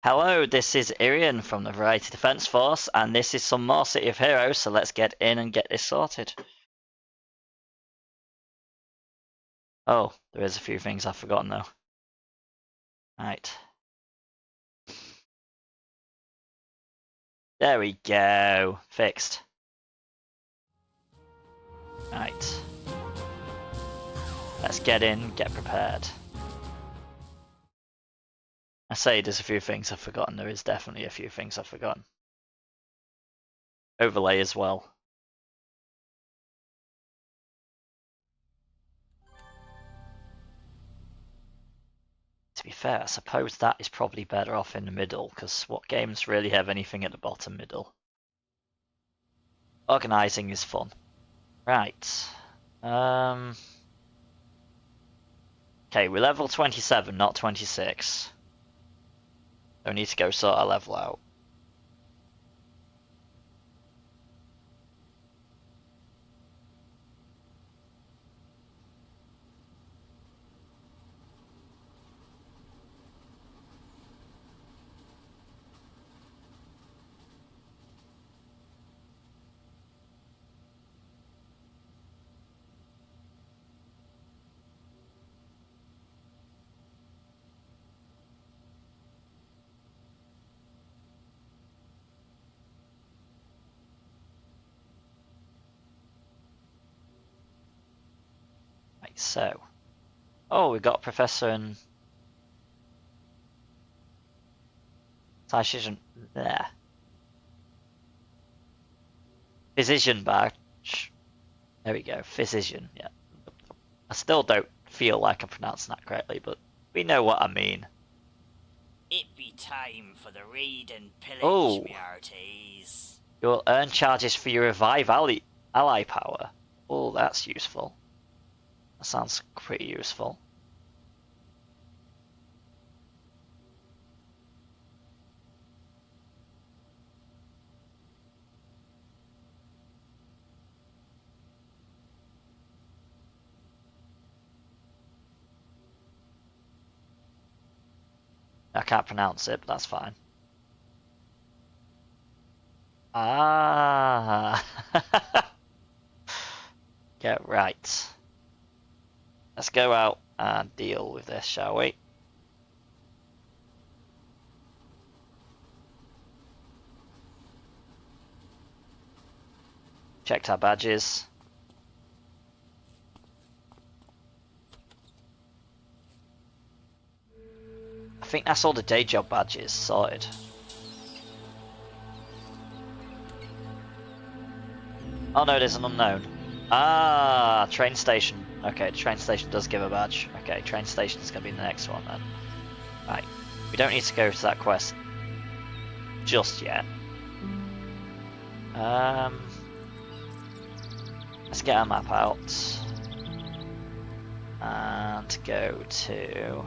Hello, this is Irian from the Variety Defence Force, and this is some more City of Heroes, so let's get in and get this sorted. Oh, there is a few things I've forgotten though. Right. There we go. Fixed. Right. Let's get in, get prepared. I say there's a few things I've forgotten. There is definitely a few things I've forgotten. Overlay as well. To be fair, I suppose that is probably better off in the middle, because what games really have anything at the bottom middle? Organising is fun. Right. Okay, we're level 27, not 26. So we need to go sort of level out. Right, so. Oh, we got Professor and Physician there. Physician badge. There we go, Physician, yeah. I still don't feel like I'm pronouncing that correctly, but we know what I mean. It be time for the raid and pillage, Oh. me hearties. You'll earn charges for your revive ally power. Oh, that's useful. That sounds pretty useful. I can't pronounce it, but that's fine. Ah. Yeah, right. Let's go out and deal with this, shall we? Checked our badges. I think that's all the day job badges sorted. Oh no, there's an unknown. Ah, train station. Okay, the train station does give a badge. Okay, train station is going to be the next one then. Right, we don't need to go to that quest just yet. Let's get our map out and go to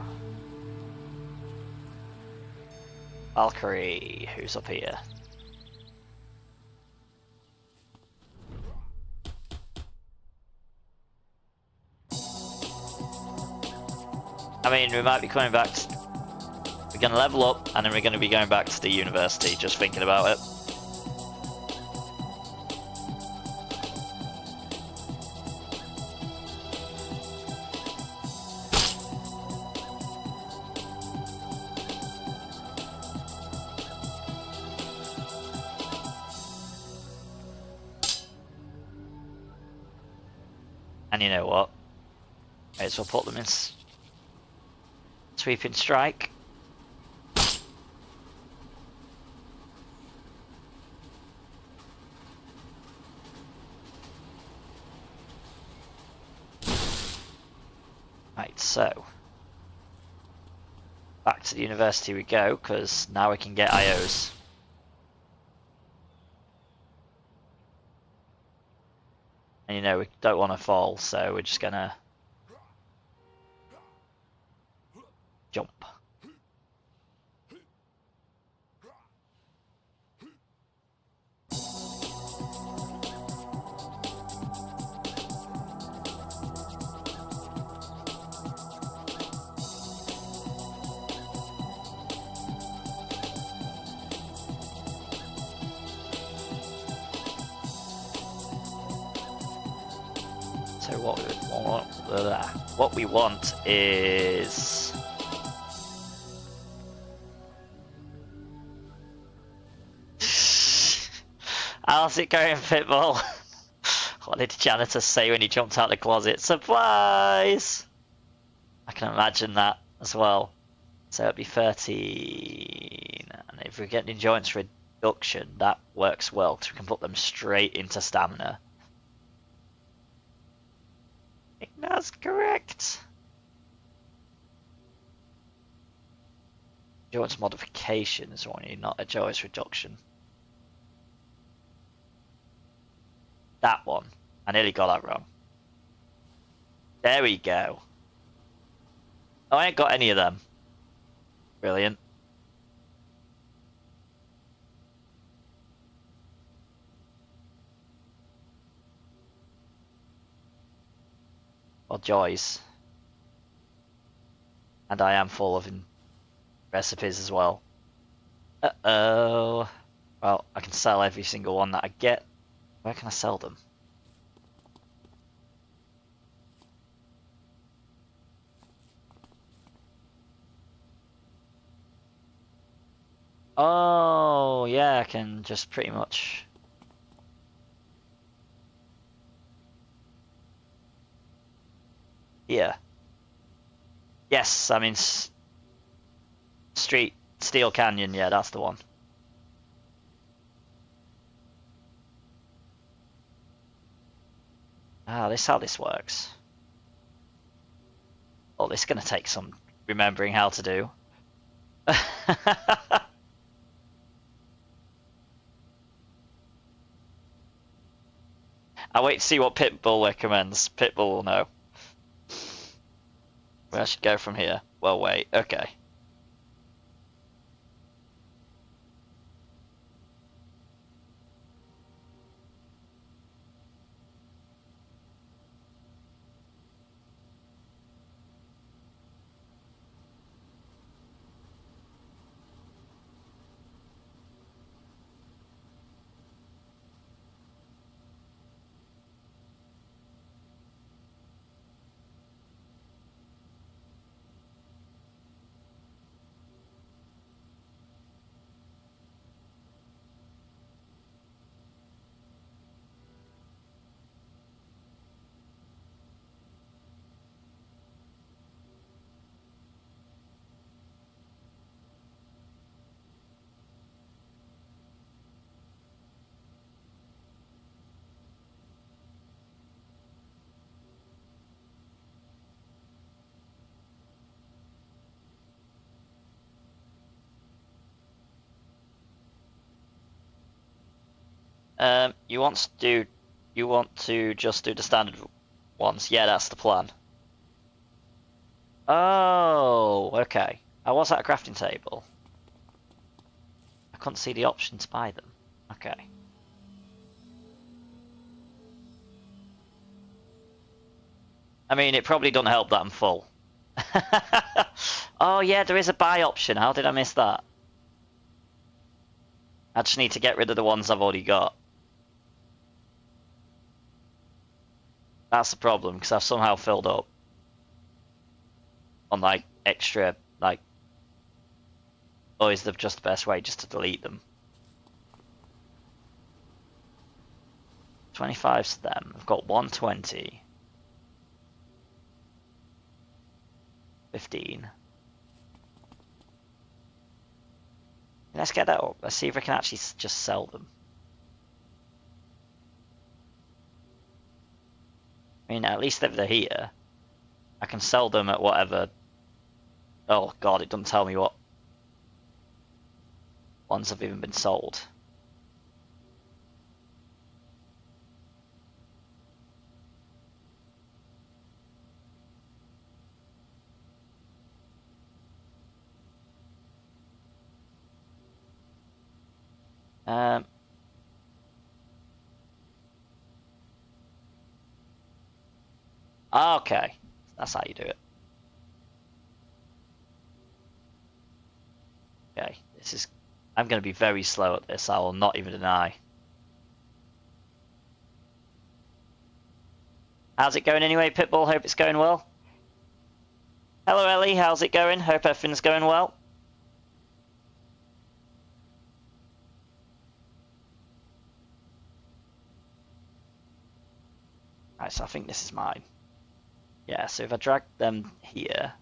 Valkyrie, who's up here. I mean, we might be coming back to... We're going to level up, and then we're going to be going back to the university, just thinking about it. And you know what? May as well put them in sweeping strike. Right, so back to the university we go, because now we can get IOs. And you know, we don't want to fall, so we're just gonna jump. So what we want is how's it going, Pitbull? What did the janitor say when he jumped out of the closet? Surprise! I can imagine that as well. So it'd be 13, and if we get the endurance reduction, that works well because we can put them straight into stamina. I think that's correct. Endurance modification is one, not endurance reduction. That one. I nearly got that wrong. There we go. Oh, I ain't got any of them. Brilliant. Well, joys. And I am full of recipes as well. Uh-oh. Well, I can sell every single one that I get. Where can I sell them? Oh, yeah, I can just pretty much... Yeah. Yes, I mean... Steel Canyon, yeah, that's the one. Ah, this is how this works. Oh, this is going to take some remembering how to do. I'll wait to see what Pitbull recommends. Pitbull will know. Where I should go from here. Well, wait. Okay. You want to just do the standard ones? Yeah, that's the plan. Oh, okay. I was at a crafting table. I couldn't see the option to buy them. Okay. I mean, it probably doesn't help that I'm full. Oh yeah, there is a buy option. How did I miss that? I just need to get rid of the ones I've already got. That's the problem, because I've somehow filled up on like extra, like, or is the just the best way just to delete them? 25's them. I've got 120. 15. Let's get that up. Let's see if I can actually just sell them. I mean, at least if they're here, I can sell them at whatever. Oh god, it doesn't tell me what ones have even been sold. Okay, that's how you do it. Okay, this is. I'm going to be very slow at this. I will not even deny. How's it going anyway, Pitbull? Hope it's going well. Hello, Ellie. How's it going? Hope everything's going well. Right, so I think this is mine. Yeah, so if I drag them here...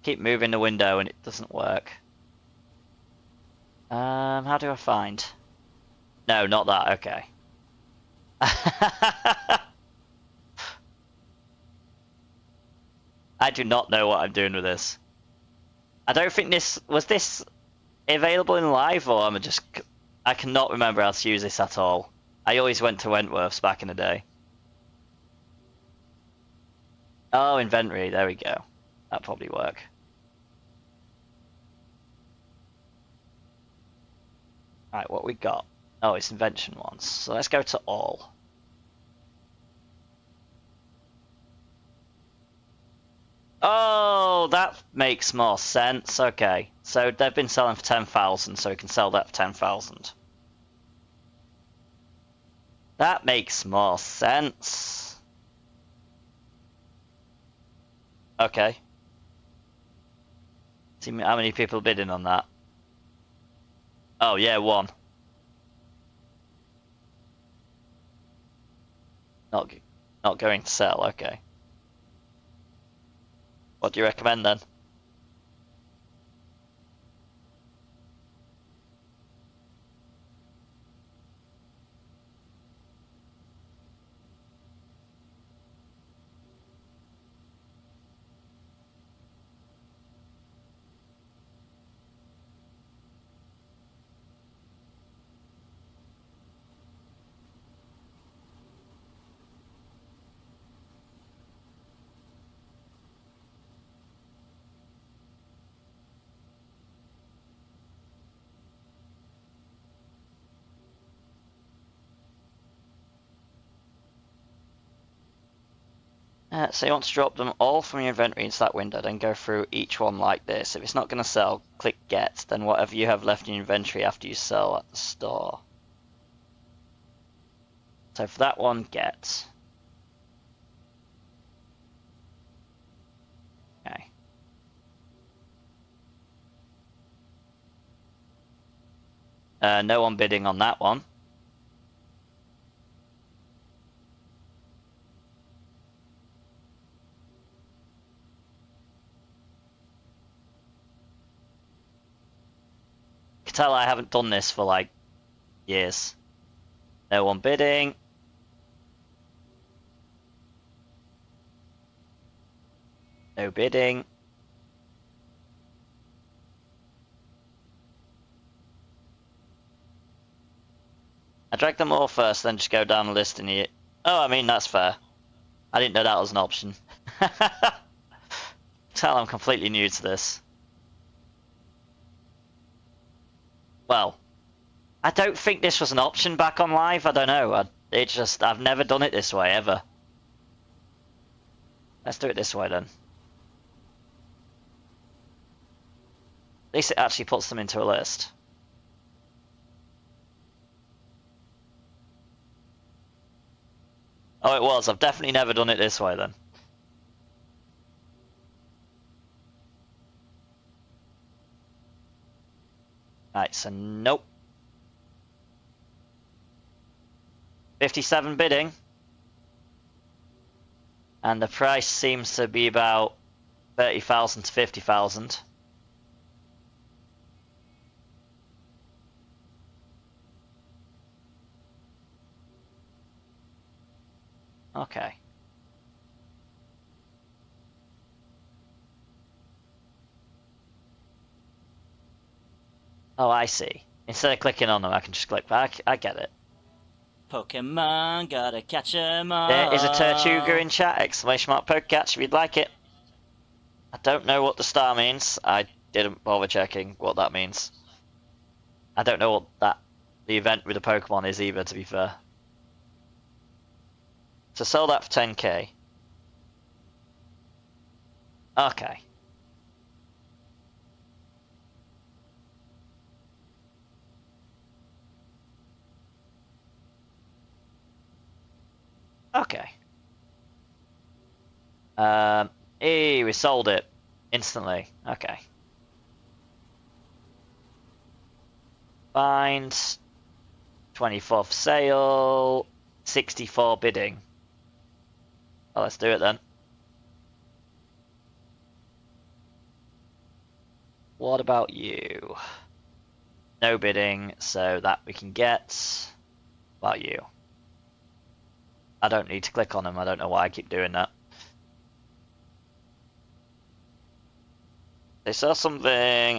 Keep moving the window and it doesn't work. How do I find? No, not that, okay. I do not know what I'm doing with this. I don't think was this available in live, or I cannot remember how to use this at all. I always went to Wentworth's back in the day. Oh, inventory, there we go. That'd probably work. Right, what we got? Oh, it's invention ones. So let's go to all. Oh, that makes more sense. Okay, so they've been selling for 10,000, so we can sell that for 10,000. That makes more sense. Okay. See how many people bidding on that. Oh yeah, one. Not going to sell. Okay. What do you recommend then? So you want to drop them all from your inventory into that window, then go through each one like this. If it's not going to sell, click get, then whatever you have left in your inventory after you sell at the store. So for that one, get. Okay. No one bidding on that one. You can tell I haven't done this for like years. No one bidding. No bidding. I drag them all first, then just go down the list and you... Oh, I mean, that's fair. I didn't know that was an option. Tell I'm completely new to this. Well, I don't think this was an option back on live. I don't know. I've never done it this way, ever. Let's do it this way then. At least it actually puts them into a list. Oh, it was. I've definitely never done it this way then. Right, so nope. 57 bidding. And the price seems to be about 30,000 to 50,000. Okay. Oh, I see. Instead of clicking on them, I can just click back. I get it. Pokemon, gotta catch 'em all. There is a Tortuga in chat, exclamation mark Pokecatch if you'd like it. I don't know what the star means. I didn't bother checking what that means. I don't know what the event with the Pokemon is either, to be fair. So sell that for 10k. Okay. Okay. We sold it instantly. Okay. Find 24 for sale, 64 bidding. Well, let's do it then. What about you? No bidding, so that we can get. What about you? I don't need to click on them. I don't know why I keep doing that. They sell something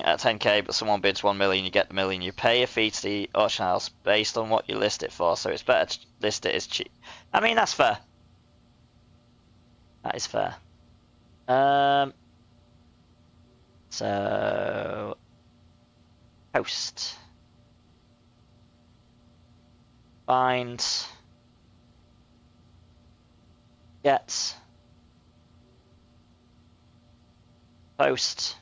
at 10k, but someone bids 1 million, you get the million. You pay a fee to the auction house based on what you list it for, so it's better to list it as cheap. I mean, that's fair. That is fair. So post. Find. Get. Post.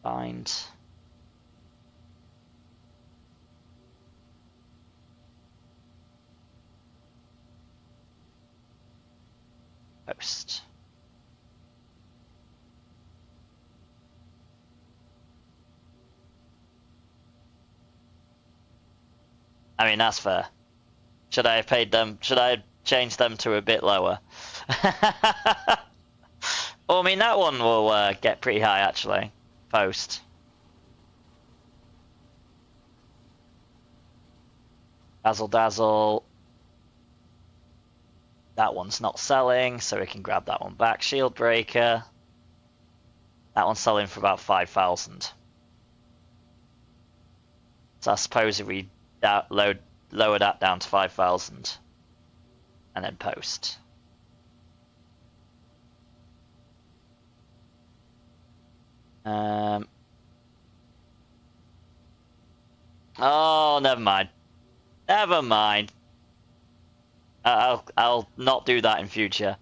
Find. Post. I mean, that's fair. Should I have paid them? Should I have changed them to a bit lower? Well, I mean, that one will get pretty high, actually. Post. Dazzle Dazzle. That one's not selling, so we can grab that one back. Shield Breaker. That one's selling for about 5,000. So I suppose if we lower that down to 5,000 and then post. Oh, never mind. Never mind. I'll not do that in future.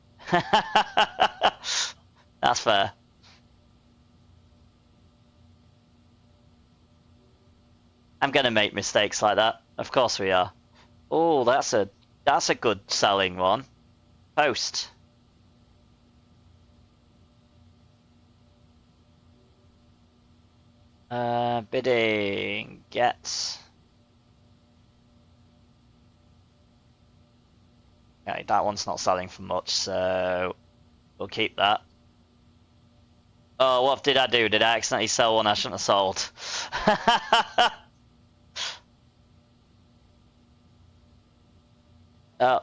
That's fair. I'm gonna make mistakes like that. Of course we are. Oh, that's a good selling one. Post. Bidding. Get. Okay, that one's not selling for much, so we'll keep that. Oh, what did I do? Did I accidentally sell one I shouldn't have sold?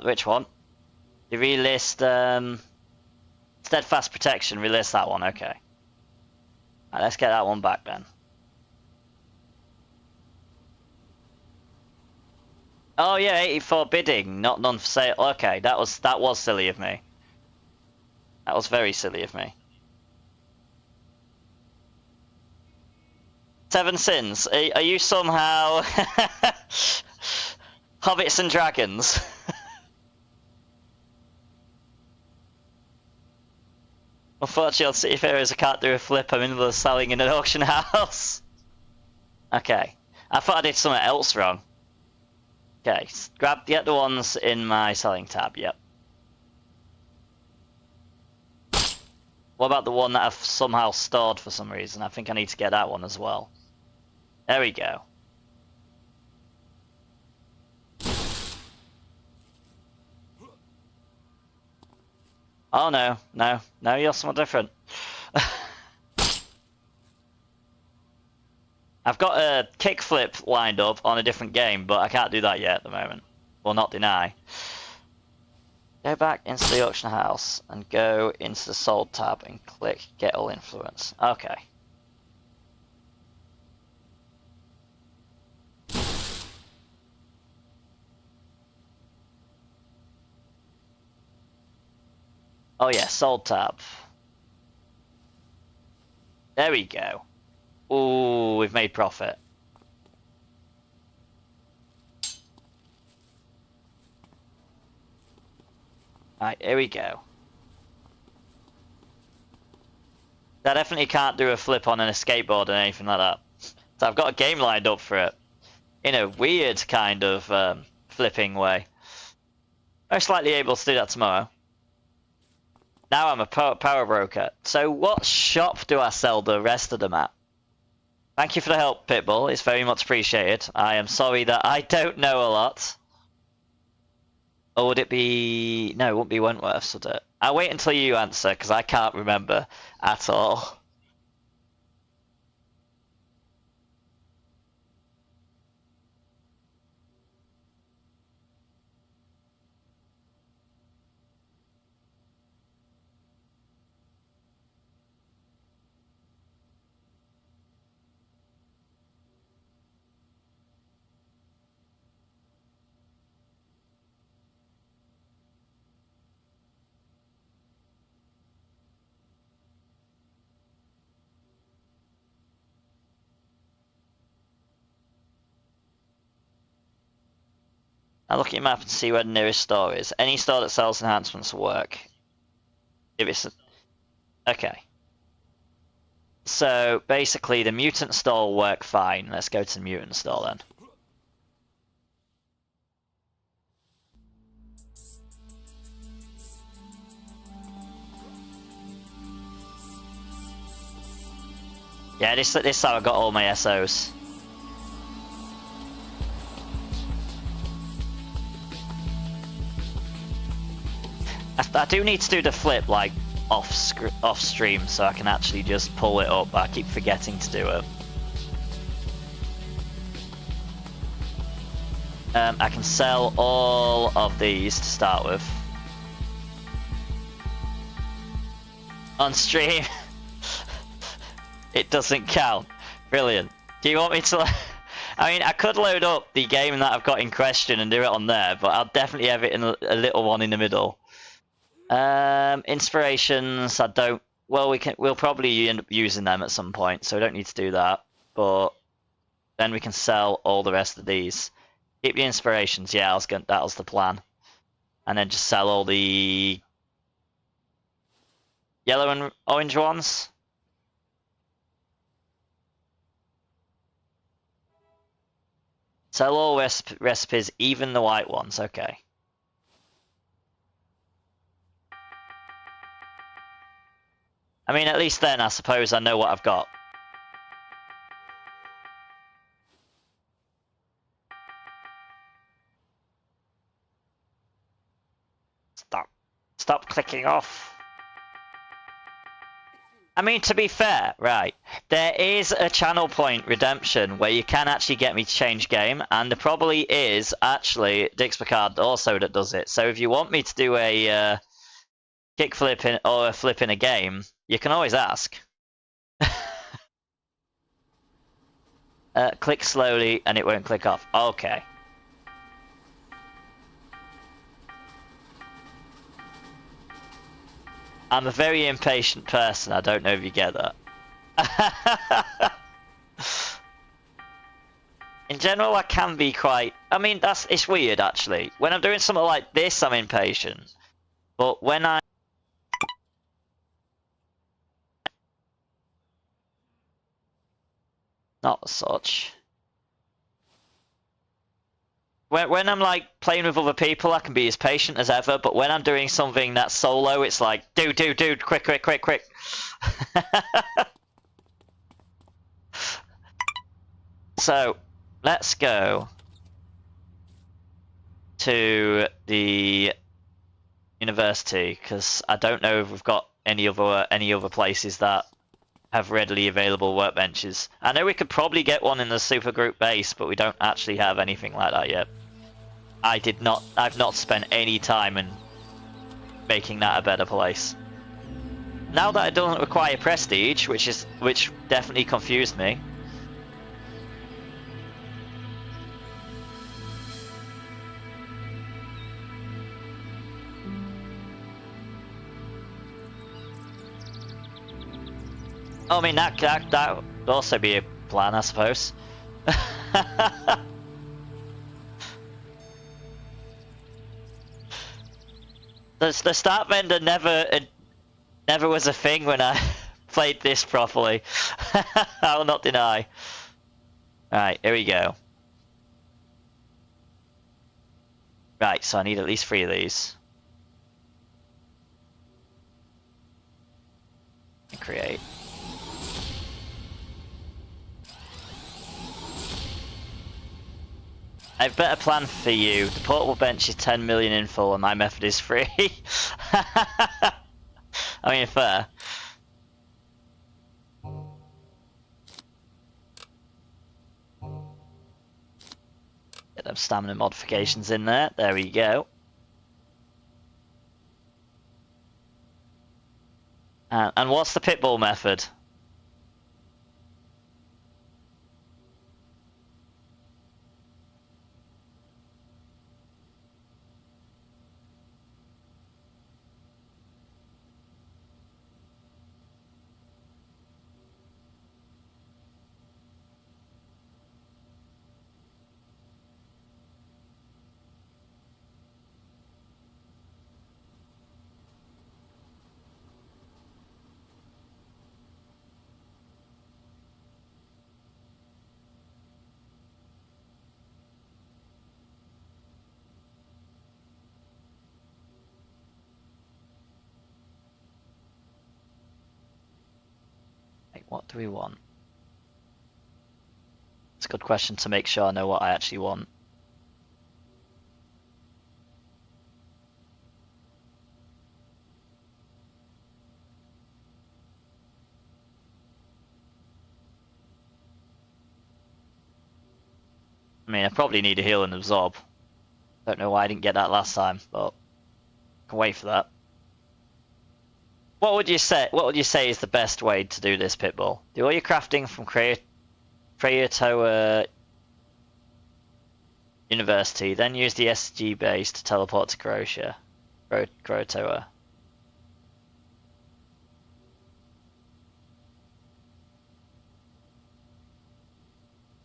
Which one? You relist Steadfast Protection, relist that one, okay. Alright, let's get that one back then. Oh yeah, 84 bidding, not none for sale. Okay, that was silly of me. That was very silly of me. Seven Sins, are you somehow Hobbits and Dragons? Unfortunately, on City Heroes I can't do a flip. I'm in the middle of selling in an auction house. Okay, I thought I did something else wrong. Okay, get the ones in my selling tab. Yep. What about the one that I've somehow stored for some reason? I think I need to get that one as well. There we go. Oh no, you're somewhat different. I've got a kickflip lined up on a different game, but I can't do that yet at the moment. Well, not deny. Go back into the auction house and go into the sold tab and click get all influence. Okay. Oh yeah, sold tab. There we go. Ooh, we've made profit. Right, here we go. I definitely can't do a flip on a skateboard or anything like that. So I've got a game lined up for it. in a weird kind of flipping way. Most likely able to do that tomorrow. Now I'm a power broker. So what shop do I sell the rest of them at? Thank you for the help, Pitbull. It's very much appreciated. I am sorry that I don't know a lot. Or would it be... No, it wouldn't be Wentworth's, would it? I'll wait until you answer, because I can't remember at all. I'll look at your map and see where the nearest store is. Any store that sells enhancements will work. If it's... Okay. So, basically, the mutant store will work fine. Let's go to the mutant store then. Yeah, this is how I got all my SOs. I do need to do the flip, like, off stream, so I can actually just pull it up, but I keep forgetting to do it. I can sell all of these to start with. On stream, it doesn't count. Brilliant. Do you want me to... I mean, I could load up the game that I've got in question and do it on there, but I'll definitely have it in a little one in the middle. Inspirations, I don't... Well, we'll probably end up using them at some point, so we don't need to do that. But then we can sell all the rest of these. Keep the inspirations, yeah, that was the plan. And then just sell all the yellow and orange ones. Sell all recipes, even the white ones, okay. I mean, at least then, I suppose I know what I've got. Stop clicking off. I mean, to be fair, right, there is a channel point redemption where you can actually get me to change game, and there probably is actually Dixpicard also that does it. So if you want me to do a kickflip in or a flip in a game, you can always ask. Click slowly and it won't click off. Okay. I'm a very impatient person. I don't know if you get that. In general, I can be quite... I mean, it's weird, actually. When I'm doing something like this, I'm impatient. But when I... Not such. When I'm like playing with other people, I can be as patient as ever, but when I'm doing something that's solo, it's like, dude, quick. So, let's go to the university, because I don't know if we've got any other places that have readily available workbenches. I know we could probably get one in the supergroup base, but we don't actually have anything like that yet. I've not spent any time in making that a better place. Now that it doesn't require prestige, which definitely confused me. I mean, that would also be a plan, I suppose. The start vendor never was a thing when I played this properly. I will not deny. Alright, here we go. Right, so I need at least 3 of these. And create. I have a better plan for you. The portable bench is 10 million in full and my method is free. I mean, fair. Get them stamina modifications in there. There we go. And what's the pitbull method? Like, what do we want? It's a good question to make sure I know what I actually want. I mean, I probably need a heal and absorb. Don't know why I didn't get that last time, but I can wait for that. What would you say? What would you say is the best way to do this, Pitbull? Do all your crafting from Krayatoa University, then use the SG base to teleport to Krayatoa.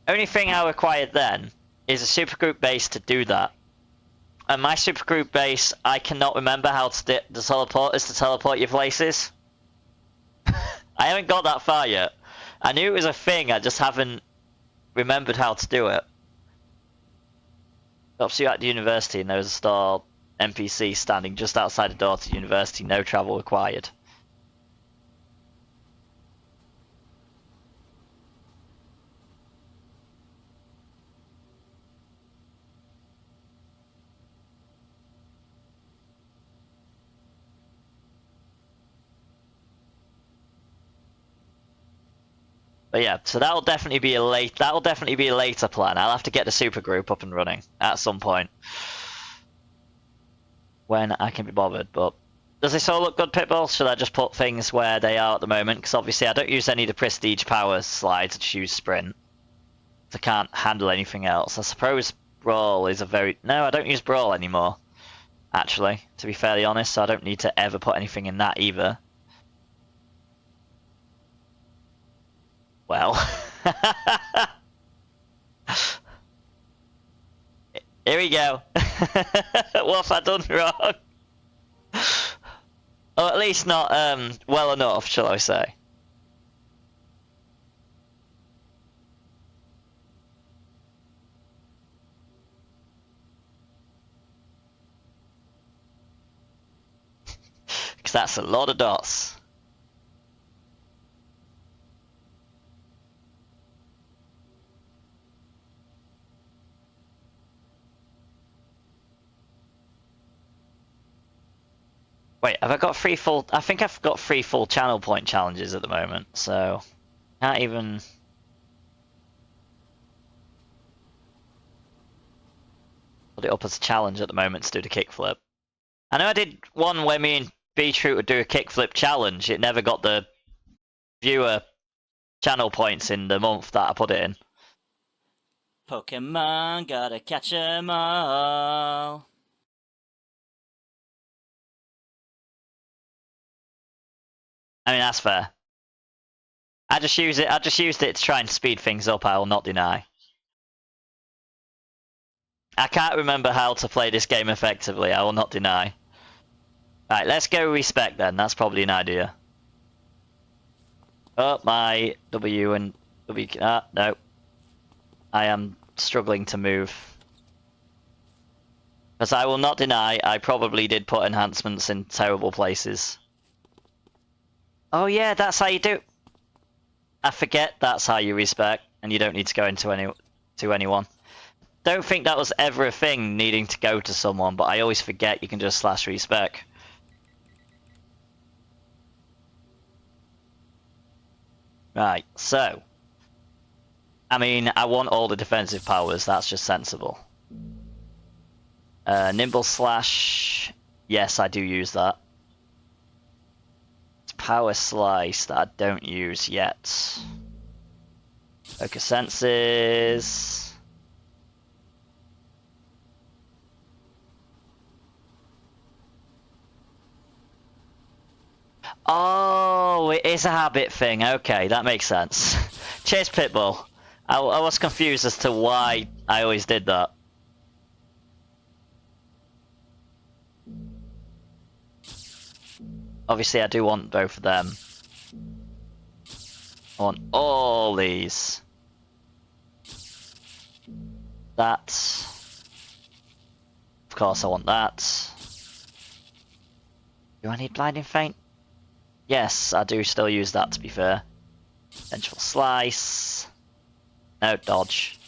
Only thing I required then is a supergroup base to do that. And my supergroup base, I cannot remember how to the teleport is to teleport your places. I haven't got that far yet. I knew it was a thing, I just haven't remembered how to do it. Stops you at the university and there's a store NPC standing just outside the door to the university, no travel required. But yeah, so that'll definitely be a later plan. I'll have to get the supergroup up and running at some point when I can be bothered. But does this all look good, Pitbull? Should I just put things where they are at the moment? Because obviously I don't use any of the prestige power slides. I just use sprint. I can't handle anything else. I suppose brawl is a very... No, I don't use brawl anymore, actually, to be fairly honest. So I don't need to ever put anything in that either. Well... Here we go. What have I done wrong? Or at least not well enough, shall I say. Because that's a lot of dots. Wait, have I got 3 full... I think I've got 3 full channel point challenges at the moment, so... Can't even... put it up as a challenge at the moment to do the kickflip. I know I did one where me and B-Troot would do a kickflip challenge. It never got the viewer channel points in the month that I put it in. Pokemon, gotta catch 'em all. I mean, that's fair. I just used it to try and speed things up, I will not deny. I can't remember how to play this game effectively, I will not deny. Right, let's go respect then, that's probably an idea. Oh, my W and W... no. I am struggling to move. Because I will not deny, I probably did put enhancements in terrible places. Oh yeah, that's how you do. I forget that's how you respec, and you don't need to go into anyone. Don't think that was ever a thing, needing to go to someone, but I always forget you can just slash respec. Right, so. I mean, I want all the defensive powers, that's just sensible. Nimble slash, yes, I do use that. It's power slice that I don't use yet. Focus senses. Oh, it is a habit thing. Okay, that makes sense. Chase Pitbull. I was confused as to why I always did that. Obviously, I do want both of them. I want all these. That. Of course, I want that. Do I need Blinding Feint? Yes, I do still use that, to be fair. Vengeful Slice. No, dodge.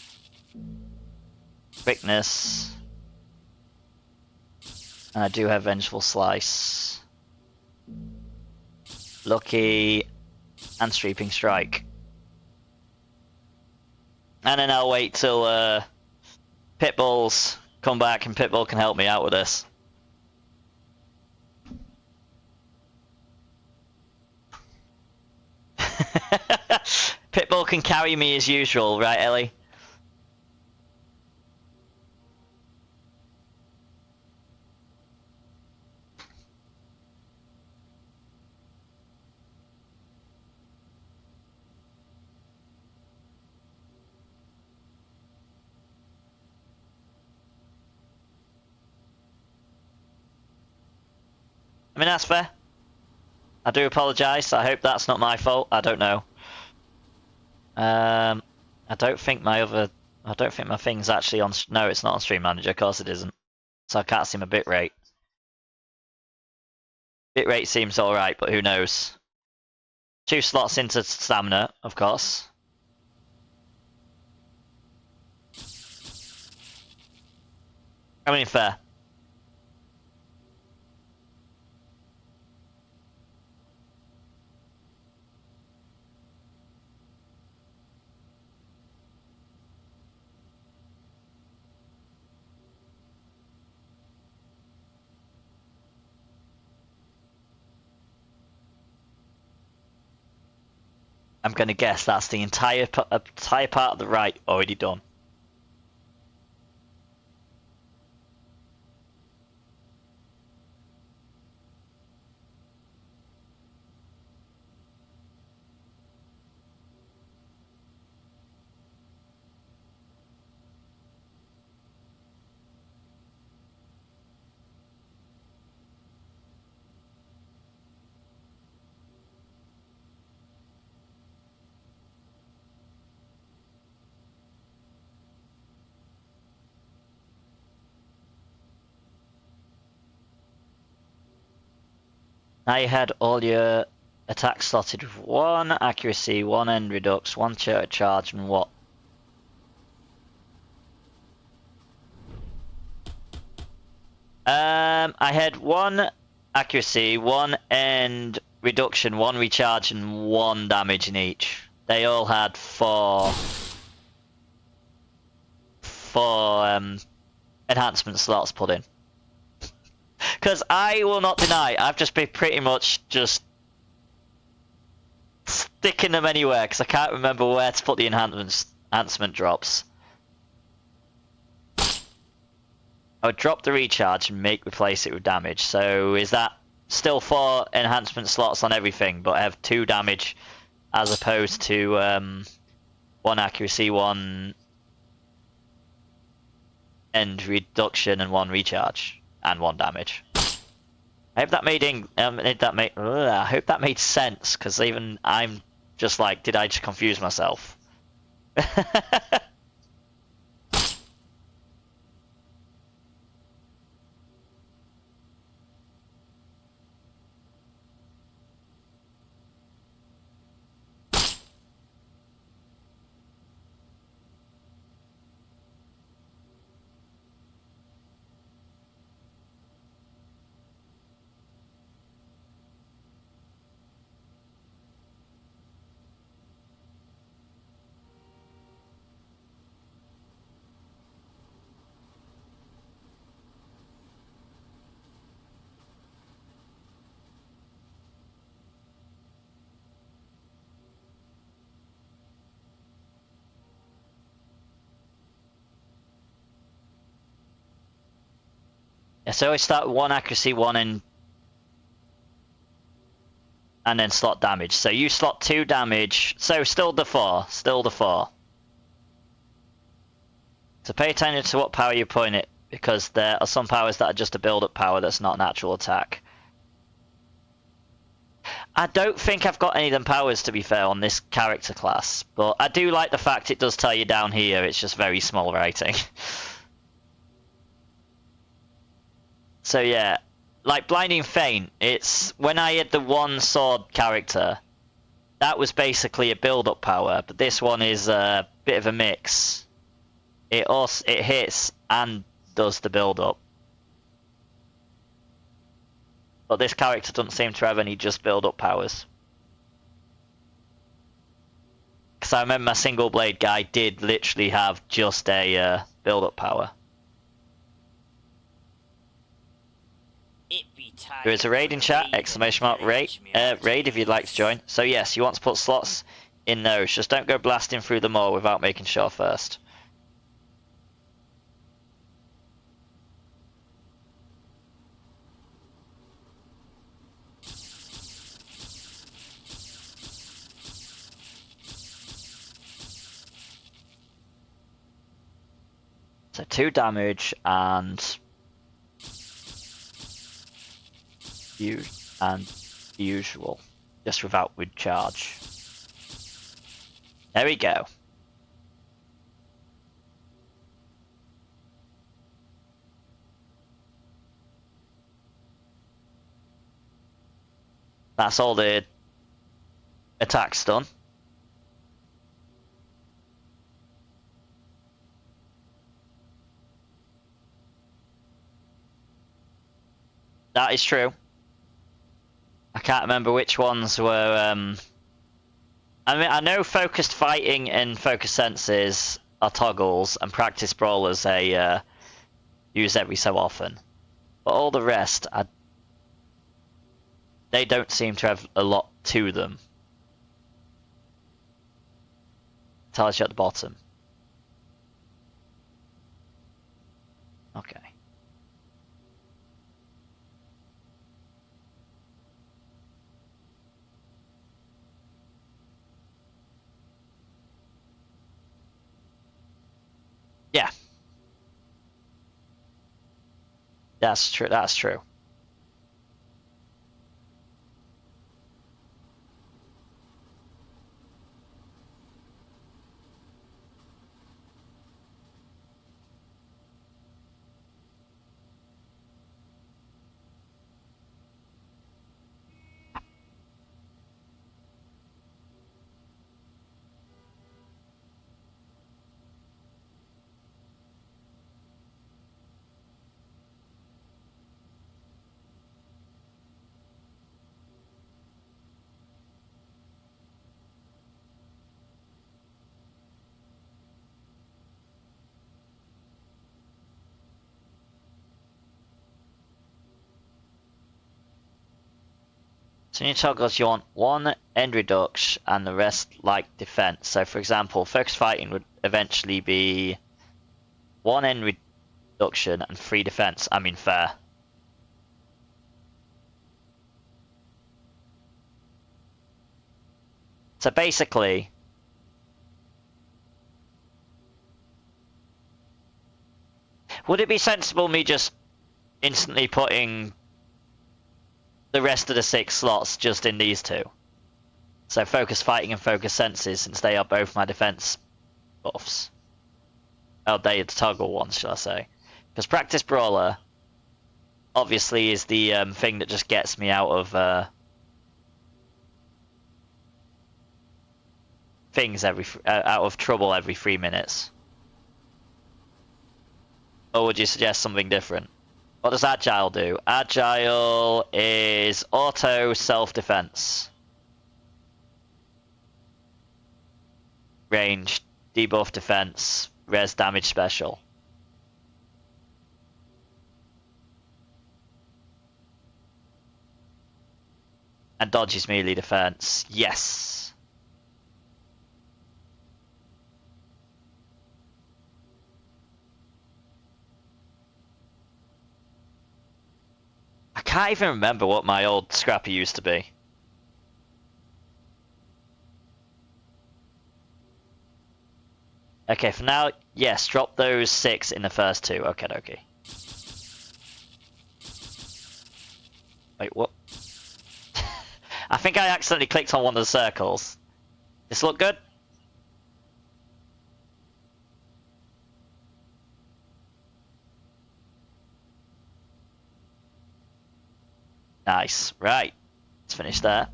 Quickness. And I do have Vengeful Slice. Lucky. And Sweeping Strike. And then I'll wait till Pitbulls come back and Pitbull can help me out with this. Pitbull can carry me as usual, right, Ellie? I mean, that's fair. I do apologise. I hope that's not my fault. I don't know. I don't think my thing's actually on. No, it's not on Stream Manager. Of course it isn't. So I can't see my bitrate. Bitrate seems alright, but who knows? 2 slots into stamina, of course. I mean, fair. I'm gonna guess that's the entire part of the right already done. Now you had all your attacks slotted with 1 accuracy, 1 end redux, 1 charge, and what? I had 1 accuracy, 1 end reduction, 1 recharge, and 1 damage in each. They all had 4 enhancement slots put in. Because I will not deny, I've just been pretty much just sticking them anywhere because I can't remember where to put the enhancement drops. I would drop the recharge and replace it with damage. So is that still 4 enhancement slots on everything, but I have 2 damage as opposed to 1 accuracy, 1 end reduction, and 1 recharge, and 1 damage. I hope that I hope that made sense, because even I'm just like, did I just confuse myself? Yeah, so always start 1 accuracy, 1 in, and then slot damage. So you slot 2 damage, so still the 4, still the 4. So pay attention to what power you put in it, because there are some powers that are just a build-up power that's not natural attack. I don't think I've got any of them powers, to be fair, on this character class, but I do like the fact it does tell you down here, it's just very small writing. So yeah, like Blinding Feint, it's when I had the 1 sword character, that was basically a build-up power, but this one is a bit of a mix. It hits and does the build-up. But this character doesn't seem to have any just build-up powers. Because I remember my single blade guy did literally have just a build-up power. There is a raid in chat, exclamation mark, raid if you'd like to join. So yes, you want to put slots in those, just don't go blasting through them all without making sure first. So 2 damage and usual, just without with charge. There we go. That's all the attacks done. That is true. I can't remember which ones were. I mean, I know focused fighting and focused senses are toggles, and practice brawlers they use every so often. But all the rest, they don't seem to have a lot to them. Tells you at the bottom. Okay. Yeah. That's true. That's true. So in your toggles, you want 1 end reduction and the rest like defense. So for example, focus fighting would eventually be 1 end reduction and 3 defense. I mean, fair. So basically, would it be sensible me just instantly putting the rest of the 6 slots just in these 2? So focus fighting and focus senses, since they are both my defense buffs. Oh, they are the toggle ones, shall I say? Because practice brawler obviously is the thing that just gets me out of things out of trouble every 3 minutes. Or would you suggest something different? What does Agile do? Agile is auto self-defense. Range, debuff defense, res damage special. And dodges melee defense. Yes. I can't even remember what my old scrapper used to be. Okay, for now, yes, drop those 6 in the first 2. Okay, okay. Wait, what? I think I accidentally clicked on one of the circles. This look good? Nice. Right. Let's finish there.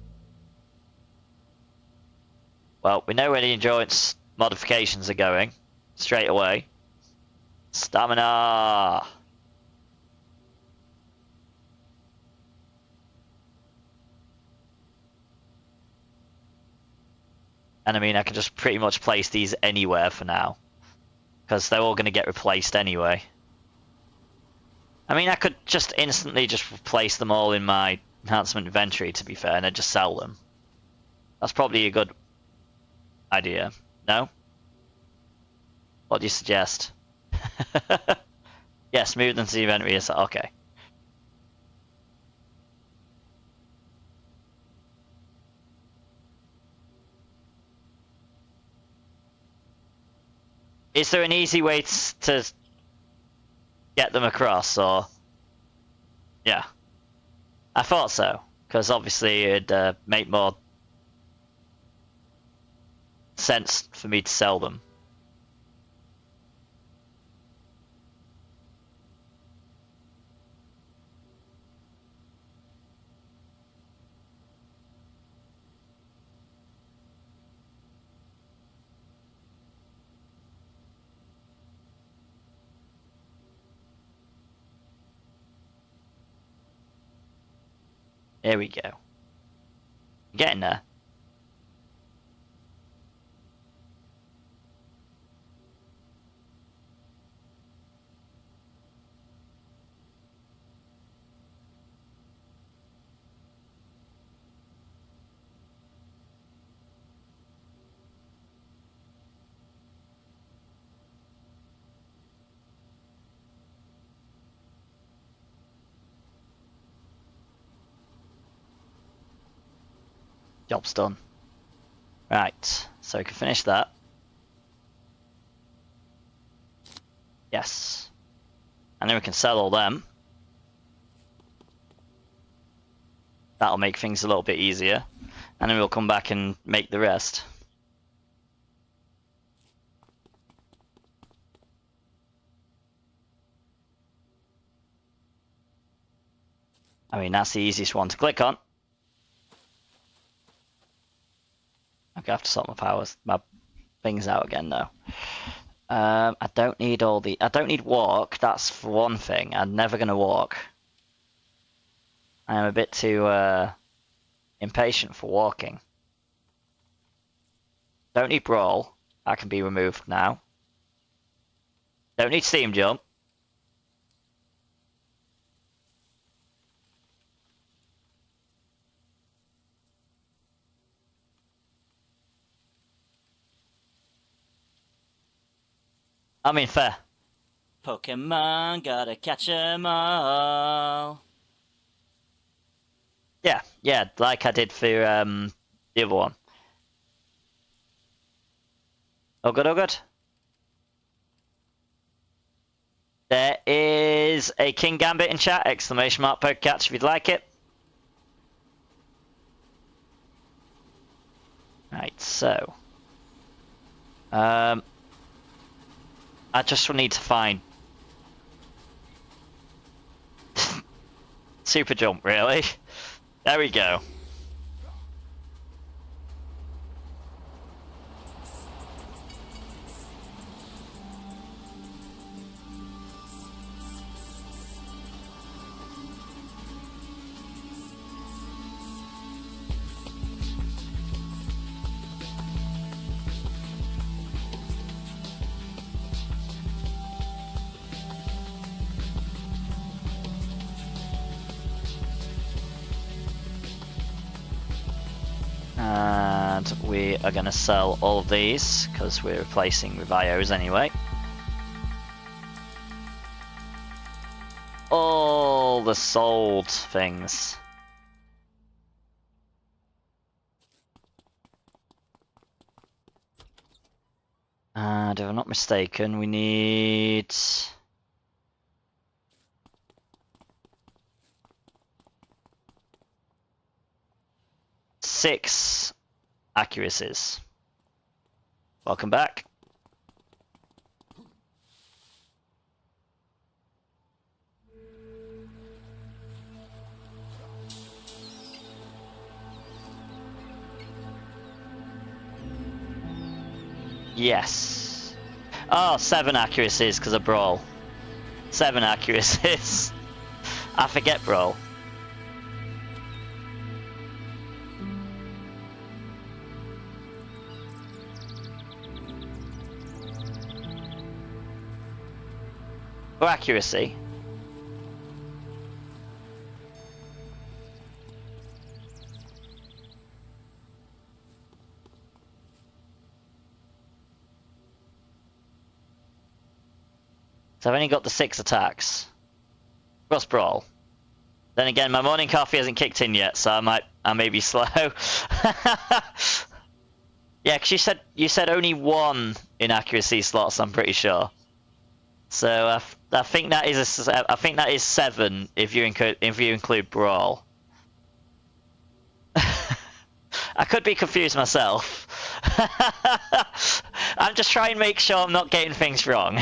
Well, we know where the endurance modifications are going. Straight away. Stamina! And I mean, I can just pretty much place these anywhere for now. Because they're all going to get replaced anyway. I mean, I could just instantly just replace them all in my enhancement inventory, to be fair, and then just sell them. That's probably a good idea. No? What do you suggest? Yes, move them to the inventory. Yes, okay. Is there an easy way to get them across, or? Yeah. I thought so, because obviously it'd make more sense for me to sell them. There we go. Getting there. Job's done. Right, so we can finish that. Yes. And then we can sell all them. That'll make things a little bit easier. And then we'll come back and make the rest. I mean, that's the easiest one to click on. Okay, I have to sort my things out again though. I don't need I don't need walk, that's for one thing. I'm never gonna walk. I am a bit too impatient for walking. Don't need brawl, that can be removed now. Don't need steam jump. I mean, fair. Pokemon, gotta catch 'em all. Yeah, like I did for the other one. Oh good, oh good. There is a King Gambit in chat, exclamation mark Pokecatch if you'd like it. Right, so. I just need to find super jump, really. There we go. And we are going to sell all of these because we're replacing with IOs anyway. All the sold things. And if I'm not mistaken, we need... 6 accuracies. Welcome back. Yes. Oh, 7 accuracies because of Brawl. 7 accuracies. I forget Brawl. For accuracy. So I've only got the 6 attacks. Plus Brawl. Then again, my morning coffee hasn't kicked in yet, so I may be slow. Yeah, because you said only 1 inaccuracy slots. I'm pretty sure. So I think that is 7 if you include Brawl. I could be confused myself. I'm just trying to make sure I'm not getting things wrong.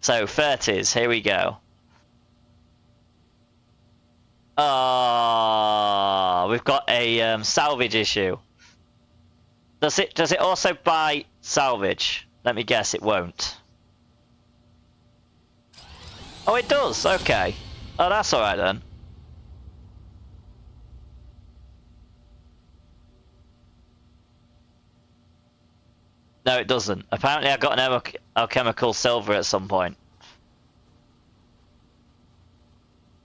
So 30s, here we go. Oh, we've got a salvage issue. Does it also buy salvage? Let me guess, it won't. Oh, it does. Okay. Oh, that's all right then. No, it doesn't. Apparently, I got an alchemical silver at some point.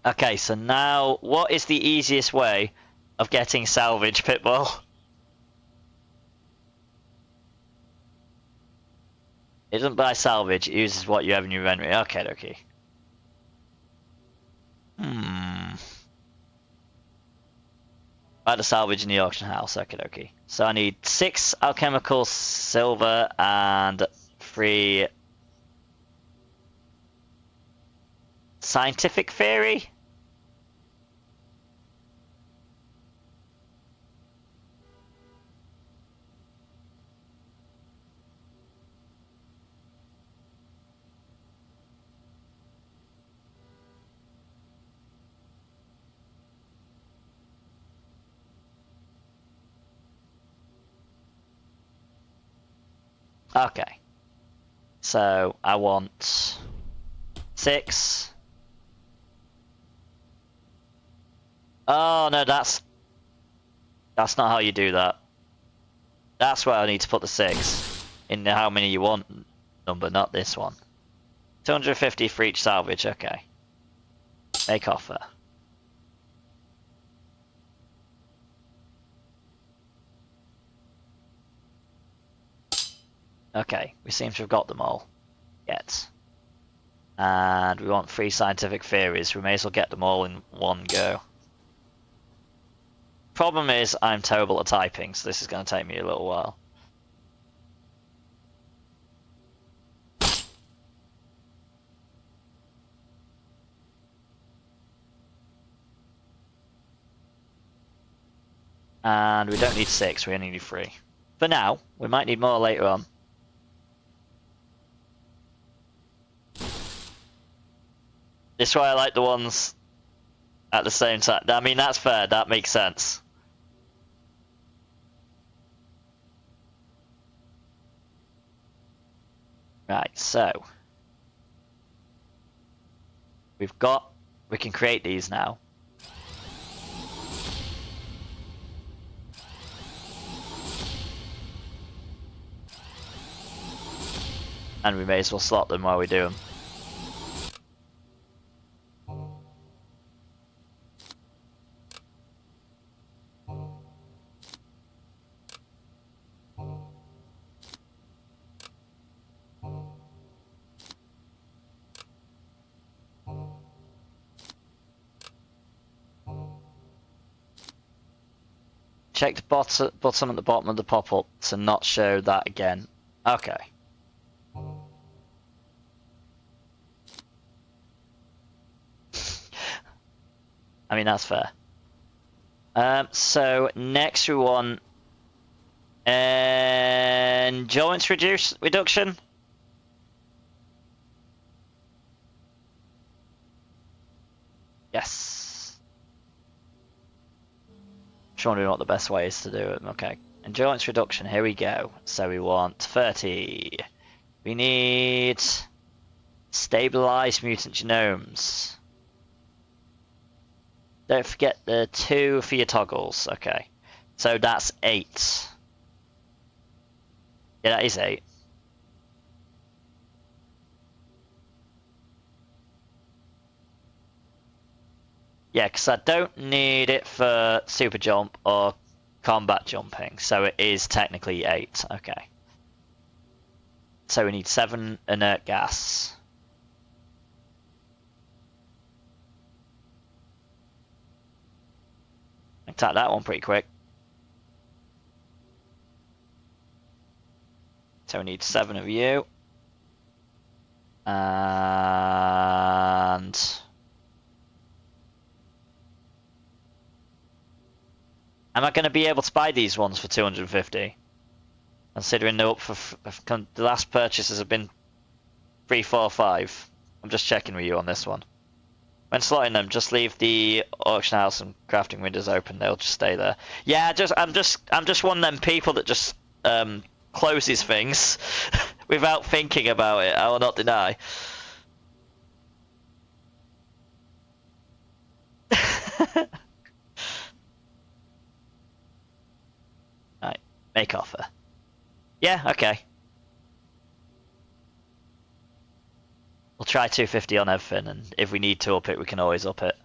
Okay, so now, what is the easiest way of getting salvage, Pitbull? It doesn't buy salvage, it uses what you have in your inventory. Okay, okay. Buy the salvage in the auction house. Okay, okay. So I need 6 alchemical silver and 3 scientific theory. Okay. So I want 6. Oh no, that's not how you do that. That's where I need to put the 6 in the how many you want number, not this one. 250 for each salvage. Okay. Make offer. Okay, we seem to have got them all yet. And we want 3 scientific theories. We may as well get them all in one go. Problem is, I'm terrible at typing, so this is going to take me a little while. And we don't need 6, we only need 3. For now, we might need more later on. This is why I like the ones at the same time. I mean, that's fair, that makes sense. Right, so we can create these now. And we may as well slot them while we do them. Check the button at the bottom of the pop-up to not show that again. Okay. I mean, that's fair. So next we want endurance reduction. Yes. Just wondering what the best way is to do it. Okay. Endurance reduction, here we go. So we want 30. We need stabilized mutant genomes. Don't forget the 2 for your toggles. Okay. So that's 8. Yeah, that is 8. Yeah, because I don't need it for super jump or combat jumping, so it is technically 8. Okay. So we need 7 inert gas. Attack that one pretty quick. So we need 7 of you. And am I going to be able to buy these ones for 250? Considering they're up for the last purchases have been 3, 4, 5. I'm just checking with you on this one. When slotting them, just leave the auction house and crafting windows open. They'll just stay there. Yeah, I'm just one of them people that just closes things without thinking about it. I will not deny. Right, make offer. Yeah, okay. We'll try 250 on everything, and if we need to up it, we can always up it.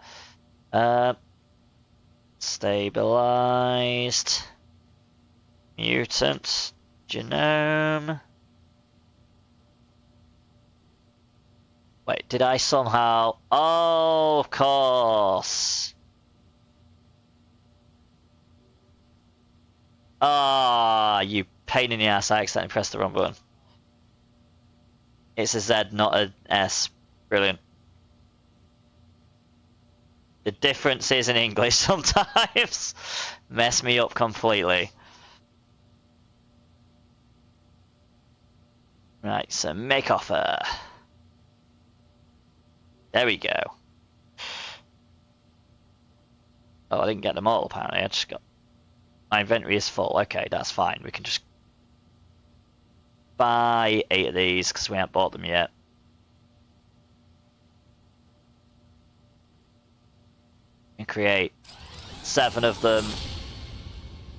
Stabilized mutant genome. Wait, did I somehow? Oh, of course. Ah, you pain in the ass! I accidentally pressed the wrong button. It's a Z, not a S. Brilliant. The difference is in English sometimes mess me up completely. Right, so make offer. There we go. Oh, I didn't get them all apparently. I just got my inventory is full. Okay, that's fine. We can just buy 8 of these because we haven't bought them yet. And create 7 of them,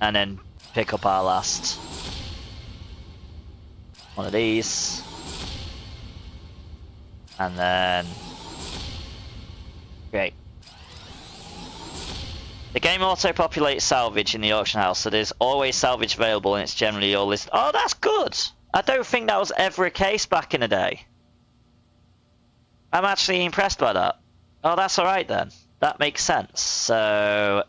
and then pick up our last one of these, and then create. The game auto-populates salvage in the auction house, so there's always salvage available, and it's generally all listed. Oh, that's good! I don't think that was ever a case back in the day. I'm actually impressed by that. Oh, that's alright then. That makes sense. So,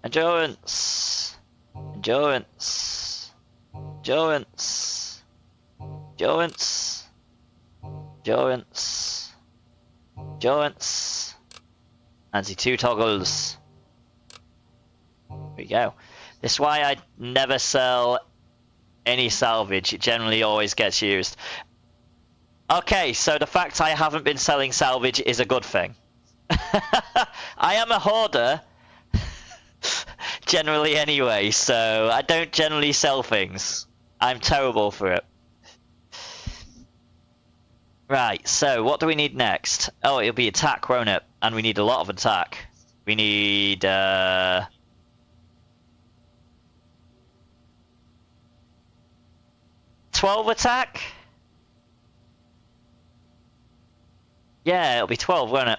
endurance, endurance, endurance, endurance, endurance, endurance, and the 2 toggles. There we go. This is why I never sell any salvage. It generally always gets used. Okay, so the fact I haven't been selling salvage is a good thing. I am a hoarder, generally anyway, so I don't generally sell things. I'm terrible for it. Right, so what do we need next? Oh, it'll be attack, won't it? And we need a lot of attack. We need 12 attack? Yeah, it'll be 12, won't it?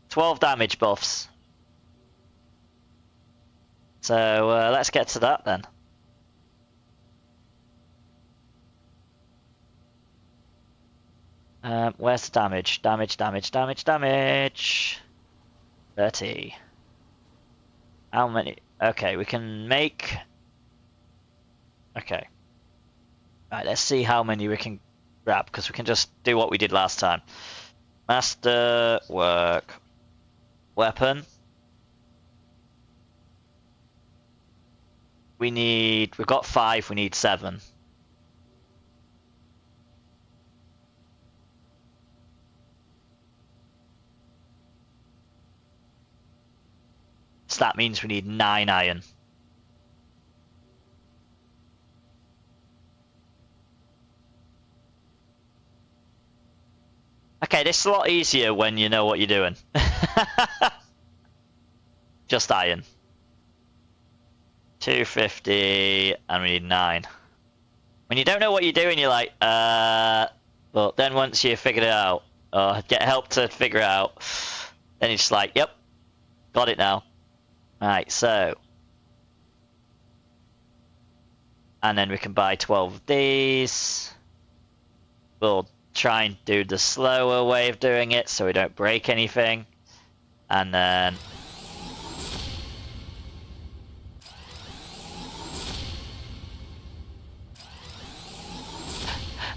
12 damage buffs. So let's get to that then. Where's the damage? Damage, damage, damage, damage. 30. How many? Okay, we can make... Okay. Right, let's see how many we can grab, because we can just do what we did last time. Master, work, weapon. We've got 5, we need 7. So that means we need 9 iron. Okay, this is a lot easier when you know what you're doing. Just iron. 250, and we need 9. When you don't know what you're doing, you're like, but then once you figure it out, or get help to figure it out, then it's just like, yep, got it now. Right, so. And then we can buy 12 of these. We'll try and do the slower way of doing it so we don't break anything. And then...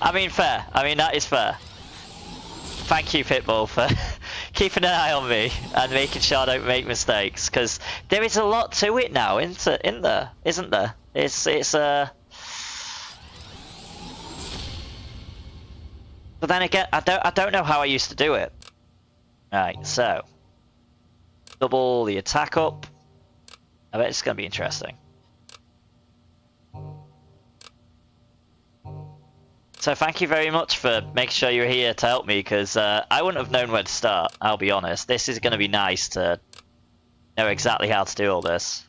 I mean, fair. I mean, that is fair. Thank you, Pitbull, for keeping an eye on me and making sure I don't make mistakes. Because there is a lot to it now, isn't there? It's But then again, I don't know how I used to do it. Right, so double the attack up. I bet it's going to be interesting. So thank you very much for making sure you're here to help me, because I wouldn't have known where to start, I'll be honest. This is going to be nice to know exactly how to do all this.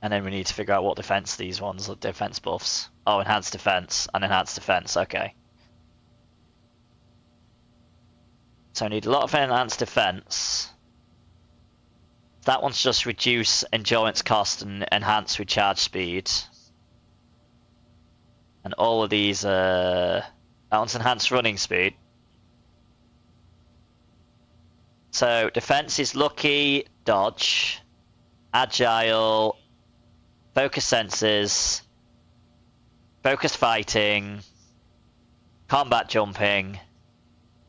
And then we need to figure out what defense these ones are, defense buffs. Oh, enhanced defense and enhanced defense, okay. So I need a lot of enhanced defense. That one's just reduce endurance cost and enhance recharge speed. And all of these that one's enhanced running speed. So defense is lucky, dodge, agile, focus senses, focused fighting, combat jumping,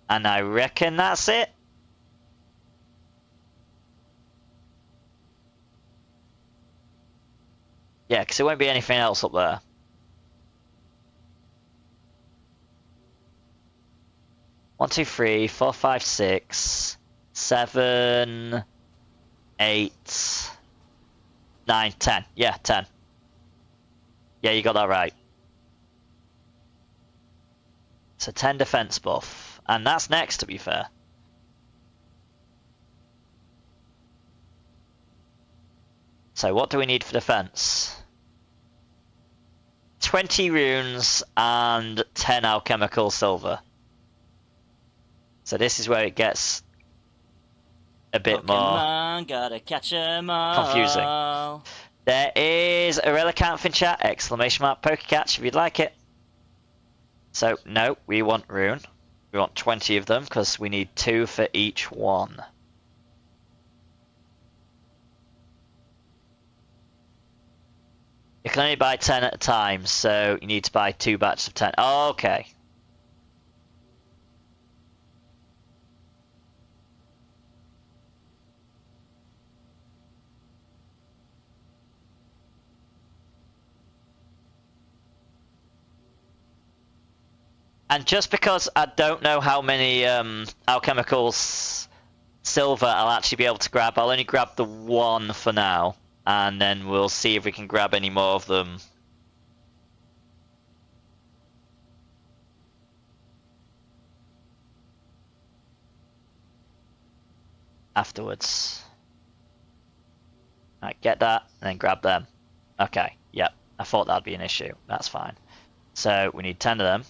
and I reckon that's it. Yeah, because there won't be anything else up there. One, two, three, 4, 5, 6, 7, 8, 9, 10. Yeah, 10. Yeah, you got that right. So 10 defense buff. And that's next, to be fair. So what do we need for defense? 20 runes and 10 alchemical silver. So this is where it gets a bit more gotta catch 'em all. confusing. There is a relic in chat, exclamation mark Pokecatch if you'd like it. So no, we want rune. We want 20 of them because we need 2 for each one. You can only buy 10 at a time, so you need to buy 2 batches of 10. Oh, okay. And just because I don't know how many alchemical silver I'll actually be able to grab, I'll only grab the 1 for now. And then we'll see if we can grab any more of them. Afterwards. Right, get that, and then grab them. Okay, yep. I thought that'd be an issue. That's fine. So we need 10 of them.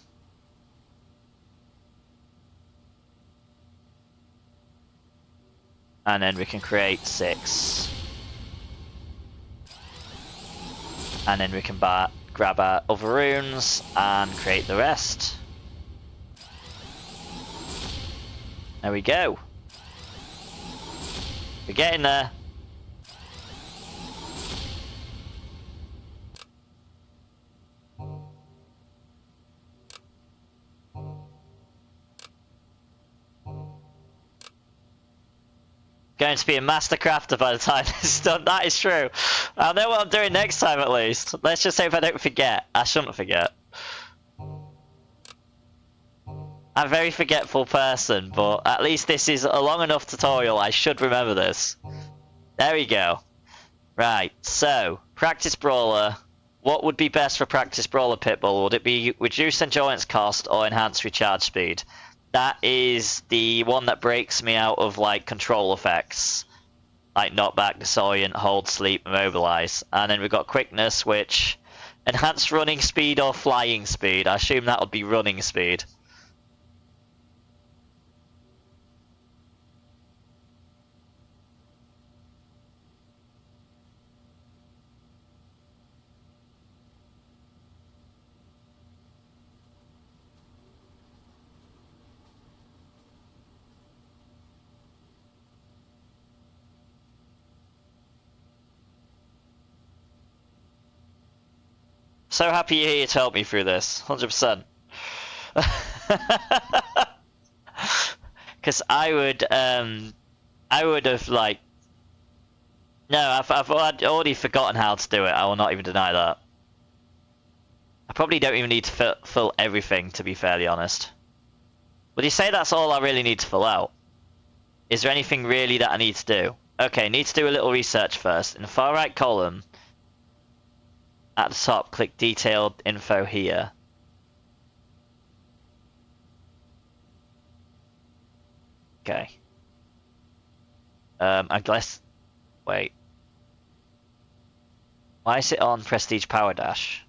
And then we can create 6. And then we can grab our other runes and create the rest. There we go. We're getting there. Going to be a master crafter by the time this is done. That is true. I'll know what I'm doing next time at least. Let's just hope I don't forget. I shouldn't forget. I'm a very forgetful person, but at least this is a long enough tutorial. I should remember this. There we go. Right, so practice brawler. What would be best for practice brawler, Pitbull? Would it be reduced endurance cost or enhanced recharge speed? That is the one that breaks me out of like control effects, like knockback, disorient, hold, sleep, immobilize. And then we've got quickness, which enhanced running speed or flying speed. I assume that would be running speed. So happy you're here to help me through this, 100%. Because I would have like, no, I've already forgotten how to do it. I will not even deny that. I probably don't even need to fill everything, to be fairly honest. Would you say that's all I really need to fill out? Is there anything really that I need to do? Okay, need to do a little research first. In the far right column, at the top, click detailed info here. Okay. I guess. Wait. Why is it on Prestige Power Dash?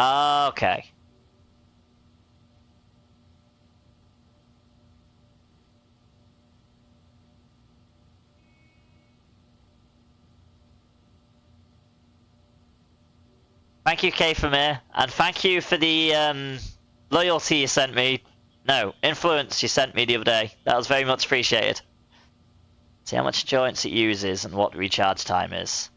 Okay. Thank you, Kay, for me, and thank you for the loyalty you sent me. No, influence you sent me the other day. That was very much appreciated. See how much endurance it uses and what the recharge time is.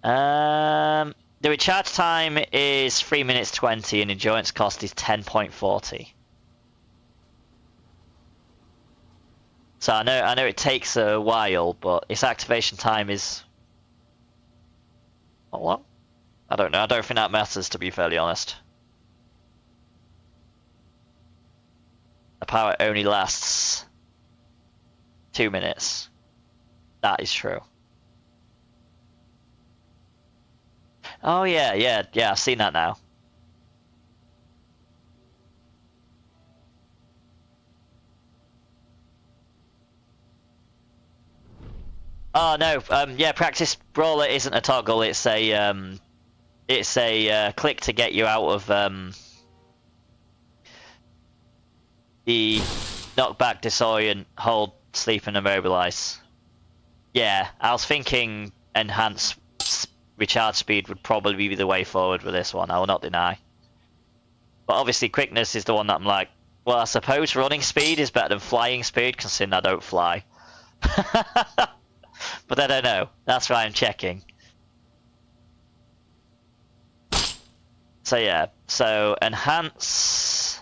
The recharge time is 3 minutes 20 and endurance cost is 10.40. So I know it takes a while, but its activation time is not long. I don't know. I don't think that matters, to be fairly honest. The power only lasts 2 minutes. That is true. Oh yeah, I've seen that now. Oh no, yeah, practice brawler isn't a toggle, it's a click to get you out of the knockback, disorient, hold, sleep, and immobilize. Yeah, I was thinking enhance recharge speed would probably be the way forward with this one, I will not deny. But obviously quickness is the one that I'm like, well, I suppose running speed is better than flying speed, considering I don't fly. But I don't know, that's why I'm checking. So yeah, so enhance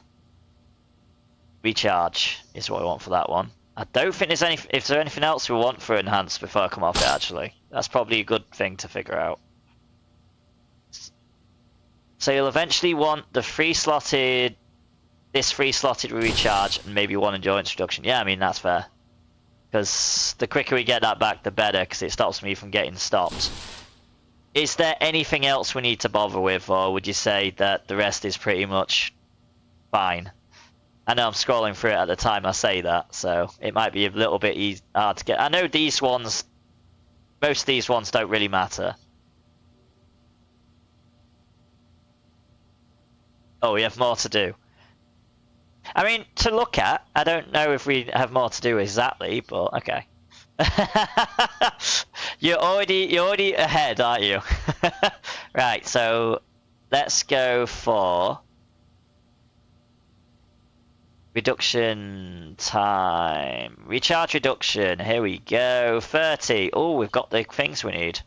recharge is what we want for that one. I don't think there's if there's anything else we want for enhance before I come off it actually. That's probably a good thing to figure out. So you'll eventually want the free slotted recharge and maybe one endurance reduction. Yeah, I mean that's fair. Because the quicker we get that back the better, because it stops me from getting stopped. Is there anything else we need to bother with, or would you say that the rest is pretty much fine? I know I'm scrolling through it at the time I say that, so it might be a little bit hard to get. I know these ones, most of these ones don't really matter. Oh, we have more to do. I mean, to look at, I don't know if we have more to do exactly, but okay. You're already ahead, aren't you? Right, so let's go for Reduction time. Recharge reduction. Here we go. 30. Oh, we've got the things we need.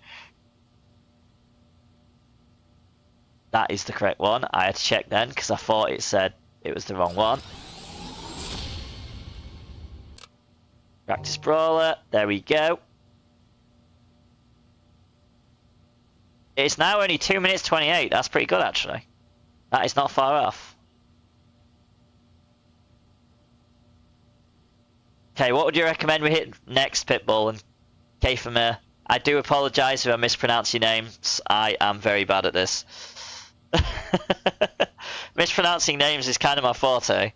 That is the correct one. I had to check then because I thought it said it was the wrong one. Practice brawler. There we go. It's now only 2 minutes 28. That's pretty good actually. That is not far off. Okay, what would you recommend we hit next, Pitbull and Kafamir? I do apologise if I mispronounce your names. I am very bad at this. Mispronouncing names is kind of my forte.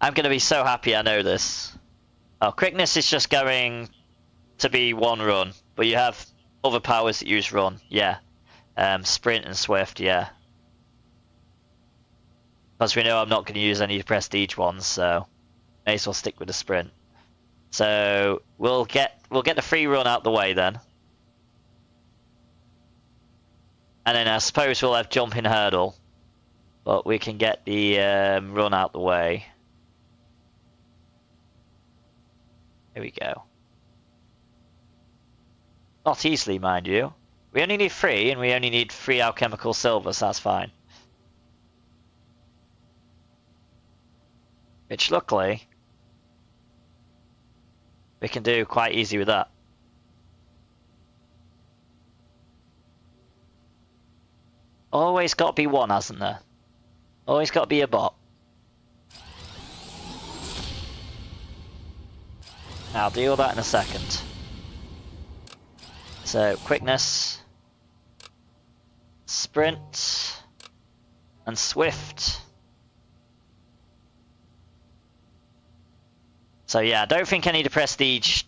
I'm going to be so happy I know this. Oh, quickness is just going to be one run, but you have other powers that use run, yeah. Sprint and swift, yeah. Because we know I'm not going to use any prestige ones, so may as well stick with the sprint. So we'll get the free run out the way then. And then I suppose we'll have jumping hurdle. But we can get the run out the way. Here we go. Not easily, mind you. We only need 3, and we only need 3 alchemical silver, so that's fine. Which, luckily, we can do quite easy with that. Always got to be one, hasn't there? Always got to be a bot. I'll deal with that in a second. So, quickness, sprint, and swift. So yeah, I don't think any of the prestige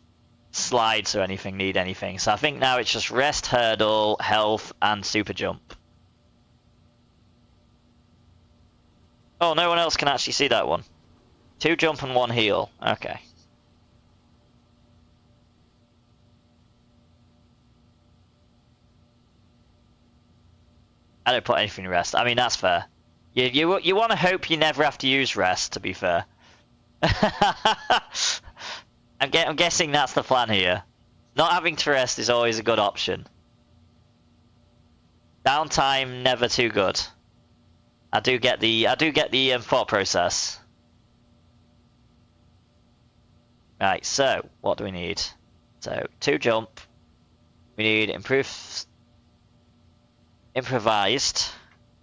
slides or anything need anything. So I think now it's just rest, hurdle, health, and super jump. Oh, no one else can actually see that one. 2 jump and 1 heal. Okay. I don't put anything in rest. I mean, that's fair. You want to hope you never have to use rest, to be fair. I'm guessing that's the plan here. Not having to rest is always a good option. Downtime never too good. I do get the thought process. Right, so what do we need? So 2 jump. We need improvised,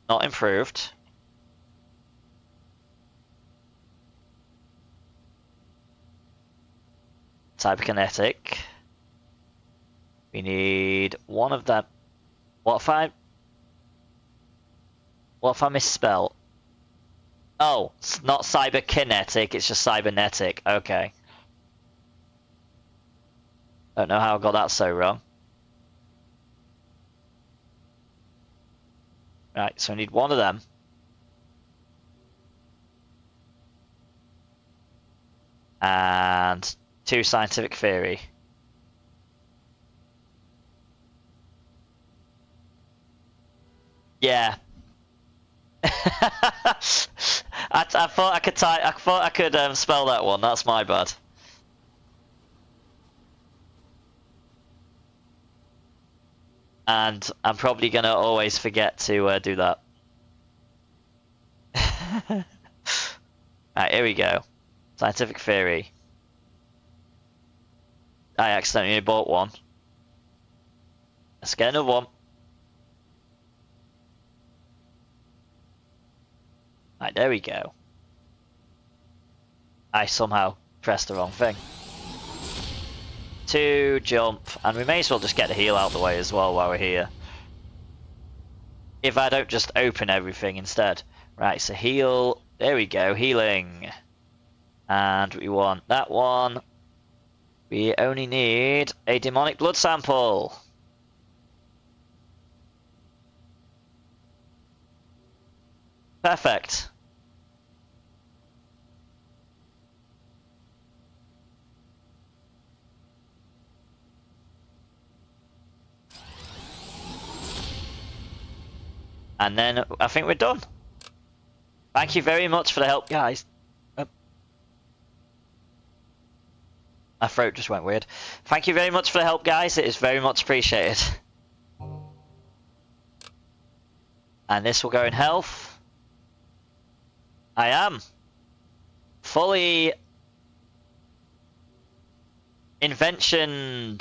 not improved. Cyberkinetic. We need 1 of them. What if I misspell? Oh, it's not cyberkinetic, it's just cybernetic. Okay. Don't know how I got that so wrong. Right, so I need 1 of them. And 2 scientific theory. Yeah. I thought I could spell that one. That's my bad. And I'm probably gonna always forget to do that. Right, here we go. Scientific theory. I accidentally bought 1. Let's get another one. Right, there we go. I somehow pressed the wrong thing. 2 jump, and we may as well just get the heal out the way as well while we're here. If I don't just open everything instead. Right, so heal. There we go, healing. And we want that one. We only need a demonic blood sample. Perfect. And then I think we're done. Thank you very much for the help, guys. My throat just went weird. Thank you very much for the help, guys. It is very much appreciated. And this will go in health. I am fully invention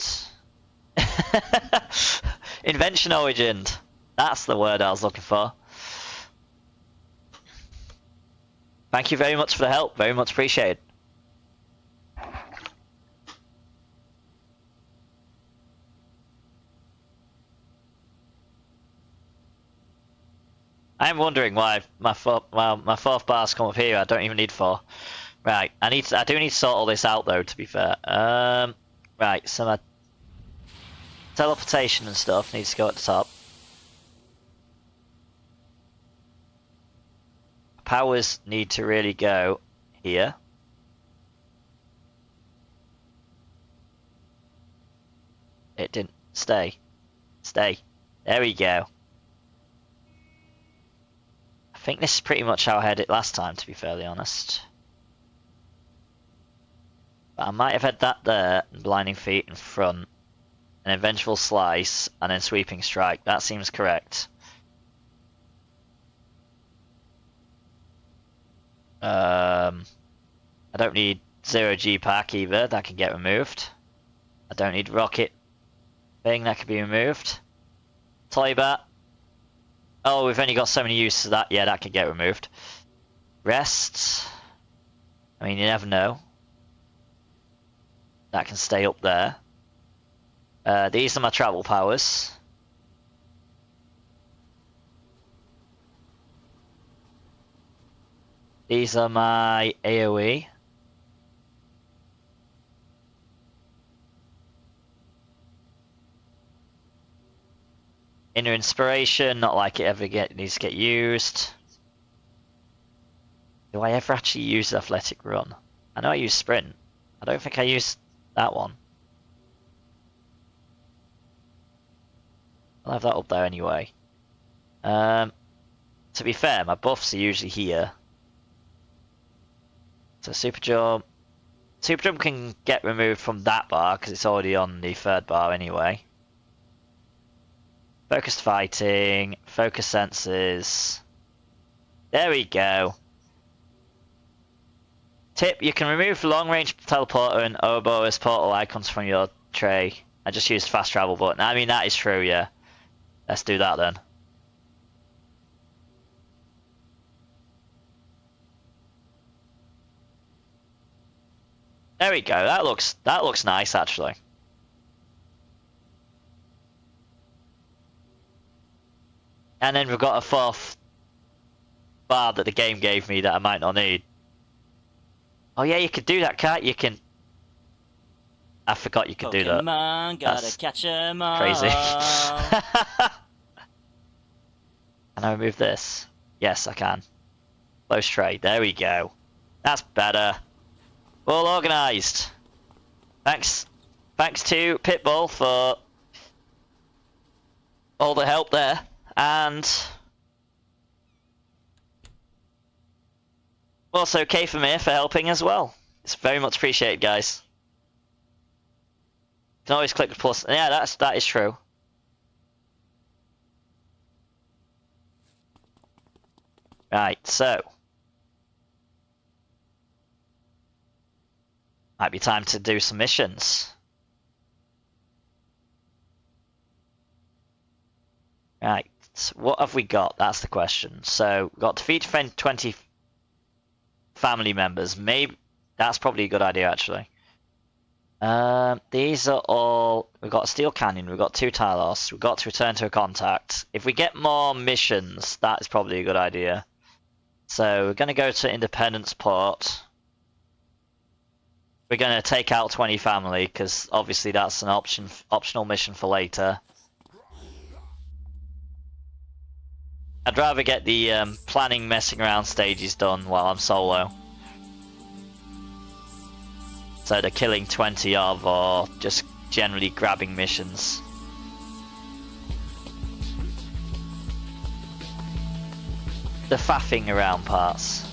origined. That's the word I was looking for. Thank you very much for the help. Very much appreciated. I'm wondering why my fourth bar's come up here. I don't even need 4. Right, I do need to sort all this out though. To be fair, right. So my teleportation and stuff needs to go at the top. Powers need to really go here. It didn't stay. Stay. There we go. I think this is pretty much how I had it last time, to be fairly honest. But I might have had that there, and blinding feet in front, and then vengeful slice, and then sweeping strike. That seems correct. I don't need 0G pack either, that can get removed. I don't need rocket thing, that can be removed. Toy bat. Oh, we've only got so many uses of that. Yeah, that can get removed. Rest. I mean, you never know. That can stay up there. These are my travel powers. These are my AoE. Inner inspiration, not like it ever needs to get used. Do I ever actually use athletic run? I know I use sprint. I don't think I use that one. I'll have that up there anyway. To be fair, my buffs are usually here. So super jump. Super jump can get removed from that bar because it's already on the 3rd bar anyway. Focused fighting, focus senses. There we go. Tip, you can remove long range teleporter and Ouroboros portal icons from your tray. I just used fast travel button. I mean, that is true, yeah. Let's do that then. There we go. That looks nice actually. And then we've got a 4th bar that the game gave me that I might not need. Oh yeah, you could do that, can't you? Can. I forgot you could do that. Gotta catch 'em all. Crazy. Can I remove this? Yes, I can. Close tray. There we go. That's better. All organised. Thanks to Pitbull for all the help there. And also K for me for helping as well. It's very much appreciated, guys. You can always click the plus. Yeah, that is true. Right, so might be time to do some missions. Right, what have we got? That's the question. So we've got defeat 20 family members. Maybe that's probably a good idea actually. These are all. We've got Steel Canyon. We've got 2 Talos. We've got to return to a contact. If we get more missions, that is probably a good idea. So we're going to go to Independence Port. We're going to take out 20 family because obviously that's an optional mission for later. I'd rather get the planning messing around stages done while I'm solo. So the killing 20 of or just generally grabbing missions. the faffing around parts.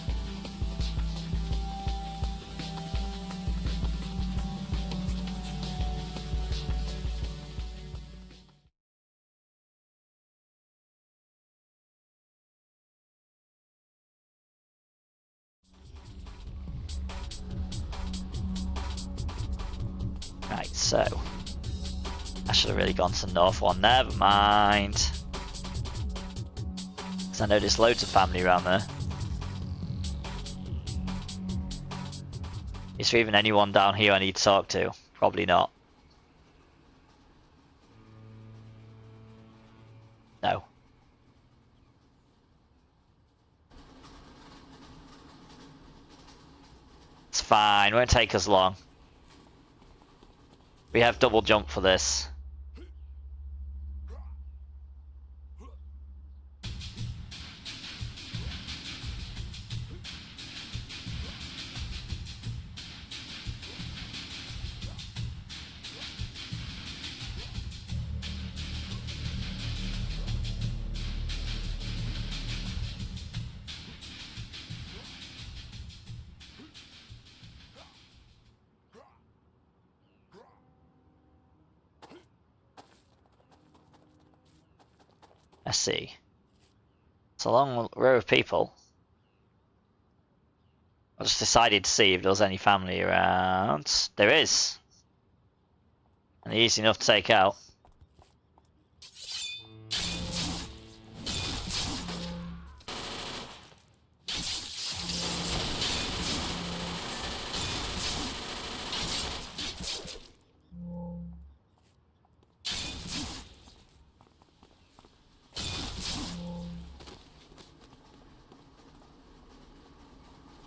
Right, so I should have really gone to the north one. Never mind. Because I know there's loads of family around there. Is there even anyone down here I need to talk to? Probably not. No. It's fine, won't take us long. We have double jump for this. Let's see. It's a long row of people. I just decided to see if there was any family around. There is. And easy enough to take out.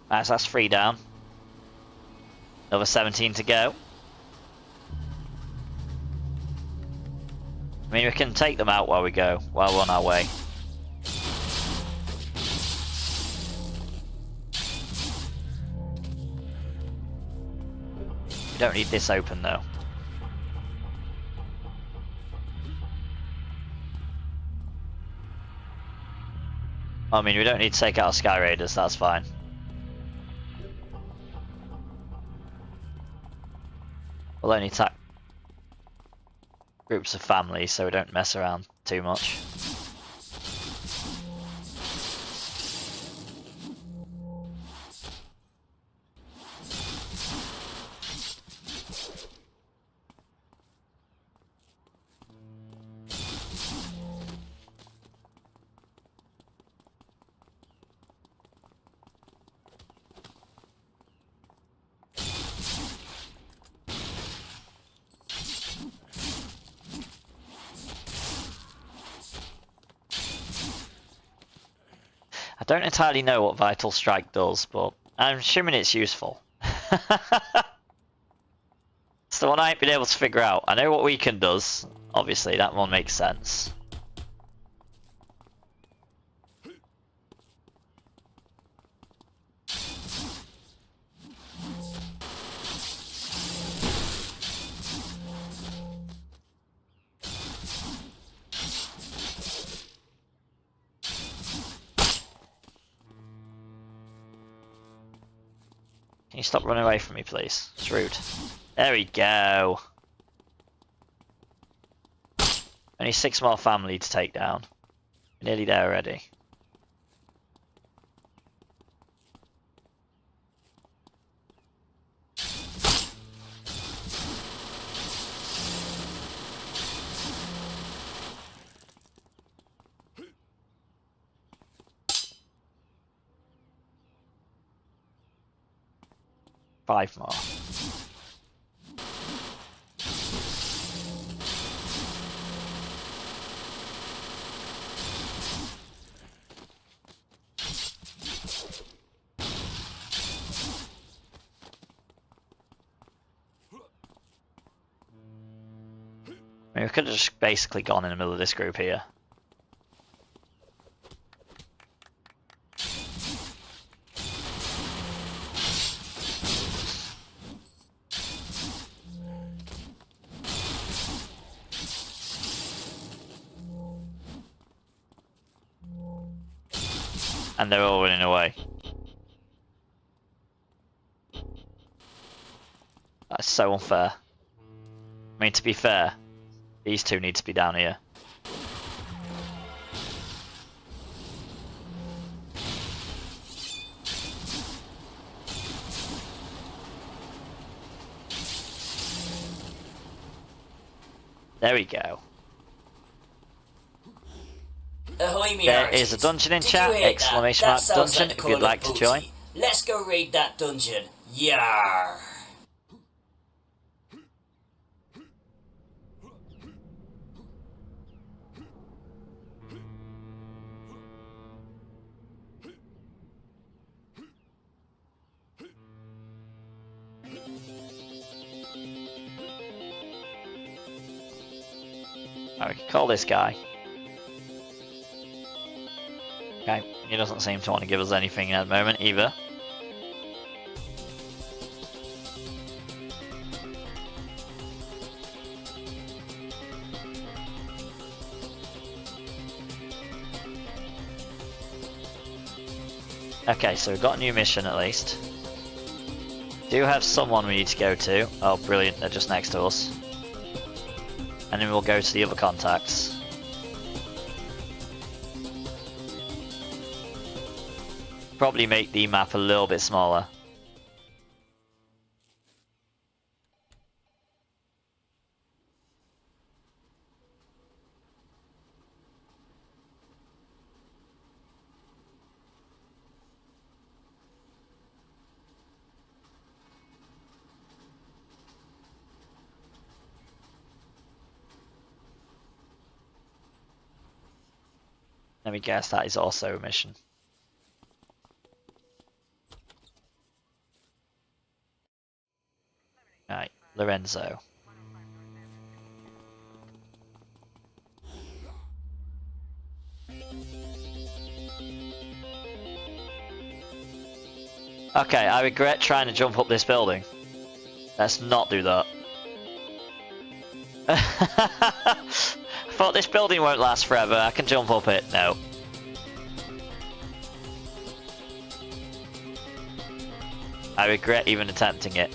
Right, so that's 3 down. Another 17 to go. I mean, we can take them out while we go, while we're on our way. We don't need this open though. I mean, we don't need to take out our Sky Raiders, that's fine. We'll only attack groups of families, so we don't mess around too much. I don't entirely know what Vital Strike does, but I'm assuming it's useful. It's the one I ain't been able to figure out. I know what Weaken does, obviously, that one makes sense. Can you stop running away from me, please? It's rude. There we go. Only 6 more family to take down. We're nearly there already. Five more. I mean, we could have just basically gone in the middle of this group here. And And they're all running away. That's so unfair. I mean, to be fair, these two need to be down here. There we go. Ahoy, me There hearties. is a dungeon in Did chat, you hear exclamation that? mark That sounds dungeon, like if the you'd call of like to Booty. join. Let's go raid that dungeon. Yarr. Oh, we can call this guy. Okay, he doesn't seem to want to give us anything at the moment either. Okay, so we've got a new mission at least. Do have someone we need to go to. Oh, brilliant, they're just next to us. And then we'll go to the other contacts. Probably make the map a little bit smaller. Let me guess, that is also a mission. Right, Lorenzo. Okay, I regret trying to jump up this building. Let's not do that. I thought this building won't last forever, I can jump up it. No. I regret even attempting it.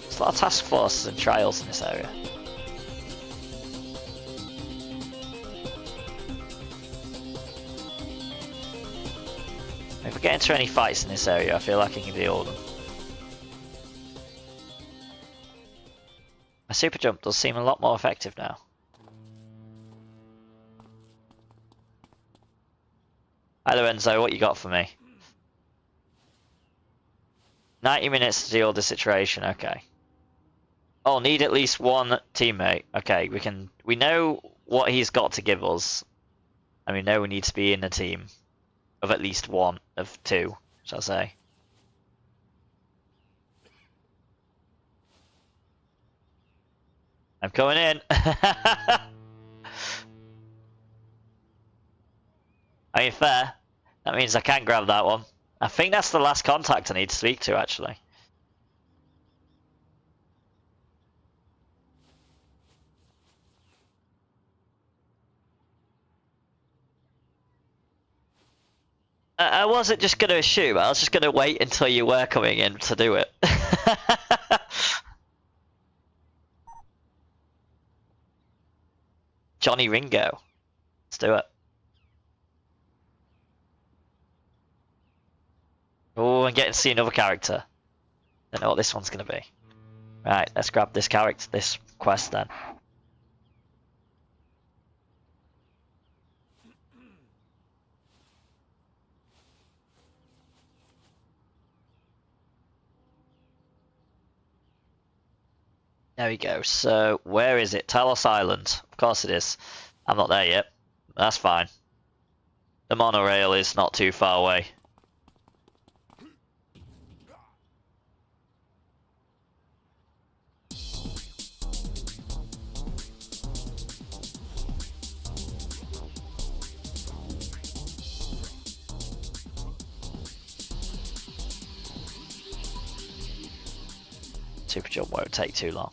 There's a lot of task forces and trials in this area. If we get into any fights in this area, I feel like I can deal with them. My super jump does seem a lot more effective now. Hi Lorenzo, what you got for me? 90 minutes to deal with the situation, okay. Oh, need at least one teammate. Okay, we know what he's got to give us. And we know we need to be in a team of at least one of two, shall I say. I'm coming in. I mean, fair. That means I can grab that one. I think that's the last contact I need to speak to, actually. I wasn't just going to assume, I was just going to wait until you were coming in to do it. Johnny Ringo. Let's do it. Oh, I'm getting to see another character. Don't know what this one's going to be. Right, let's grab this character, this quest then. There we go. So, where is it? Talos Island. Of course it is. I'm not there yet. That's fine. The monorail is not too far away. Super jump won't take too long.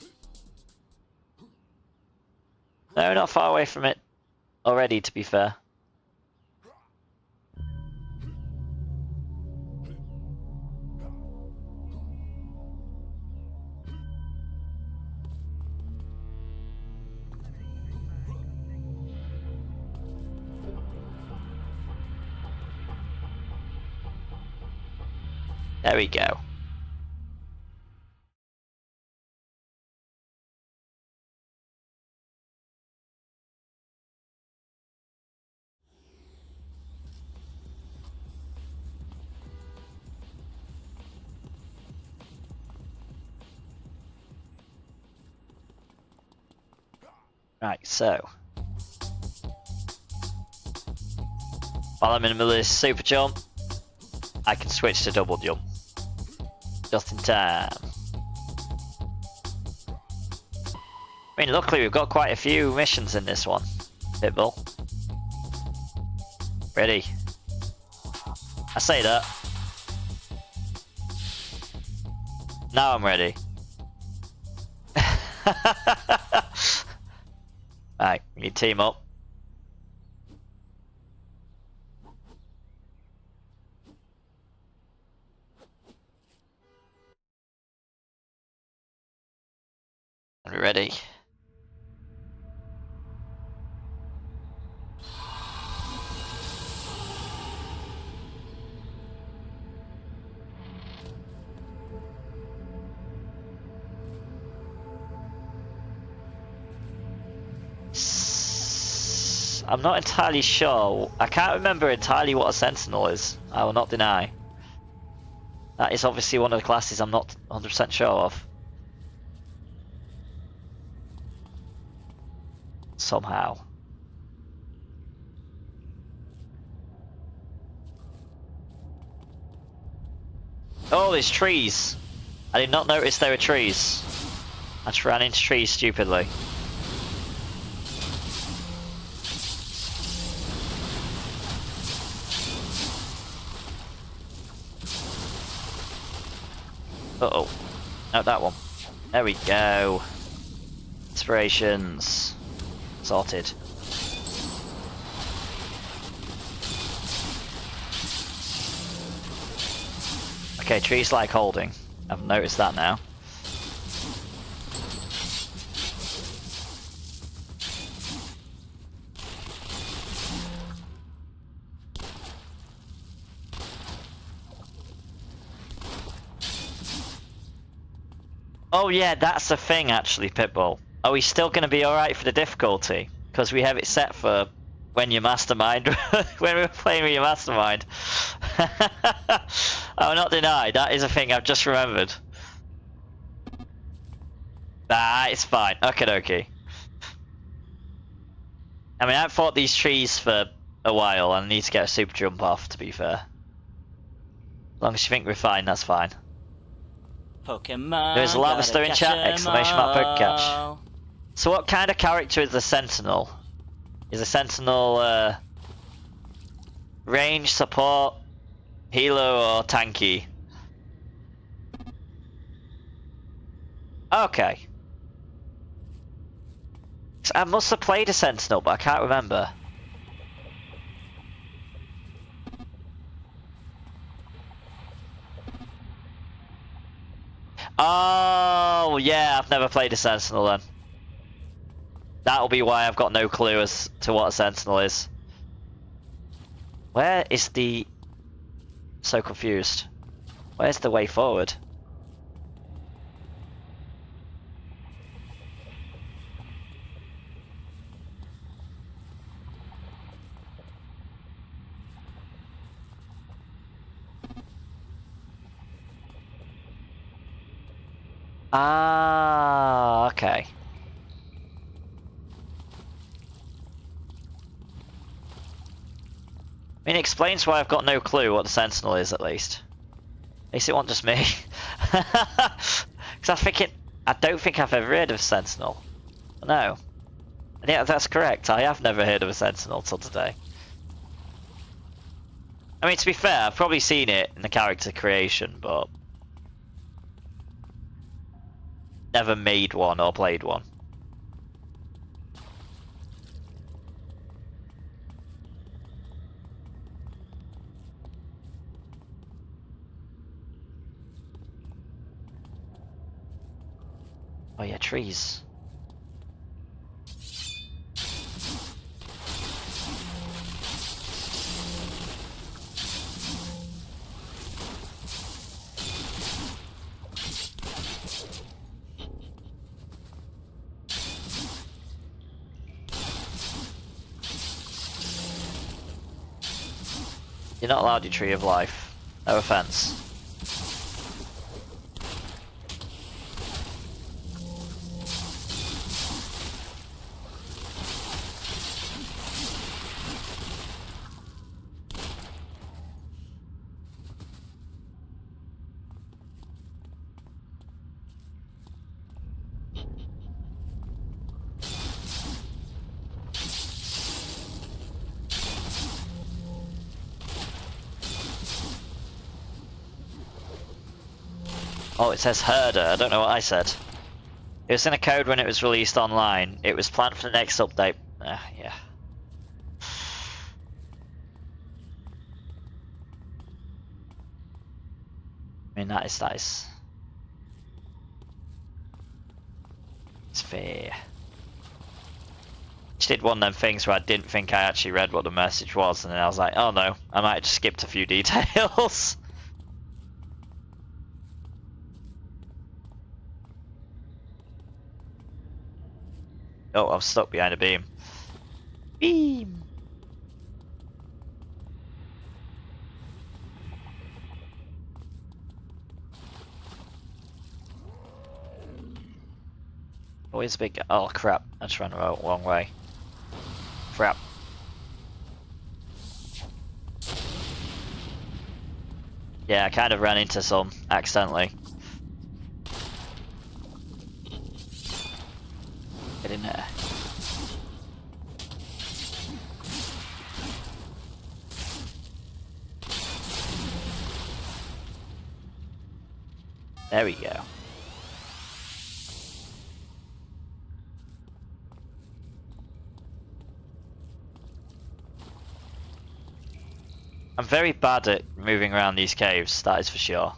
No, not far away from it already, to be fair. There we go. Right, so. While I'm in the middle of this super jump, I can switch to double jump. Just in time. I mean, luckily we've got quite a few missions in this one. Pitbull. Ready. I say that. Now I'm ready. Right, we need to team up. Are we ready? I'm not entirely sure. I can't remember entirely what a sentinel is. I will not deny. That is obviously one of the classes I'm not 100% sure of. Somehow. Oh, there's trees. I did not notice there were trees. I just ran into trees stupidly. Uh-oh. No, that one. There we go. Inspirations. Sorted. Okay, trees like holding. I've noticed that now. Oh yeah, that's the thing actually, Pitbull. Are we still going to be alright for the difficulty? Because we have it set for when you mastermind, when we're playing with your mastermind. I will not deny, that is a thing I've just remembered. Nah, it's fine. Okay, okay. I mean, I've fought these trees for a while and I need to get a super jump off, to be fair. As long as you think we're fine, that's fine. Pokemon. There's a lava stir in chat, exclamation mark Pokecatch. So what kind of character is the Sentinel? Is a Sentinel range, support, healer or tanky? Okay. So I must have played a Sentinel, but I can't remember. Oh, yeah, I've never played a Sentinel then. That'll be why I've got no clue as to what a Sentinel is. Where is the... So confused. Where's the way forward? Ah, okay. I mean, it explains why I've got no clue what the Sentinel is, at least. At least it wasn't just me. Because I don't think I've ever heard of a Sentinel. No. And yeah, that's correct. I have never heard of a Sentinel till today. I mean, to be fair, I've probably seen it in the character creation, but never made one or played one. Oh yeah, trees. You're not allowed your tree of life. No offense. Oh, it says herder. I don't know what I said. It was in a code when it was released online. It was planned for the next update. Yeah. I mean, that is it's fair. Just did one of them things where I didn't think I actually read what the message was, and then I was like, oh no, I might have just skipped a few details. Oh, I'm stuck behind a beam. Beam! Always a big. Oh crap! I just ran the wrong way. Crap. Yeah, I kind of ran into some accidentally. Get in there. There we go. I'm very bad at moving around these caves, that is for sure.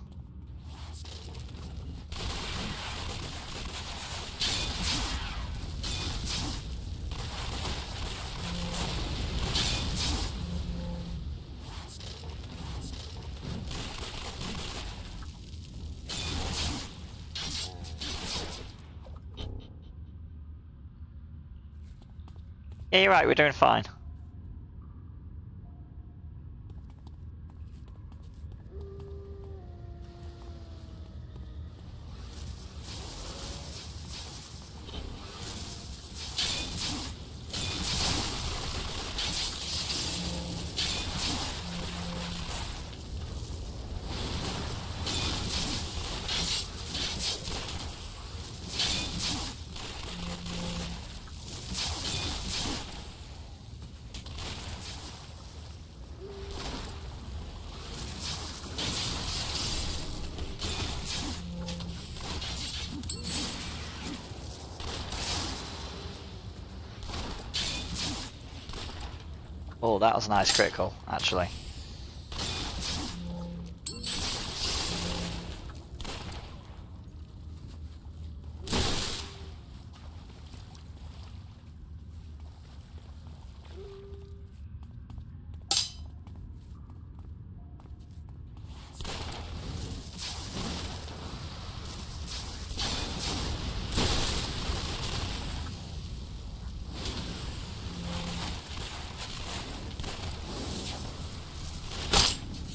Yeah, you're right, we're doing fine. Oh, that was a nice critical, actually.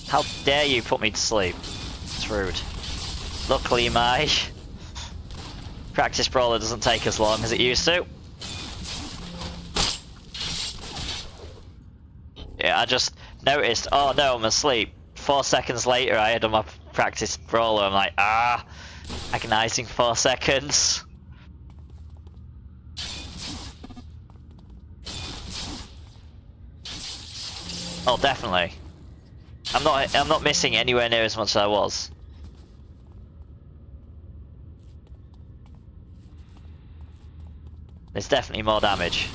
How dare you put me to sleep? It's rude. Luckily my practice brawler doesn't take as long as it used to. Yeah, I just noticed, oh no, I'm asleep. 4 seconds later I had on my practice brawler, I'm like, agonizing 4 seconds. Oh, definitely. I'm not missing anywhere near as much as I was. There's definitely more damage.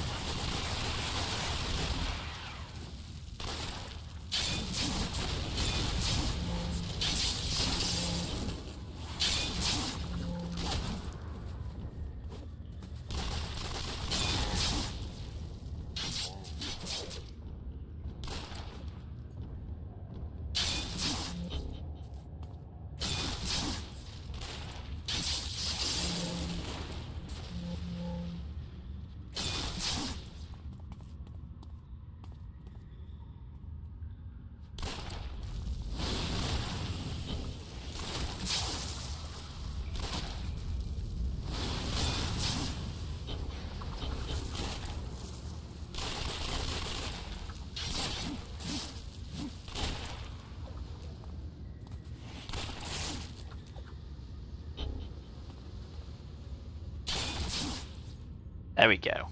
There we go.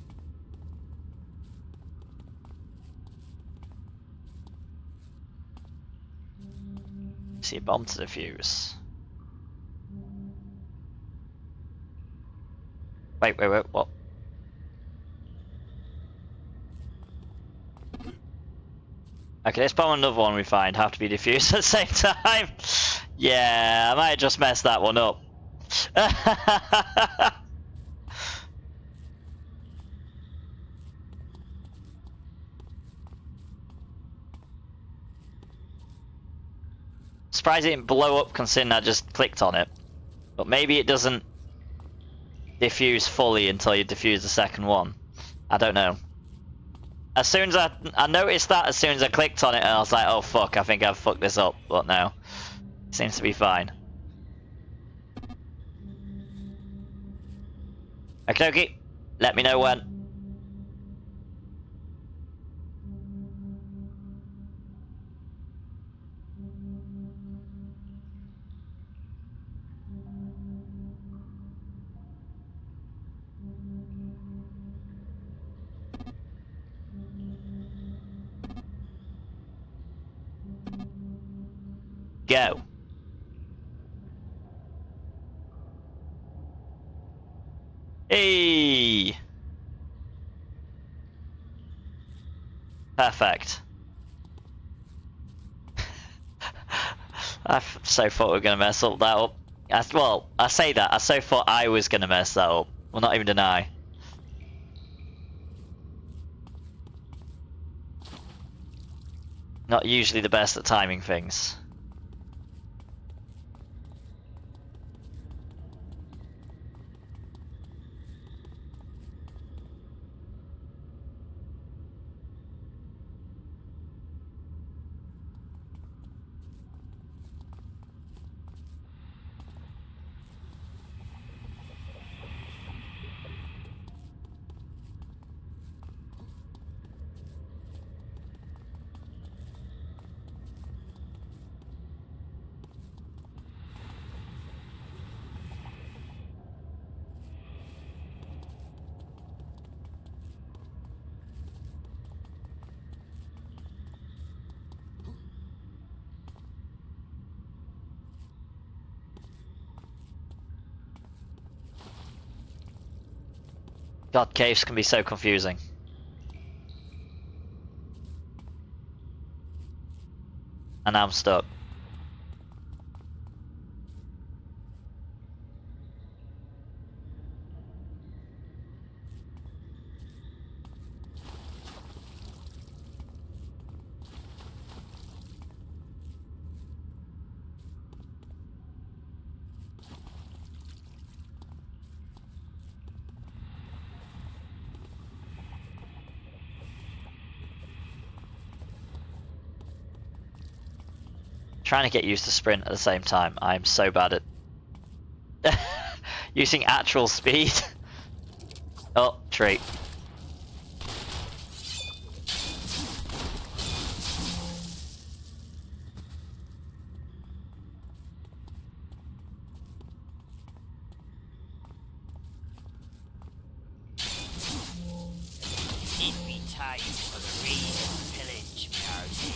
See a bomb to defuse. Wait, what? Okay, this bomb and another one we find have to be defused at the same time. Yeah, I might have just messed that one up. Surprised it didn't blow up considering I just clicked on it. But maybe it doesn't diffuse fully until you diffuse the second one. I don't know. As soon as I noticed that as soon as I clicked on it, and I was like, oh fuck, I think I've fucked this up. But no, it seems to be fine. Okay, okay. Let me know when. Go. Hey. Perfect. I so thought we were gonna mess up that up. Well, I say that. I so thought I was gonna mess that up. Well, not even deny. Not usually the best at timing things. God, caves can be so confusing. And I'm stuck. Trying to get used to sprint at the same time. I'm so bad at using actual speed. Oh, tree. It'd be time for the raid and pillage party.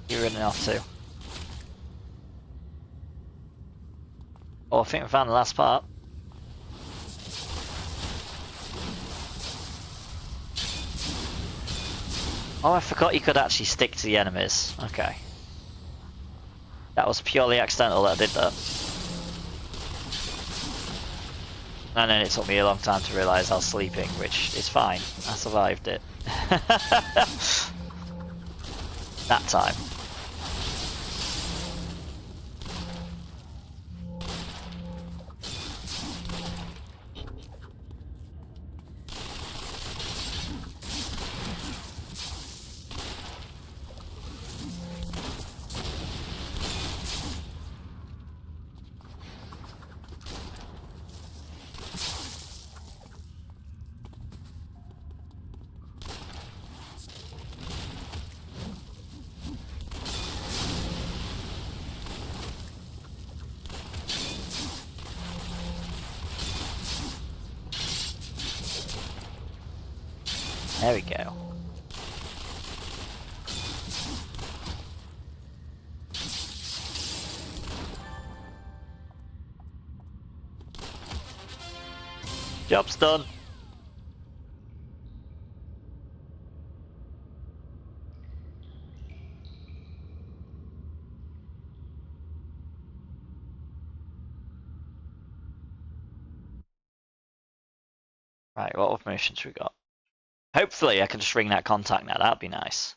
You're running off too. Oh, I think we found the last part. Oh, I forgot you could actually stick to the enemies. Okay. That was purely accidental that I did that. And then it took me a long time to realise I was sleeping, which is fine. I survived it. That time. There we go. Job's done. Right, what other missions we got? Hopefully I can just ring that contact now, that'd be nice.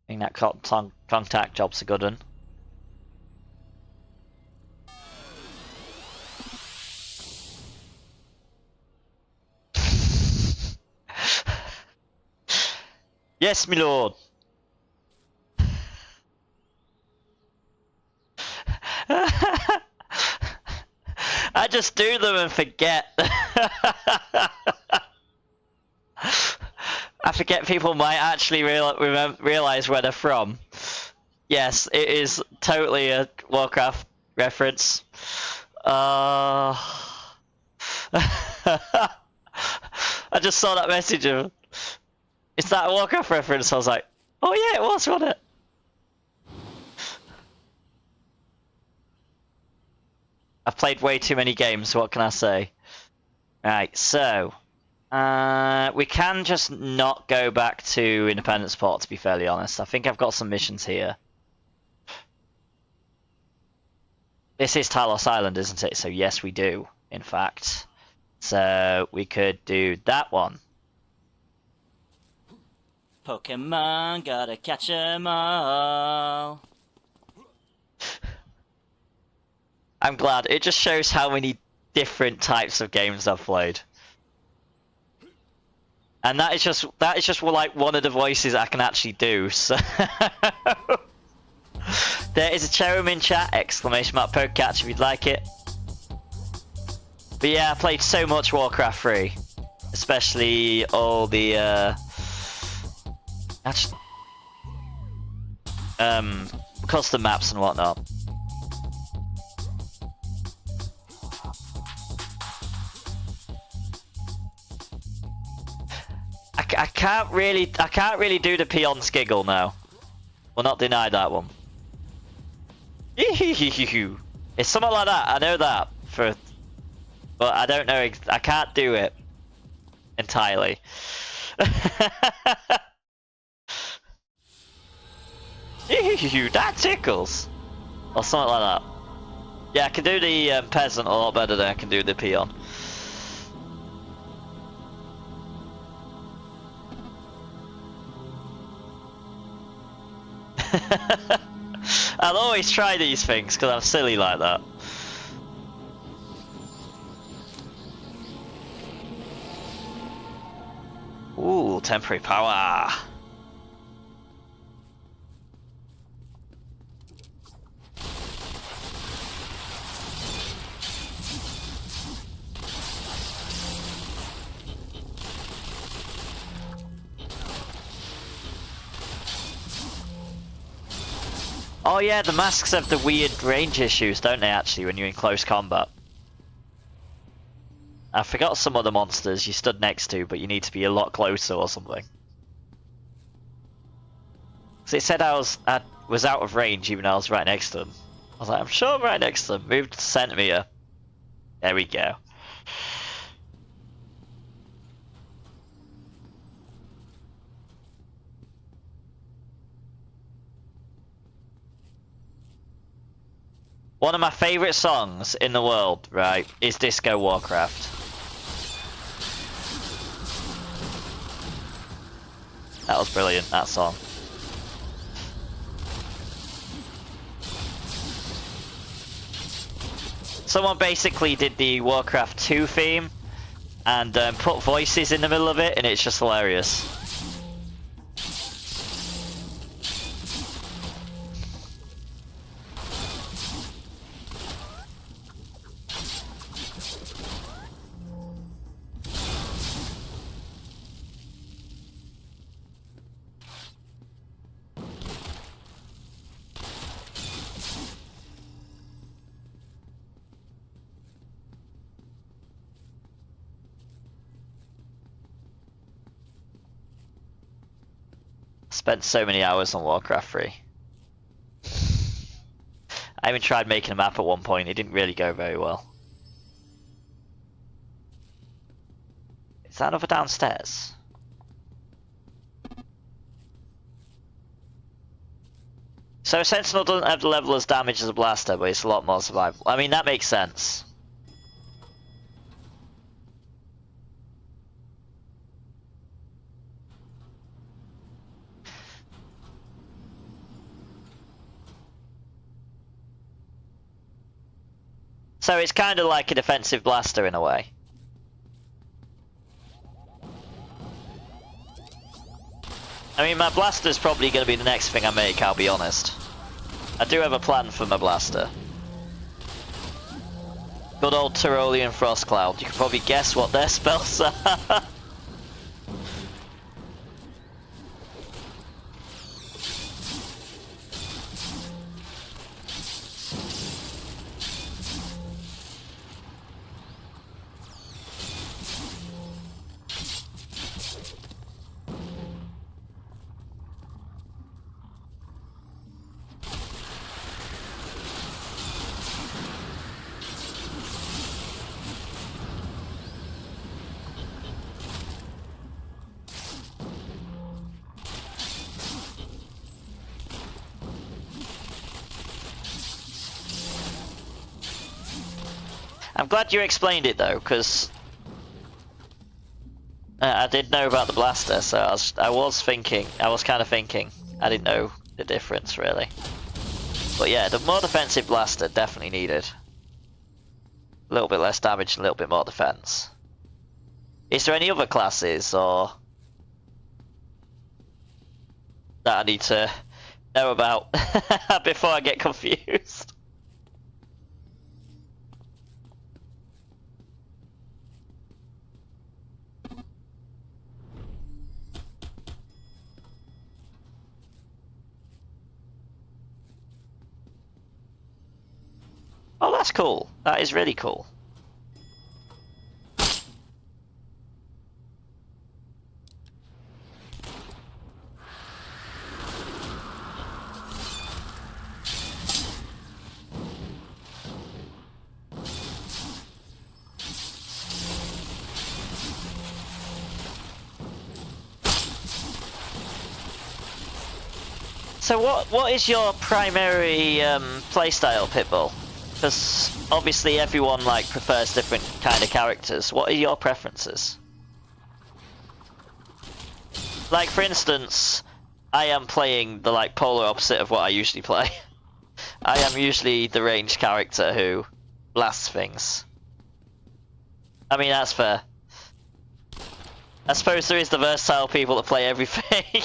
Ring that contact job's a good one. Yes, my lord. I just do them and forget. I forget people might actually realize where they're from. Yes, it is totally a Warcraft reference. I just saw that message of, is that a Warcraft reference? I was like, oh yeah, it was, wasn't it? I've played way too many games, what can I say? Right, so we can just not go back to Independence Port, to be fairly honest. I think I've got some missions here. This is Talos Island, isn't it? So yes, we do, in fact. So we could do that one. Pokemon, gotta catch 'em all. I'm glad. It just shows how many different types of games I've played. And that is just like one of the voices I can actually do. So there is a Cherum in chat, !Pokecatch if you'd like it. But yeah, I played so much Warcraft 3. Especially all the custom maps and whatnot. I can't really do the peon skiggle now. We'll not deny that one. It's something like that. I know that but I don't know. I can't do it entirely. That tickles, or something like that. Yeah, I can do the peasant a lot better than I can do the peon. I'll always try these things because I'm silly like that. Ooh, temporary power. Oh yeah, the masks have the weird range issues, don't they, actually, when you're in close combat? I forgot some of the monsters you stood next to, but you need to be a lot closer or something. Because it said I was out of range even though I was right next to them. I was like, I'm sure I'm right next to them. Moved to centimeter. There we go. One of my favourite songs in the world, right, is Disco Warcraft. That was brilliant, that song. Someone basically did the Warcraft 2 theme and put voices in the middle of it, and it's just hilarious. Spent so many hours on Warcraft 3. I even tried making a map at one point, it didn't really go very well. Is that over downstairs? So Sentinel doesn't have the level as damage as a blaster, but it's a lot more survivable. I mean, that makes sense. So it's kind of like a defensive blaster in a way. I mean, my blaster's probably going to be the next thing I make, I'll be honest. I do have a plan for my blaster. Good old Tyrolean Frostcloud. You can probably guess what their spells are. I'm glad you explained it though, because I did know about the blaster, so I was kind of thinking, I didn't know the difference really. But yeah, the more defensive blaster definitely needed. A little bit less damage, a little bit more defense. Is there any other classes or that I need to know about before I get confused? Oh, that's cool. That is really cool. So what is your primary playstyle, Pitbull? Because obviously everyone like prefers different kind of characters. What are your preferences? Like for instance, I am playing the like polar opposite of what I usually play. I am usually the ranged character who blasts things. I mean, that's fair. I suppose there is the versatile people that play everything.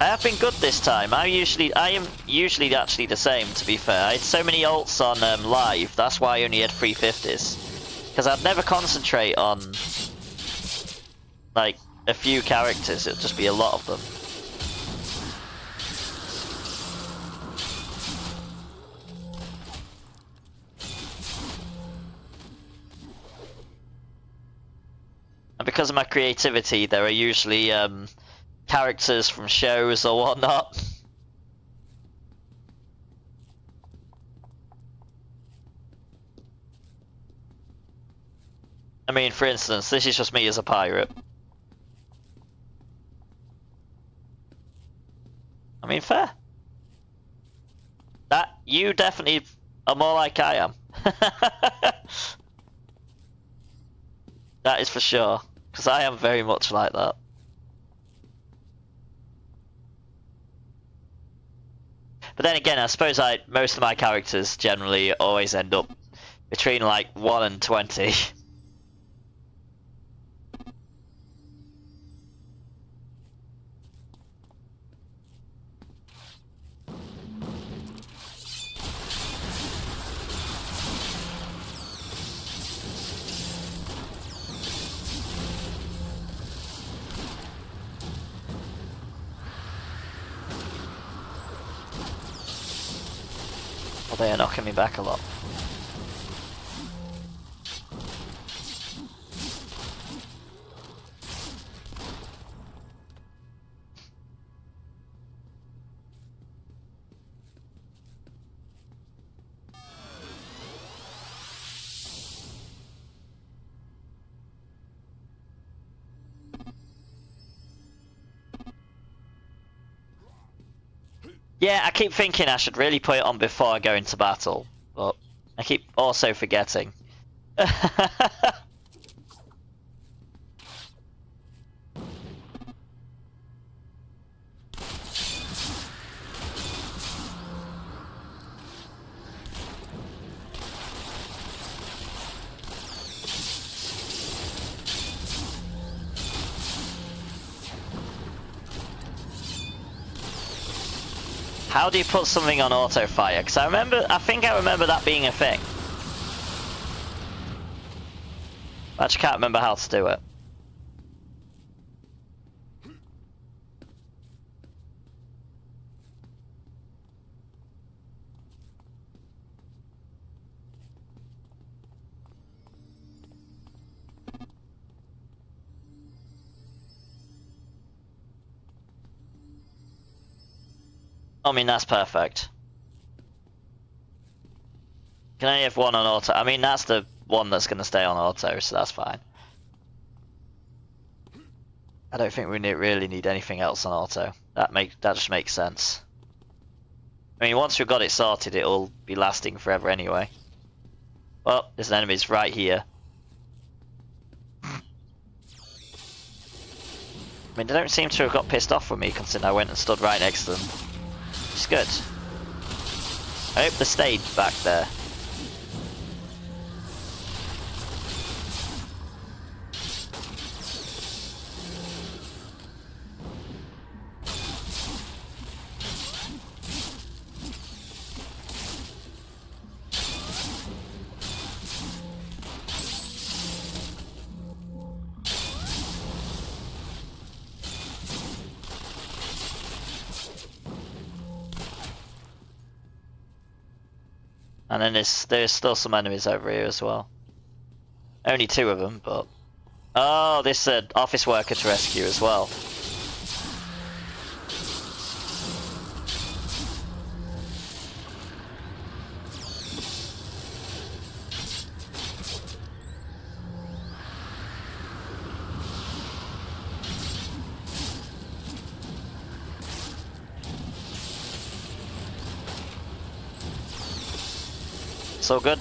I have been good this time. I am usually actually the same, to be fair. I had so many ults on live, that's why I only had 350s. Because I'd never concentrate on like a few characters, it'd just be a lot of them. And because of my creativity, there are usually characters from shows or whatnot. I mean, for instance, this is just me as a pirate. I mean, fair. That you definitely are more like I am. That is for sure, because I am very much like that. But then again, I suppose most of my characters generally always end up between like 1 and 20. They are knocking me back a lot. Yeah, I keep thinking I should really put it on before I go into battle, but I keep also forgetting. How do you put something on auto fire? Because I think I remember that being a thing. I just can't remember how to do it. I mean, that's perfect. Can I have one on auto? I mean, that's the one that's going to stay on auto, so that's fine. I don't think we really need anything else on auto. That just makes sense. I mean, once we've got it sorted, it'll be lasting forever anyway. Well, there's an enemy's right here. I mean, they don't seem to have got pissed off with me, considering I went and stood right next to them. It's good. I hope they stayed back there. And then there's still some enemies over here as well. Only 2 of them, but... Oh, this office worker to rescue as well. So good.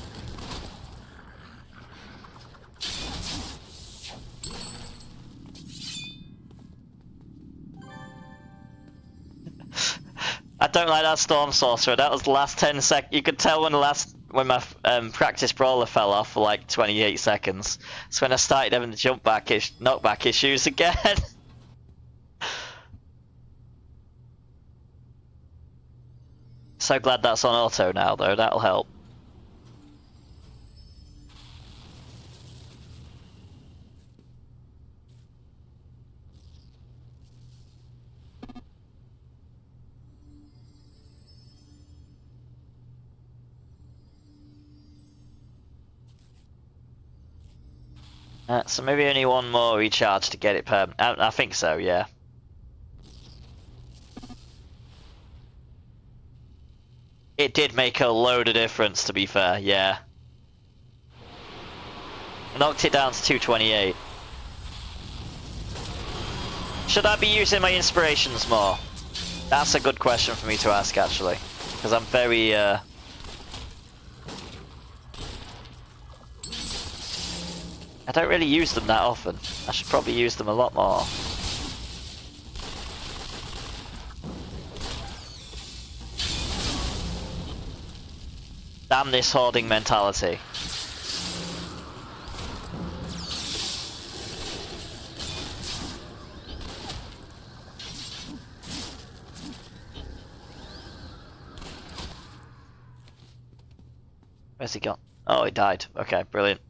I don't like that storm sorcerer. That was the last 10 seconds. You could tell when my practice brawler fell off for like 28 seconds. So when I started having the knockback issues again. So glad that's on auto now, though. That'll help. So maybe only one more recharge to get it perm. I think so, yeah. It did make a load of difference, to be fair, yeah. Knocked it down to 228. Should I be using my inspirations more? That's a good question for me to ask, actually. Because I'm very, I don't really use them that often. I should probably use them a lot more. Damn this hoarding mentality. Where's he gone? Oh, he died. Okay, brilliant.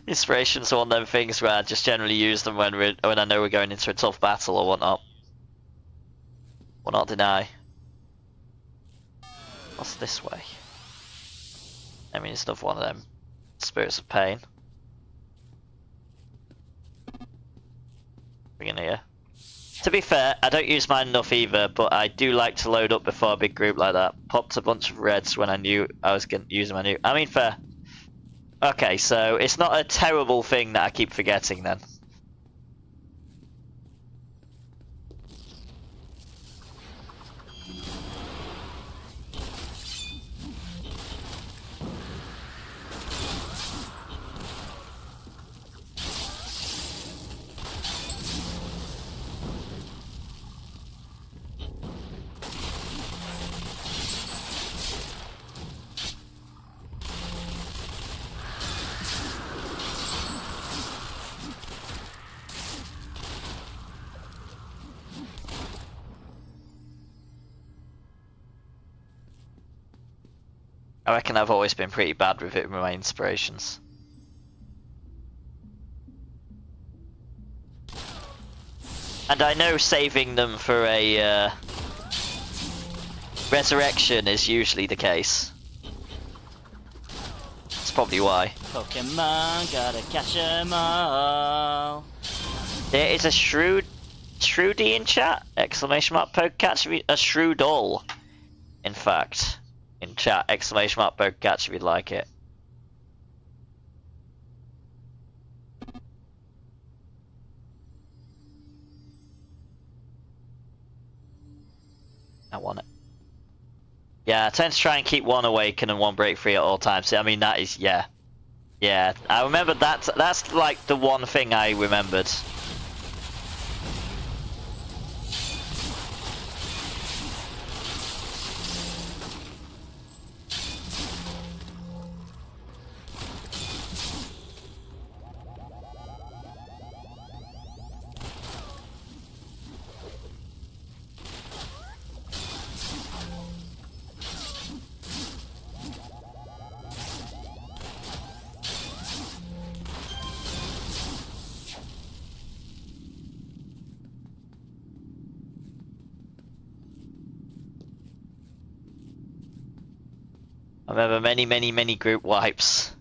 Inspiration's one of them things where I just generally use them when I know we're going into a tough battle or whatnot. Will not deny. What's this way? I mean, it's another one of them spirits of pain. Bring in here. To be fair, I don't use mine enough either, but I do like to load up before a big group like that. Popped a bunch of reds when I knew I was going to use my new. I mean, fair. Okay, so it's not a terrible thing that I keep forgetting then. I reckon I've always been pretty bad with it with my inspirations. And I know saving them for a resurrection is usually the case. That's probably why. Pokemon, gotta catch 'em all. There is a Shrewdy in chat! Exclamation mark poke catch a Shrewdall. In fact. In chat, exclamation mark poke catch if you'd like it. I want it. Yeah, I tend to try and keep one awaken and one break free at all times. I mean, that is, yeah. Yeah, I remember that. That's like the one thing I remembered. I remember many group wipes.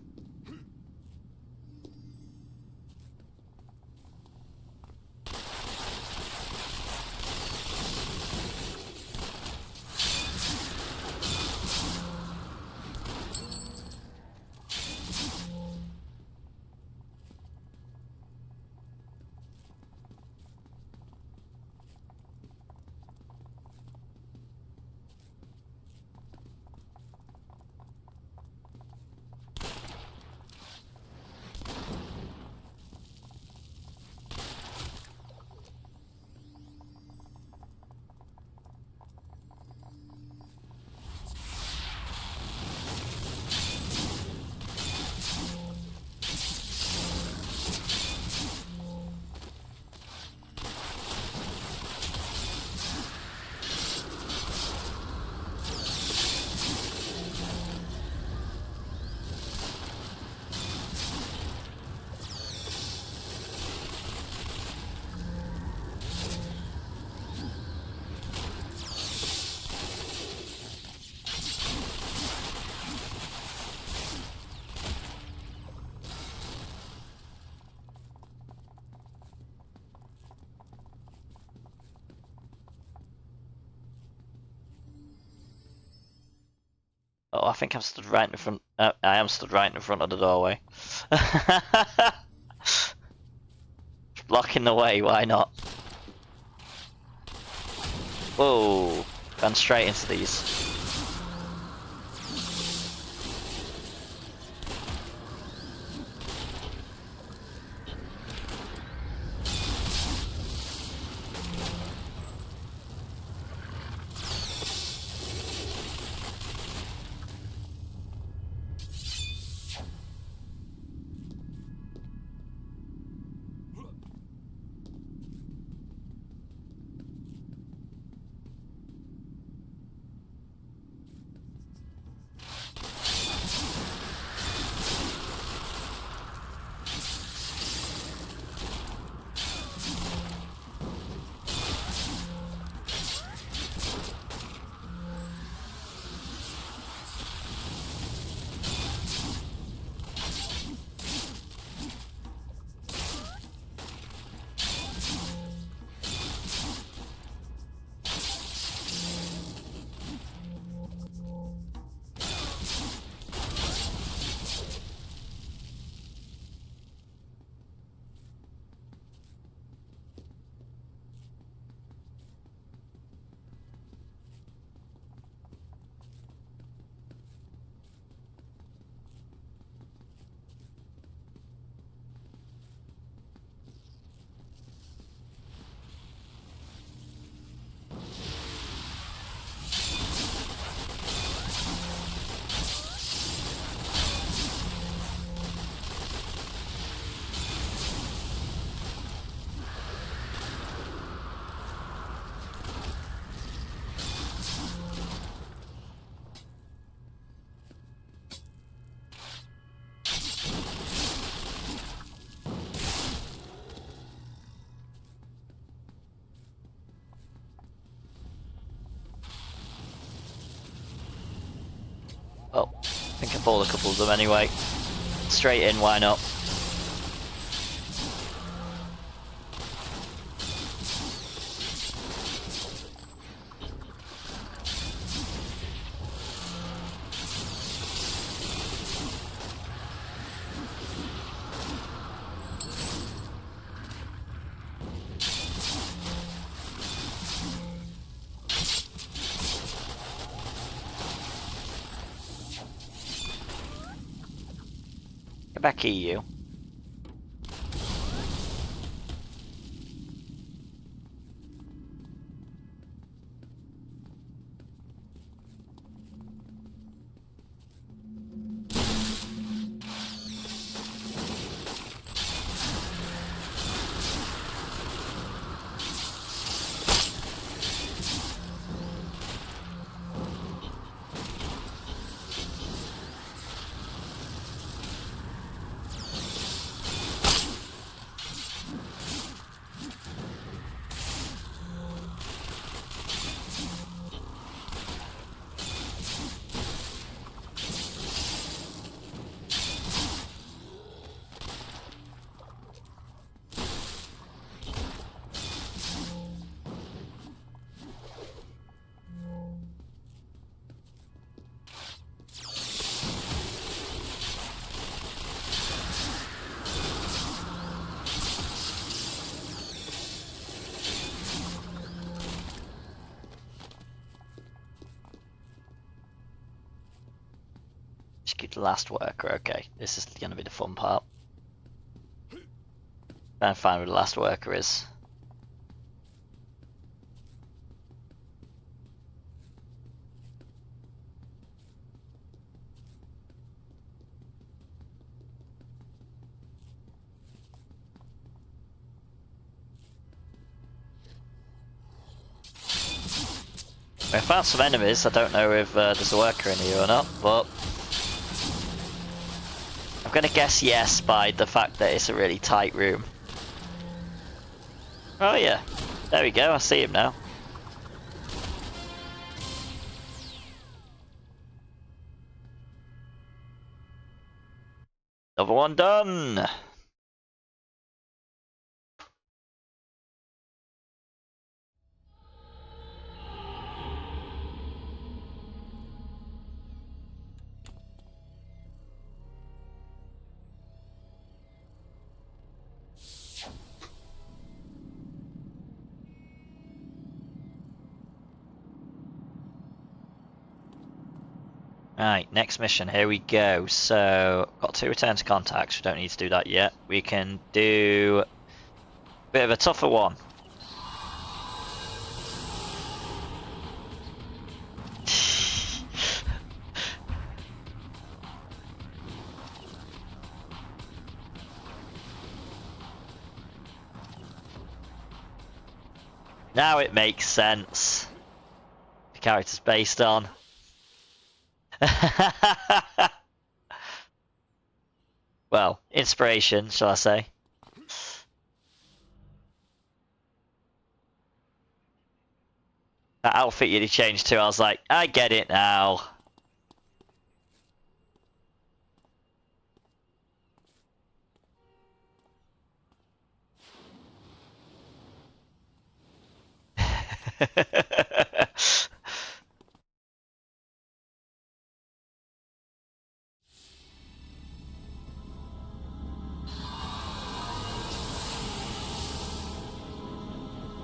Oh, I think I'm stood right in front. I am stood right in front of the doorway. Blocking the way, why not? Whoa, gone straight into these. Well, I think I pulled a couple of them anyway. Straight in, why not? Get back here, you. Execute the last worker, okay. This is gonna be the fun part. Trying to find where the last worker is. I found some enemies, I don't know if there's a worker in here or not, but I'm gonna guess yes by the fact that it's a really tight room. Oh yeah, there we go, I see him now. Another one done! Right, next mission, here we go. So, got 2 return to contacts, we don't need to do that yet. We can do a bit of a tougher one. Now it makes sense. The character's based on. Well, inspiration, shall I say. That outfit you'd changed to, I was like, I get it now.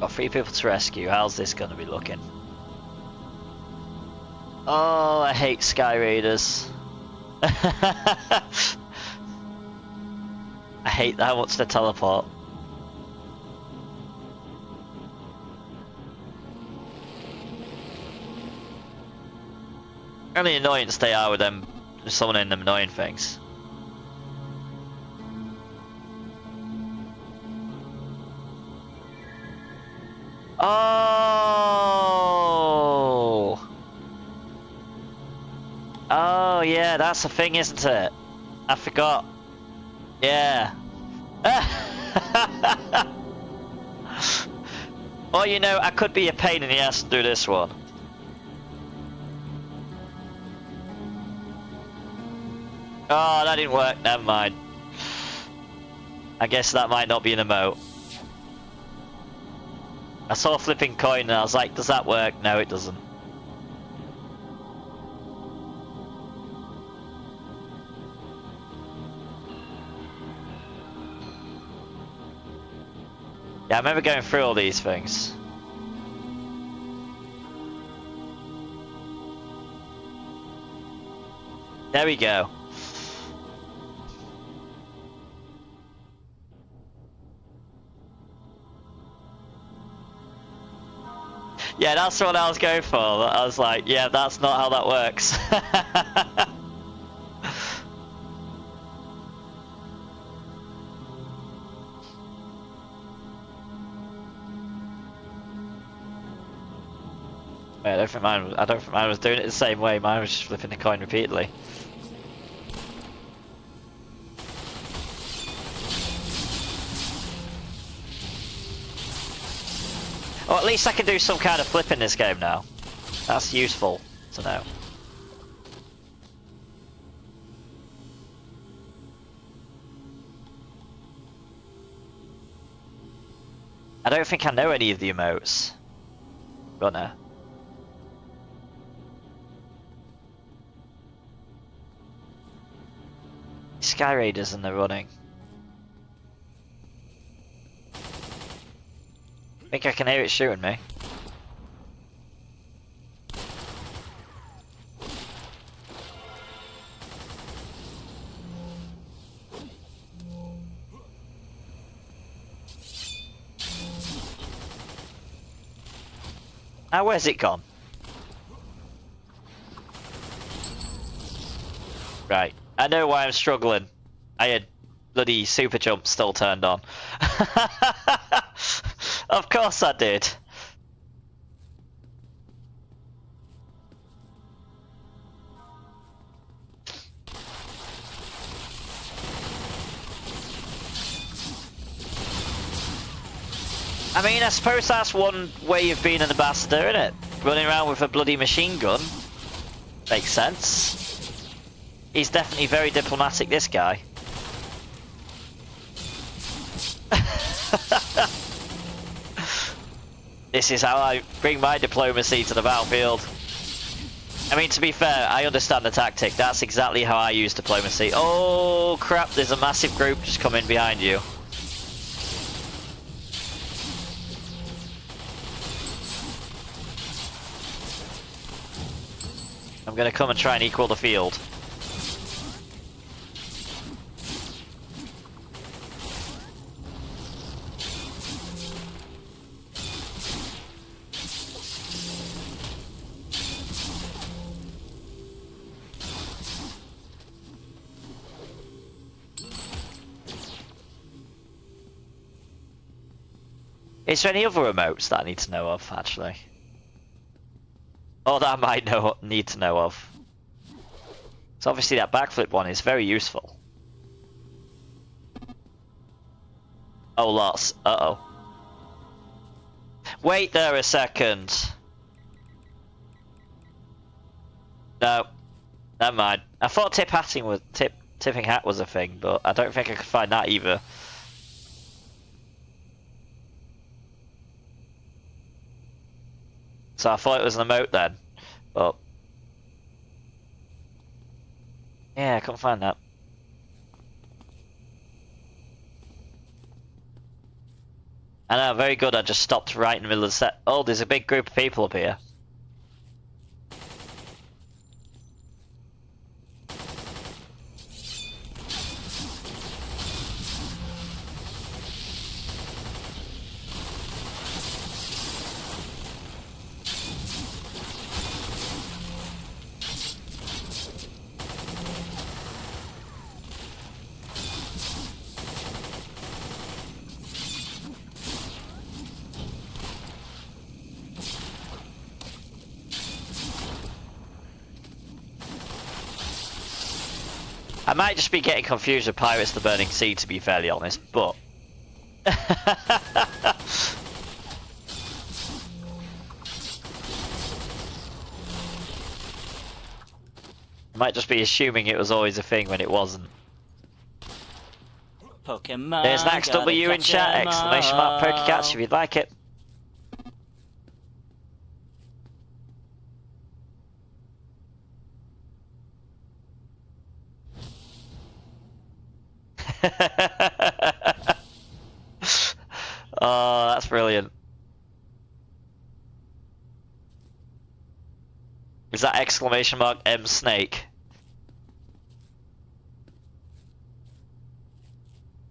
Got 3 people to rescue. How's this gonna be looking? Oh, I hate Sky Raiders. I hate how much they teleport. And the annoyance they are with them, summoning them annoying things. Oh! Oh yeah, that's a thing, isn't it? I forgot. Yeah. Well, you know, I could be a pain in the ass to do this one. Oh, that didn't work. Never mind. I guess that might not be an emote. I saw a flipping coin and I was like, does that work? No, it doesn't. Yeah, I remember going through all these things. There we go. Yeah, that's what I was going for. I was like, yeah, that's not how that works. Wait, I don't think mine was doing it the same way. Mine was just flipping the coin repeatedly. Oh, at least I can do some kind of flip in this game now. That's useful to know. I don't think I know any of the emotes. Runner. Sky Raiders and they're running. I think I can hear it shooting me. Now where's it gone? Right. I know why I'm struggling. I had bloody super jump still turned on. Of course I did. I mean, I suppose that's one way of being an ambassador, isn't it? Running around with a bloody machine gun. Makes sense. He's definitely very diplomatic, this guy. This is how I bring my diplomacy to the battlefield. I mean, to be fair, I understand the tactic. That's exactly how I use diplomacy. Oh crap, there's a massive group just coming behind you. I'm gonna come and try and equal the field. Is there any other remotes that I need to know of, actually? Or that I might need to know of. So obviously that backflip one is very useful. Oh, lots. Uh-oh. Wait there a second. No. Never mind. I thought tipping hat was a thing, but I don't think I could find that either. So I thought it was an emote then, but yeah, I couldn't find that. I know, very good. I just stopped right in the middle of the set. Oh, there's a big group of people up here. I might just be getting confused with Pirates of the Burning Sea, to be fairly honest, but... Might just be assuming it was always a thing when it wasn't. Pokemon. There's an XW in chat! Exclamation mark Pokecatch if you'd like it. Oh, that's brilliant. Is that exclamation mark M Snake?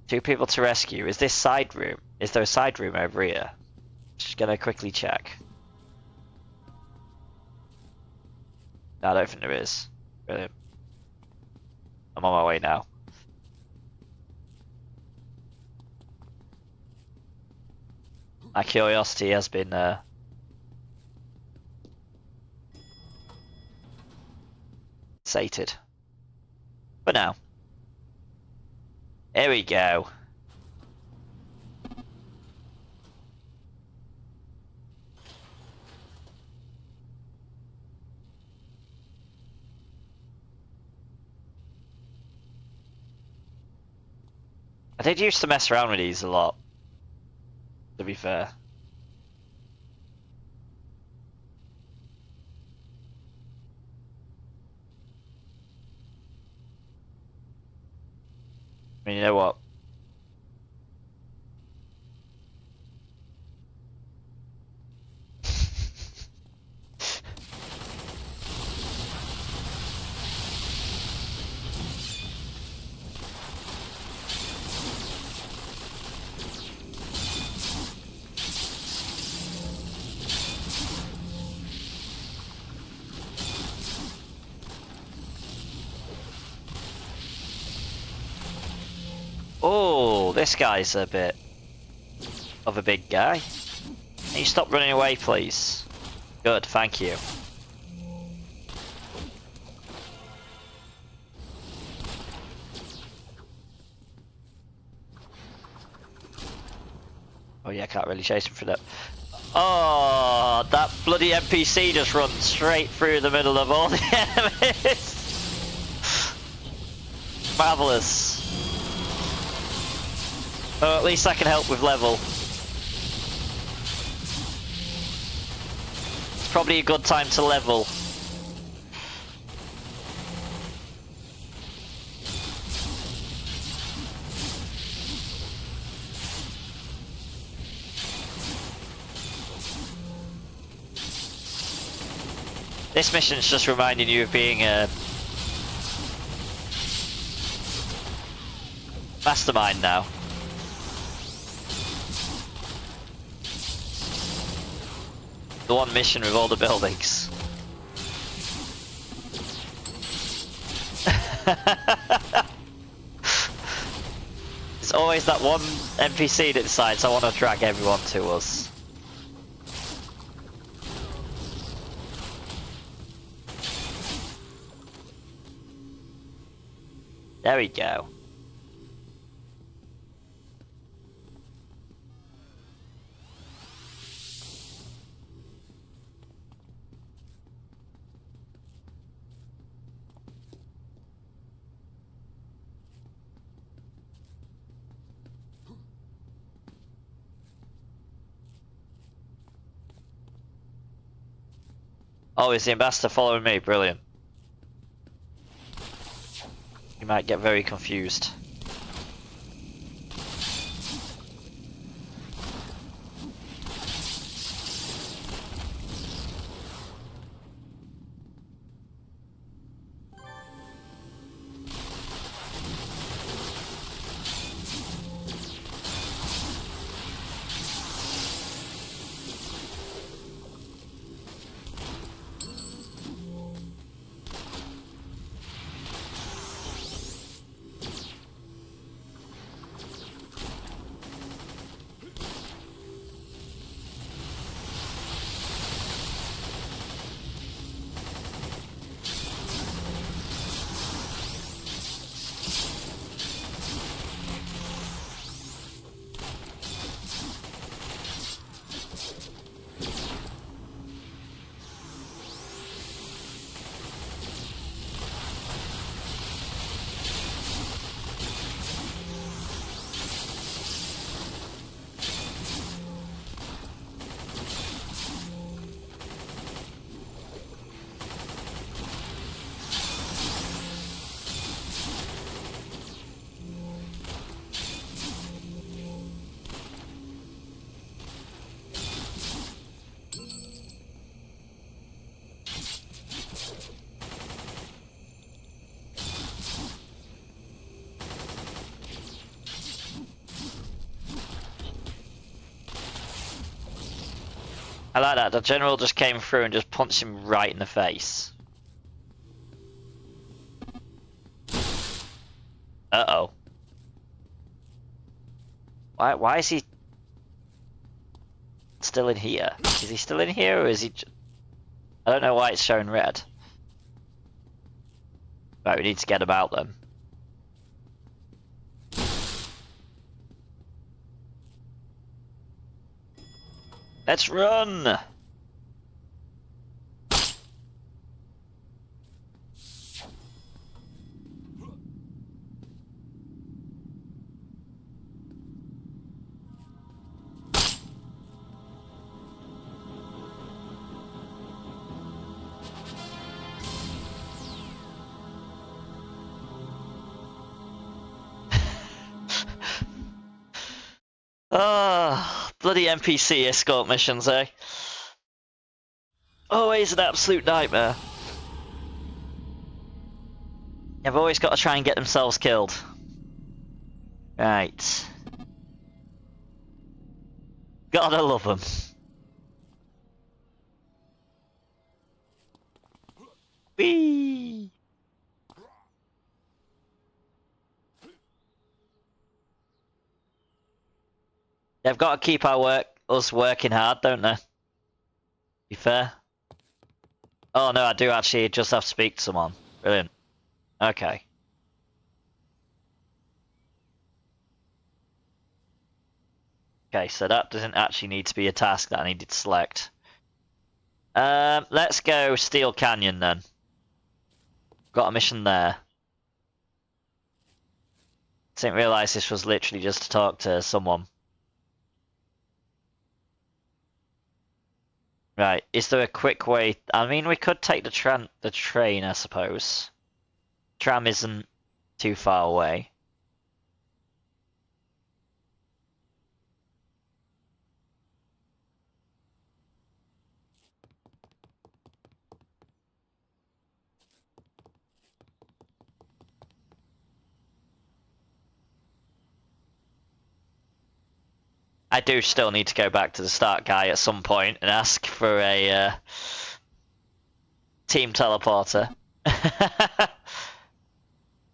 Two people to rescue. Is this side room? Is there a side room over here? Just gonna quickly check. No, I don't think there is. Brilliant. I'm on my way now. My curiosity has been sated. But now. Here we go. I did used to mess around with these a lot, to be fair. I mean, you know what? Oh, this guy's a bit of a big guy. Can you stop running away, please? Good, thank you. Oh yeah, I can't really chase him for that. Oh, that bloody NPC just runs straight through the middle of all the enemies. Marvellous. Oh, at least I can help with level. It's probably a good time to level. This mission's just reminding you of being a mastermind now. The one mission with all the buildings. It's always that one NPC that decides I want to drag everyone to us. There we go. Oh, is the ambassador following me? Brilliant. You might get very confused. I like that. The general just came through and just punched him right in the face. Uh-oh. Why is he still in here? Is he still in here, or is he... I don't know why it's showing red. Right, we need to get him out then. Let's run! Ah, bloody NPC escort missions, eh? Always an absolute nightmare. They've always got to try and get themselves killed. Right. Gotta love them. Whee! They've got to keep us working hard, don't they? Be fair. Oh no, I do actually just have to speak to someone. Brilliant. Okay. Okay, so that doesn't actually need to be a task that I needed to select. Let's go Steel Canyon then. Got a mission there. Didn't realise this was literally just to talk to someone. Right, is there a quick way? I mean, we could take the train, I suppose. Tram isn't too far away. I do still need to go back to the start guy at some point and ask for a team teleporter.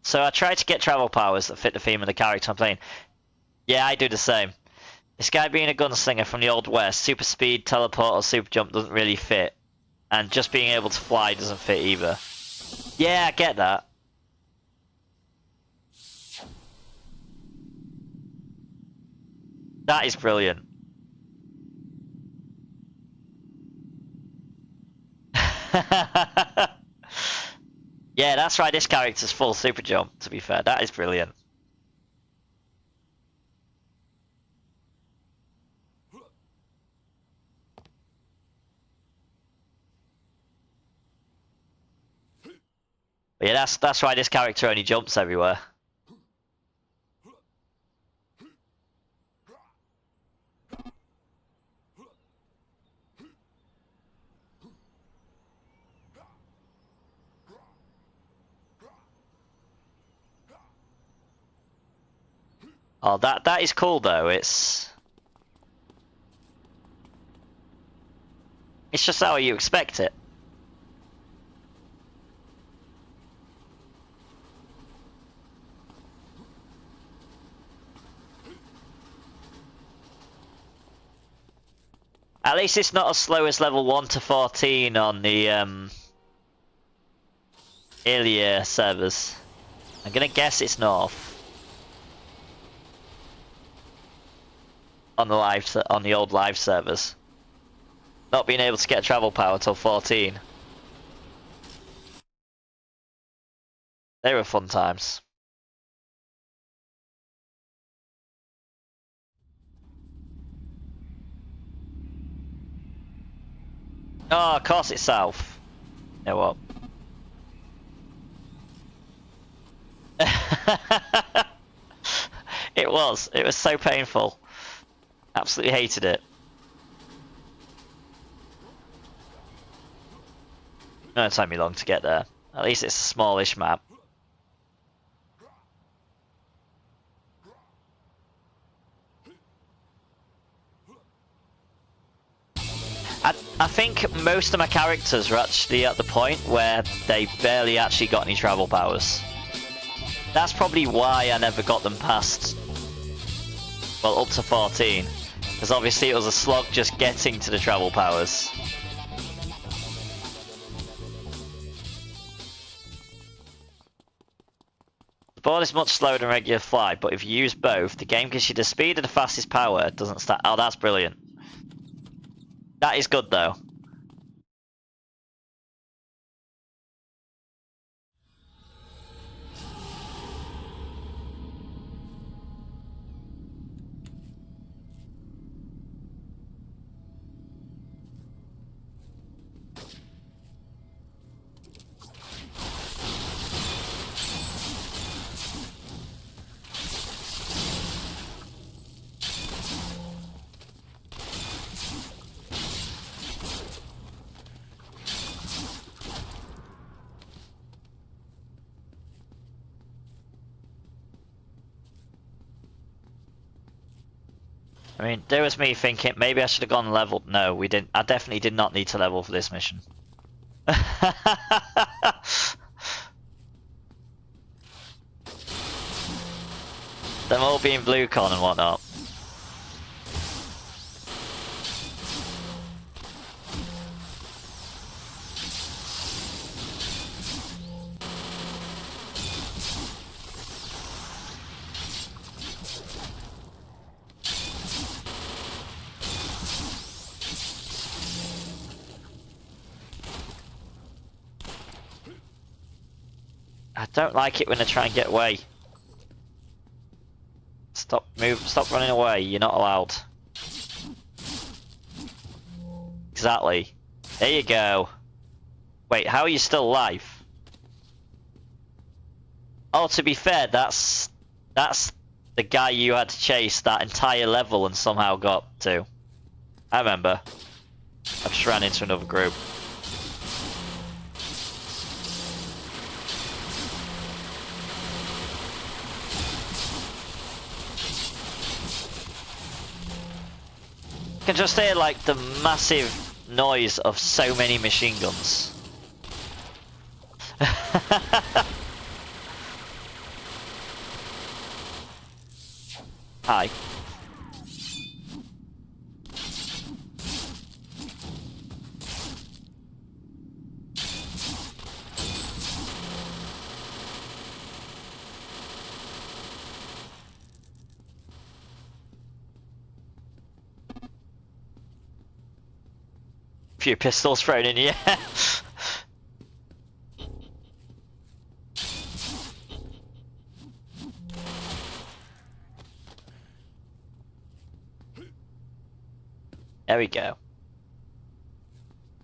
So I tried to get travel powers that fit the theme of the character I'm playing. Yeah, I do the same. This guy being a gunslinger from the Old West, super speed, teleport, or super jump doesn't really fit. And just being able to fly doesn't fit either. Yeah, I get that. That is brilliant. Yeah, that's right, this character's full super jump, to be fair. That is brilliant. But yeah, that's why this character only jumps everywhere. Oh, that is cool though. It's just how you expect it. At least it's not as slow as level 1 to 14 on the Ilia servers. I'm gonna guess it's north. On the old live servers. Not being able to get travel power till 14. They were fun times. Oh, of course it's south. You know what? It was so painful. Absolutely hated it. No, it took me long to get there. At least it's a smallish map. most of my characters are actually at the point where they barely actually got any travel powers. That's probably why I never got them past, well, up to 14. Because obviously it was a slog just getting to the travel powers. The board is much slower than regular flight, but if you use both, the game gives you the speed of the fastest power. It doesn't start. Oh, that's brilliant. That is good though. I mean, there was me thinking maybe I should have gone level. No, we didn't. I definitely did not need to level for this mission. Them all being blue con and whatnot. I don't like it when they try and get away. Stop running away, you're not allowed. Exactly. There you go. Wait, how are you still alive? Oh, to be fair, that's the guy you had to chase that entire level and somehow got to. I remember. I just ran into another group. You can just hear like the massive noise of so many machine guns. Hi. Few pistols thrown in, yeah. There we go.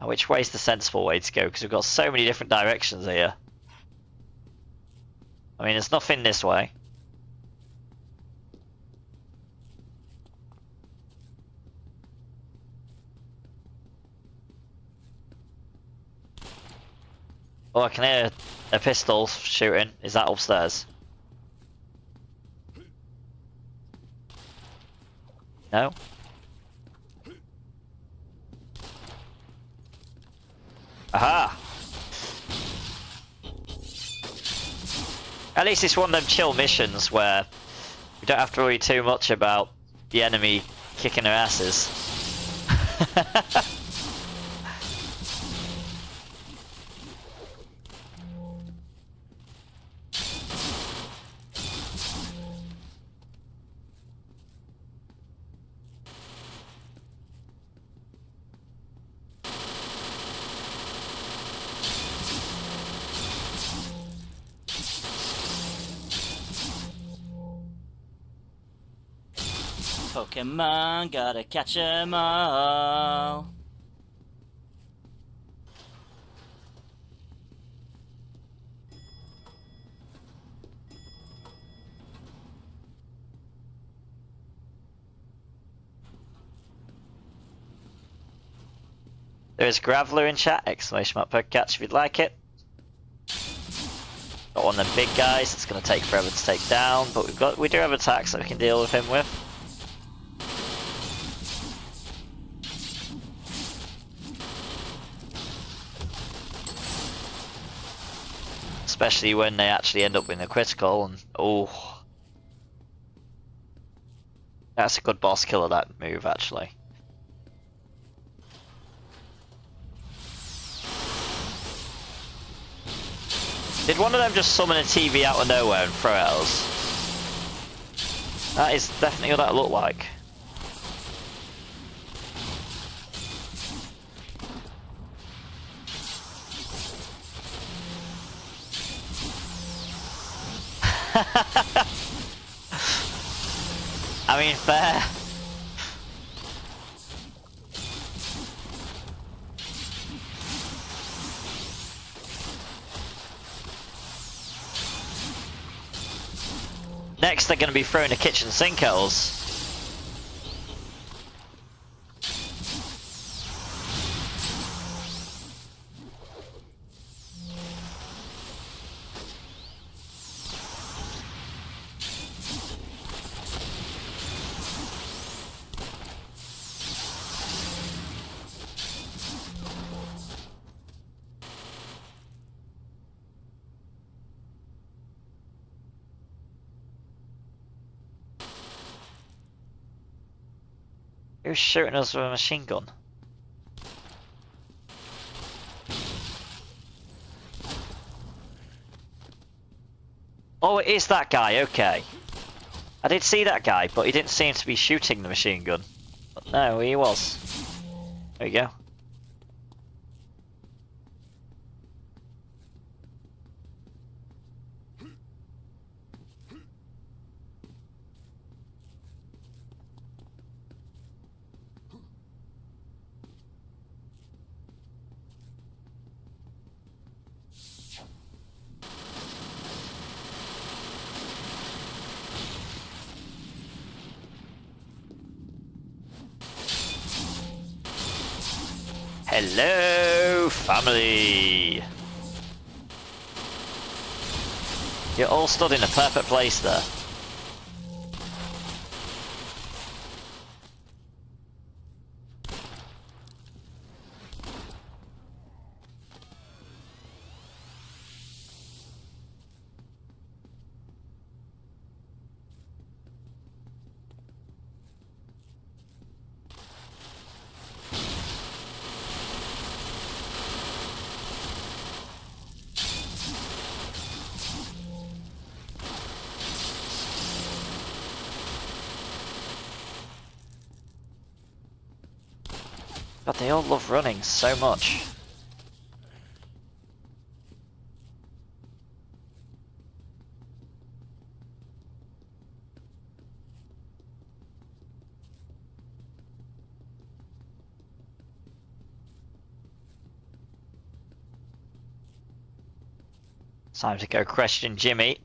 Now, which way's the sensible way to go? Because we've got so many different directions here. I mean, there's nothing this way. Oh, I can hear a pistol shooting. Is that upstairs? No? Aha! At least it's one of them chill missions where we don't have to worry too much about the enemy kicking our asses. Pokemon, gotta catch 'em all. There is Graveler in chat, exclamation mark Pokecatch if you'd like it. Got one of them big guys, it's going to take forever to take down, but we do have attacks that we can deal with him with. Especially when they actually end up in a critical and oh, that's a good boss killer, that move actually. Did one of them just summon a TV out of nowhere and throw it at us? That is definitely what that looked like. I mean, fair. Next, they're going to be throwing the kitchen sink at us. Who's shooting us with a machine gun? Oh, it is that guy, okay. I did see that guy, but he didn't seem to be shooting the machine gun. But no, he was. There we go. Hello, family! You're all stood in a perfect place there. But they all love running so much. Time to go question Jimmy.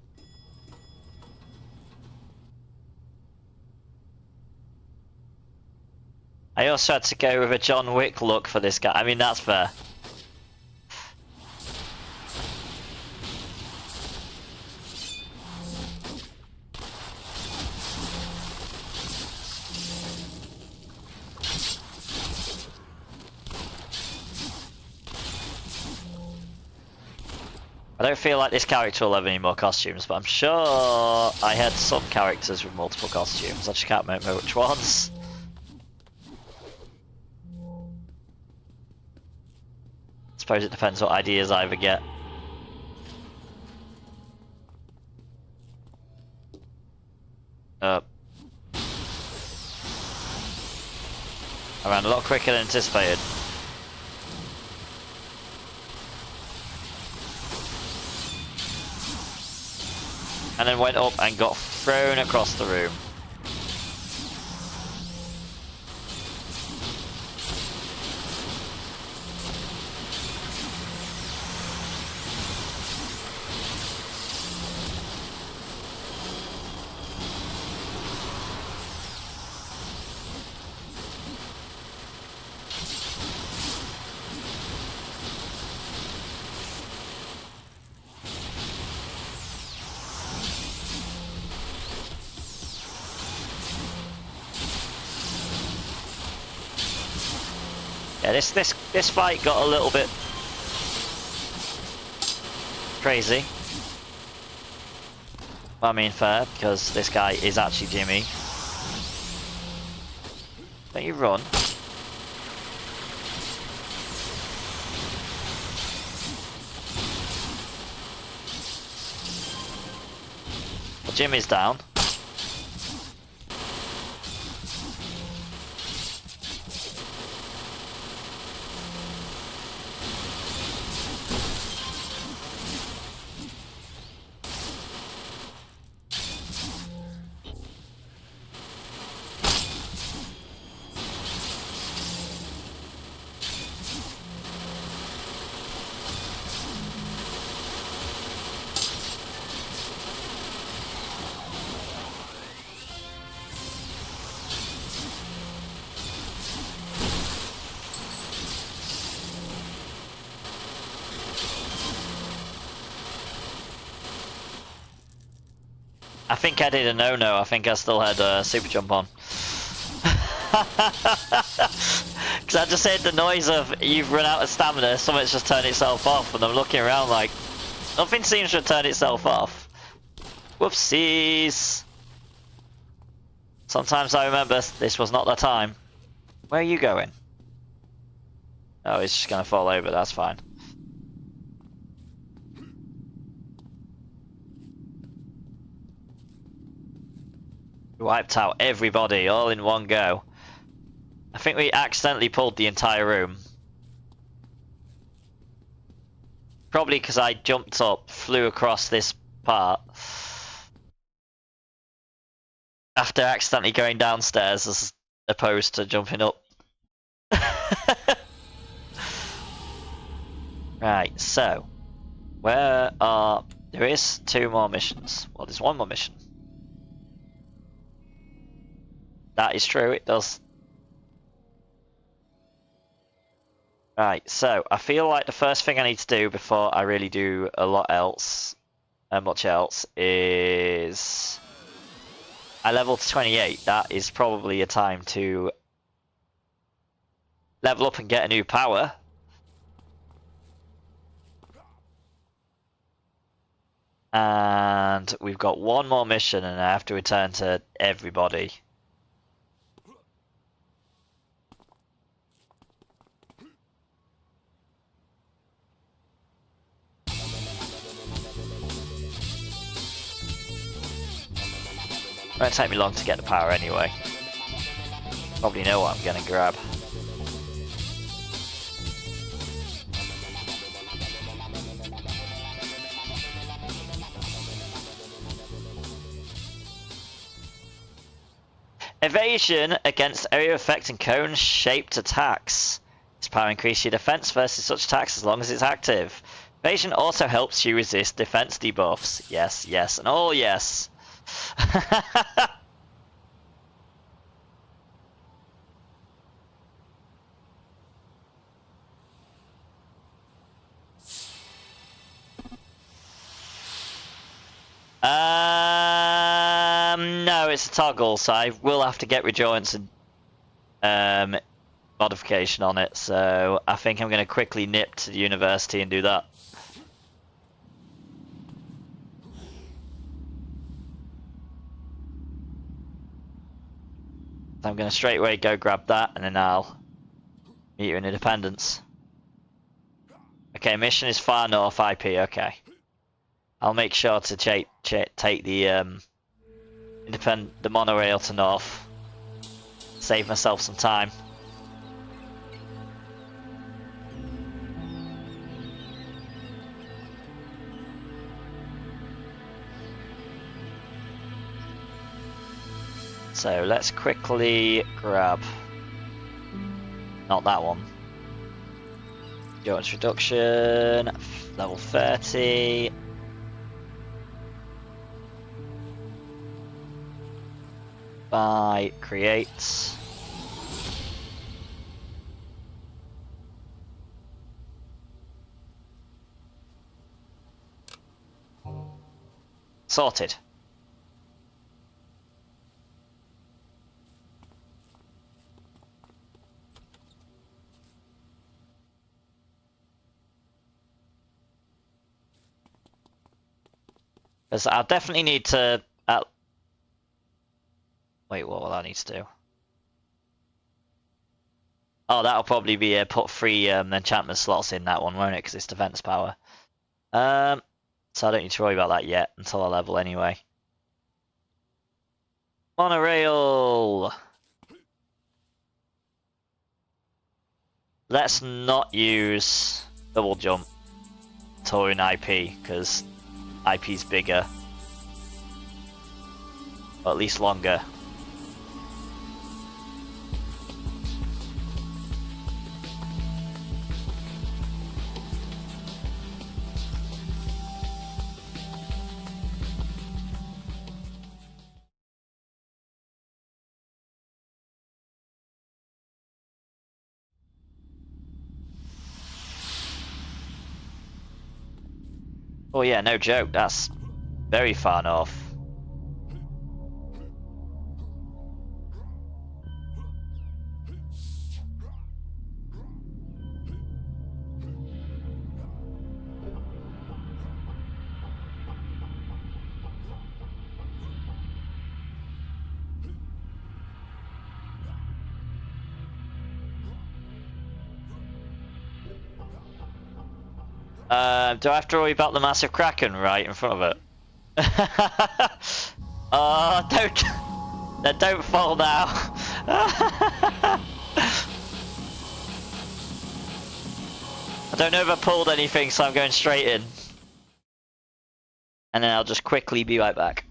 I also had to go with a John Wick look for this guy. I mean, that's fair. I don't feel like this character will have any more costumes, but I'm sure I had some characters with multiple costumes. I just can't remember which ones. Suppose it depends what ideas I ever get. I ran a lot quicker than anticipated. And then went up and got thrown across the room. Yeah, this fight got a little bit crazy. I mean, fair, because this guy is actually Jimmy. Don't you run? Well, Jimmy's down. I think I did a no-no. I think I still had a super jump on. Because I just heard the noise of you've run out of stamina, something's just turned itself off, and I'm looking around like, nothing seems to have turned itself off. Whoopsies! Sometimes I remember this was not the time. Where are you going? Oh, he's just gonna fall over, that's fine. Wiped out everybody all in one go. I think we accidentally pulled the entire room. Probably because I jumped up, flew across this part. After accidentally going downstairs as opposed to jumping up. Right, so. There is 2 more missions. Well, there's 1 more mission. That is true, it does. Right, so I feel like the first thing I need to do before I really do a lot else, much else, is I level to 28. That is probably a time to level up and get a new power. And we've got 1 more mission and I have to return to everybody. Won't take me long to get the power anyway. Probably know what I'm gonna grab. Evasion against area effect and cone shaped attacks. This power increases your defense versus such attacks as long as it's active. Evasion also helps you resist defense debuffs. Yes, yes, and all yes. No, it's a toggle, so I will have to get rejoints and modification on it. So I think I'm going to quickly nip to the university and do that. So I'm going to straight away go grab that, and then I'll meet you in Independence. Okay, mission is far north IP. Okay, I'll make sure to take the the monorail to north. Save myself some time. So let's quickly grab, not that one. Endurance reduction, level 30. By create. Sorted. Because I'll definitely need to... Wait, what will I need to do? Oh, that'll probably be put 3 enchantment slots in that one, won't it? Because it's defense power. So I don't need to worry about that yet until I level anyway. Monorail! Let's not use double jump until we're in IP, because IP's bigger. Or at least longer. Oh yeah, no joke, that's very far north. Do I have to worry about the massive kraken right in front of it? Oh, don't fall now. I don't know if I pulled anything, so I'm going straight in. And then I'll just quickly be right back.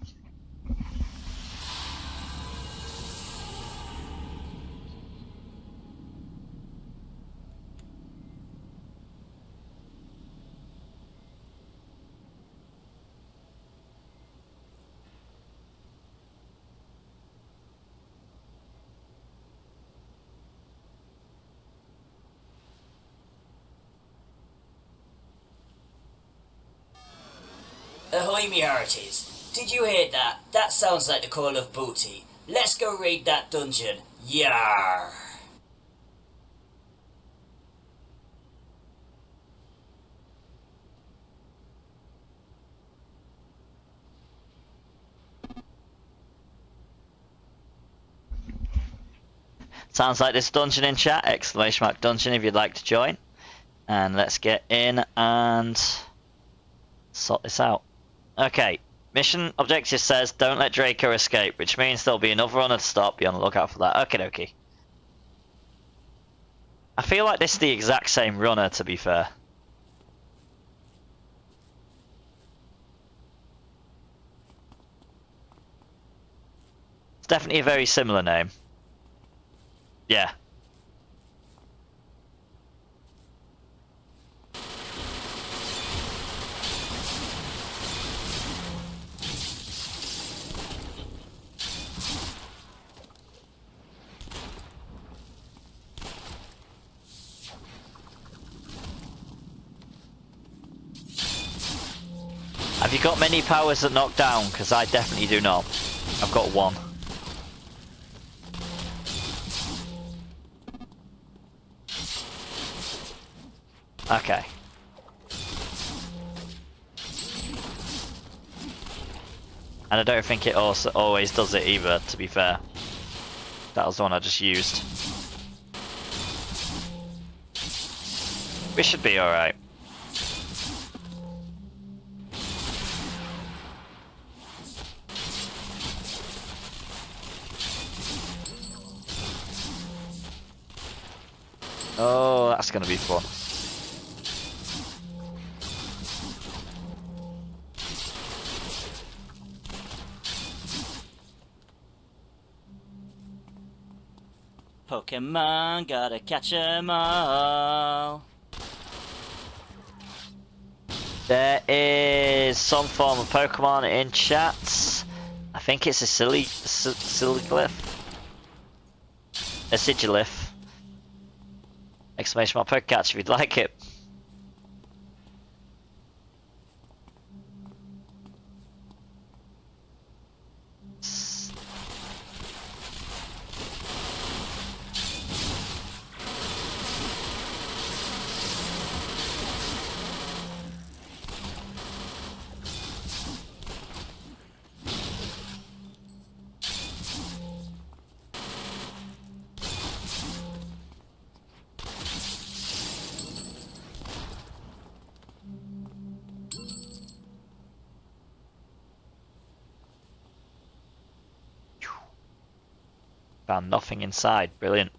Ahoy, me hearties. Did you hear that? That sounds like the call of booty. Let's go raid that dungeon. Yarr! Sounds like this dungeon in chat, !! dungeon if you'd like to join. And let's get in and sort this out. Okay, mission objective says don't let Draco escape, which means there'll be another runner to stop. Be on the lookout for that. Okie dokie. I feel like this is the exact same runner, to be fair. It's definitely a very similar name. Yeah. Have you got many powers that knock down? Because I definitely do not. I've got 1. Okay. And I don't think it also always does it either, to be fair. That was the one I just used. We should be alright. Oh, that's gonna be fun. Pokemon, gotta catch 'em all. There is some form of Pokemon in chat. I think it's a Siliglyph. A Sigilif. Exclamation mark Pokecatch if you'd like it. Found nothing inside. Brilliant.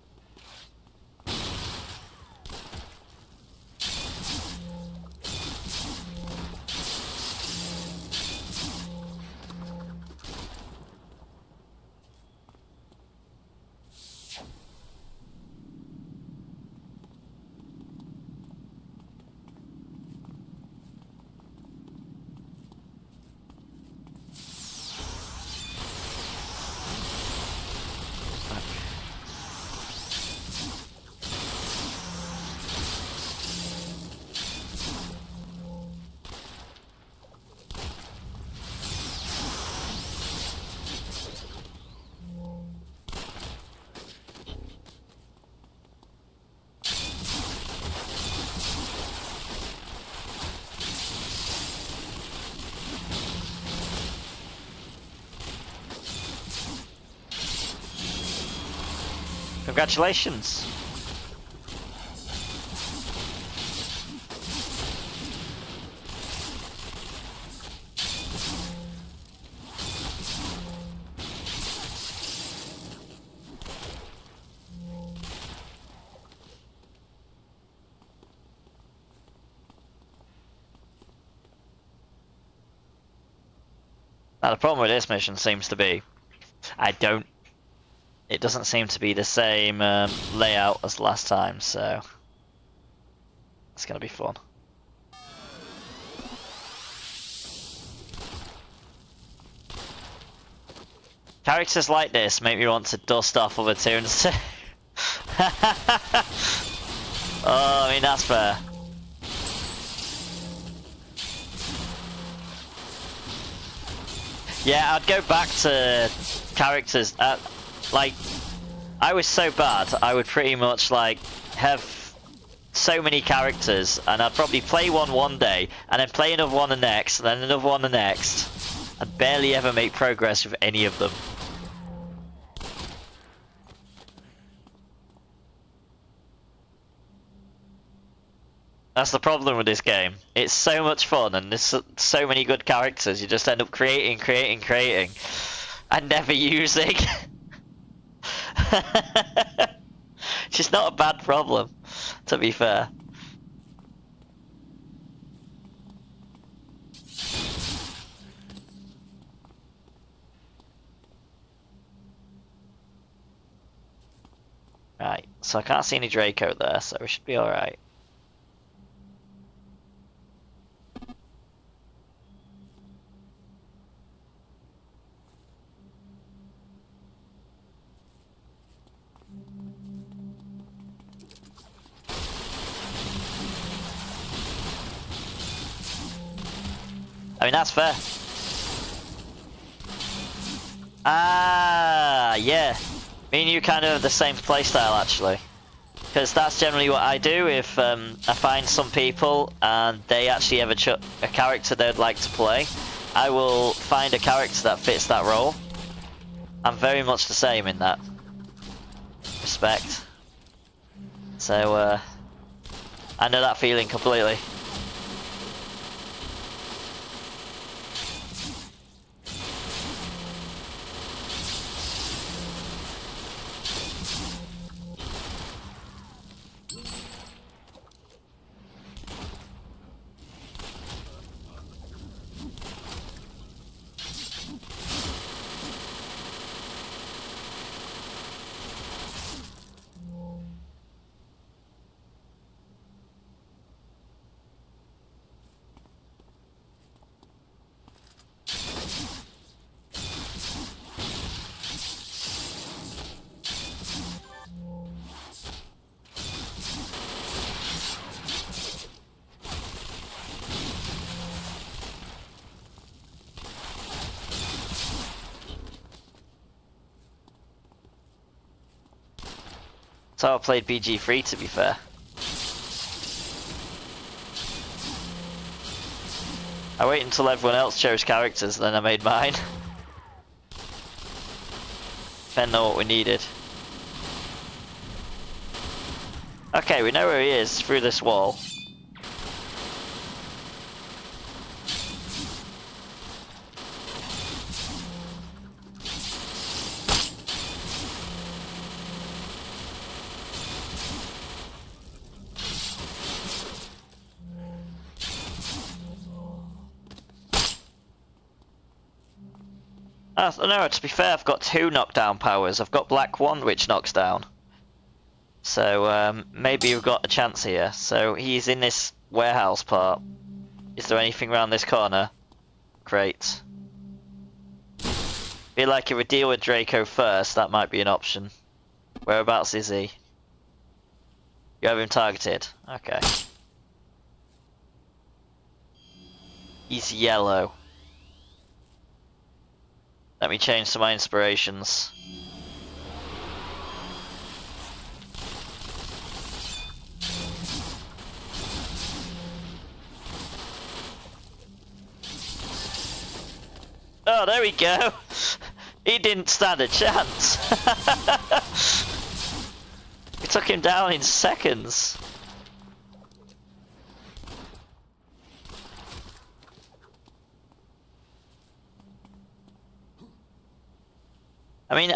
Congratulations! Now the problem with this mission seems to be, it doesn't seem to be the same layout as last time, so it's gonna be fun. Characters like this make me want to dust off other tunes. Oh, I mean, that's fair. Yeah, I'd go back to characters. Like, I was so bad, I would pretty much like have so many characters, and I'd probably play one day, and then play another one the next, and then another one the next. I'd barely ever make progress with any of them. That's the problem with this game. It's so much fun, and there's so many good characters. You just end up creating, and never using. It's just not a bad problem, to be fair. Right, so I can't see any Draco there, so we should be alright. I mean, that's fair. Ah, yeah. Me and you kind of have the same playstyle, actually. Because that's generally what I do if I find some people and they actually have a character they'd like to play. I will find a character that fits that role. I'm very much the same in that respect. So, I know that feeling completely. So I played BG3, to be fair. I waited until everyone else chose characters, then I made mine. Depending on what we needed. Okay, we know where he is through this wall. No, to be fair, I've got 2 knockdown powers. I've got Black Wand, which knocks down. So maybe we've got a chance here. So he's in this warehouse part. Is there anything around this corner? Great. Feel like if we deal with Draco first, that might be an option. Whereabouts is he? You have him targeted. Okay. He's yellow. Let me change some of my inspirations. Oh, there we go. He didn't stand a chance. We took him down in seconds. I mean,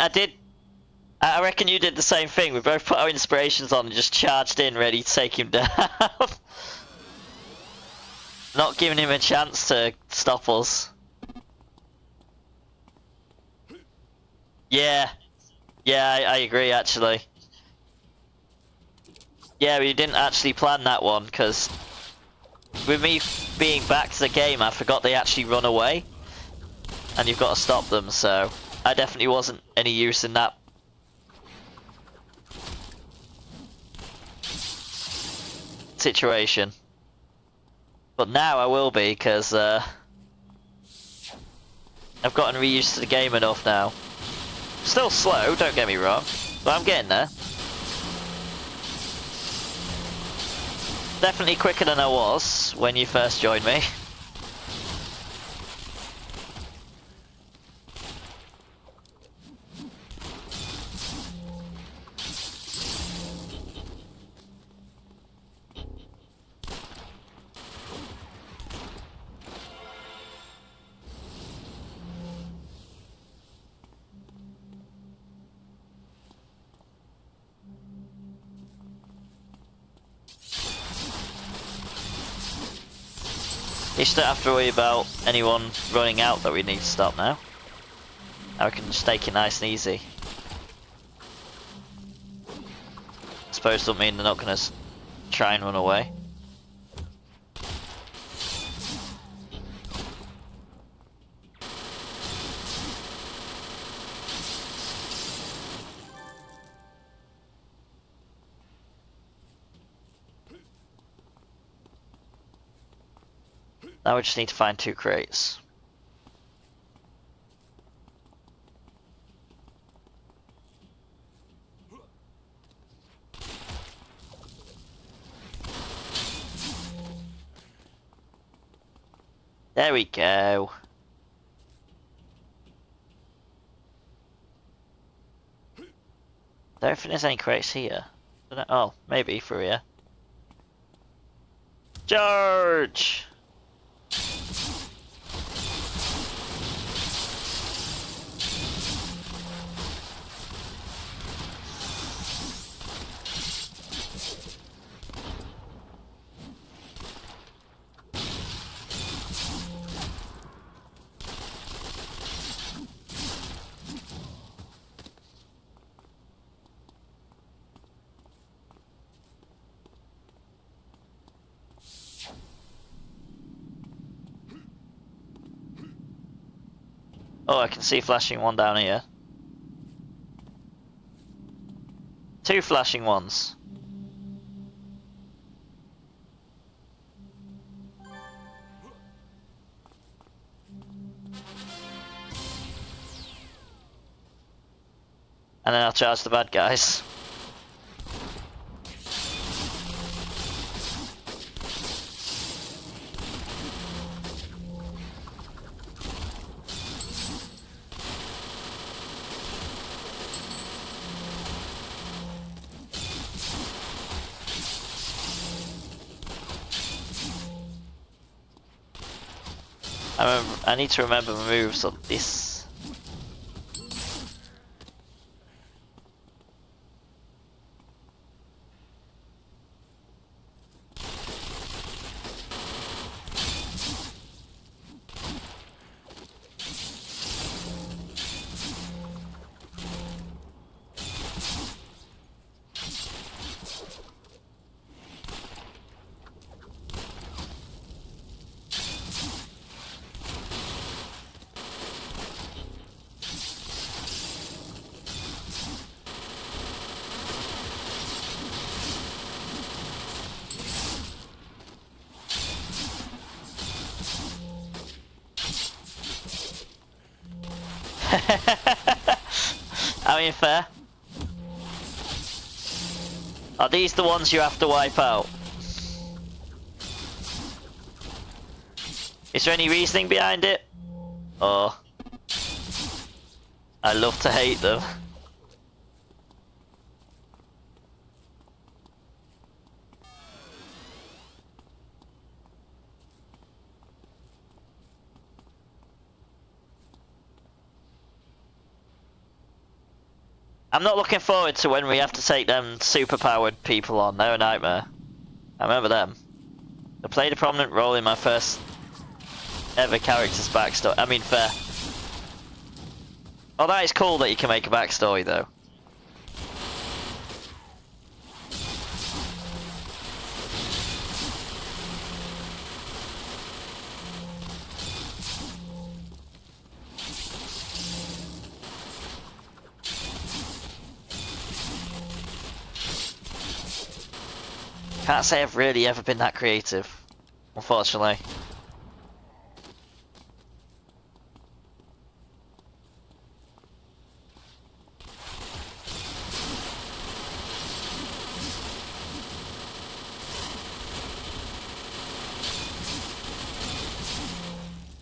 I reckon you did the same thing. We both put our inspirations on and just charged in, ready to take him down. Not giving him a chance to stop us. Yeah. Yeah, I agree, actually. Yeah, we didn't actually plan that one, because with me being back to the game, I forgot they actually run away. And you've got to stop them, so I definitely wasn't any use in that. Situation. But now I will be, because I've gotten reused to the game enough now. Still slow, don't get me wrong, but I'm getting there. Definitely quicker than I was when you first joined me. You just don't have to worry about anyone running out that we need to stop now. Now we can just take it nice and easy. I suppose doesn't mean they're not going to try and run away. Now we just need to find 2 crates. There we go. Don't think there's any crates here. Oh, maybe through here. Charge! Oh, I can see flashing one down here. 2 flashing ones. And then I'll charge the bad guys. I need to remember the moves on this. I mean, fair. Are these the ones you have to wipe out? Is there any reasoning behind it? Or... I love to hate them. I'm not looking forward to when we have to take them super-powered people on. They're a nightmare. I remember them. They played a prominent role in my first ever character's backstory. I mean, fair. Oh, that is cool that you can make a backstory, though. Can't say I've really ever been that creative, unfortunately.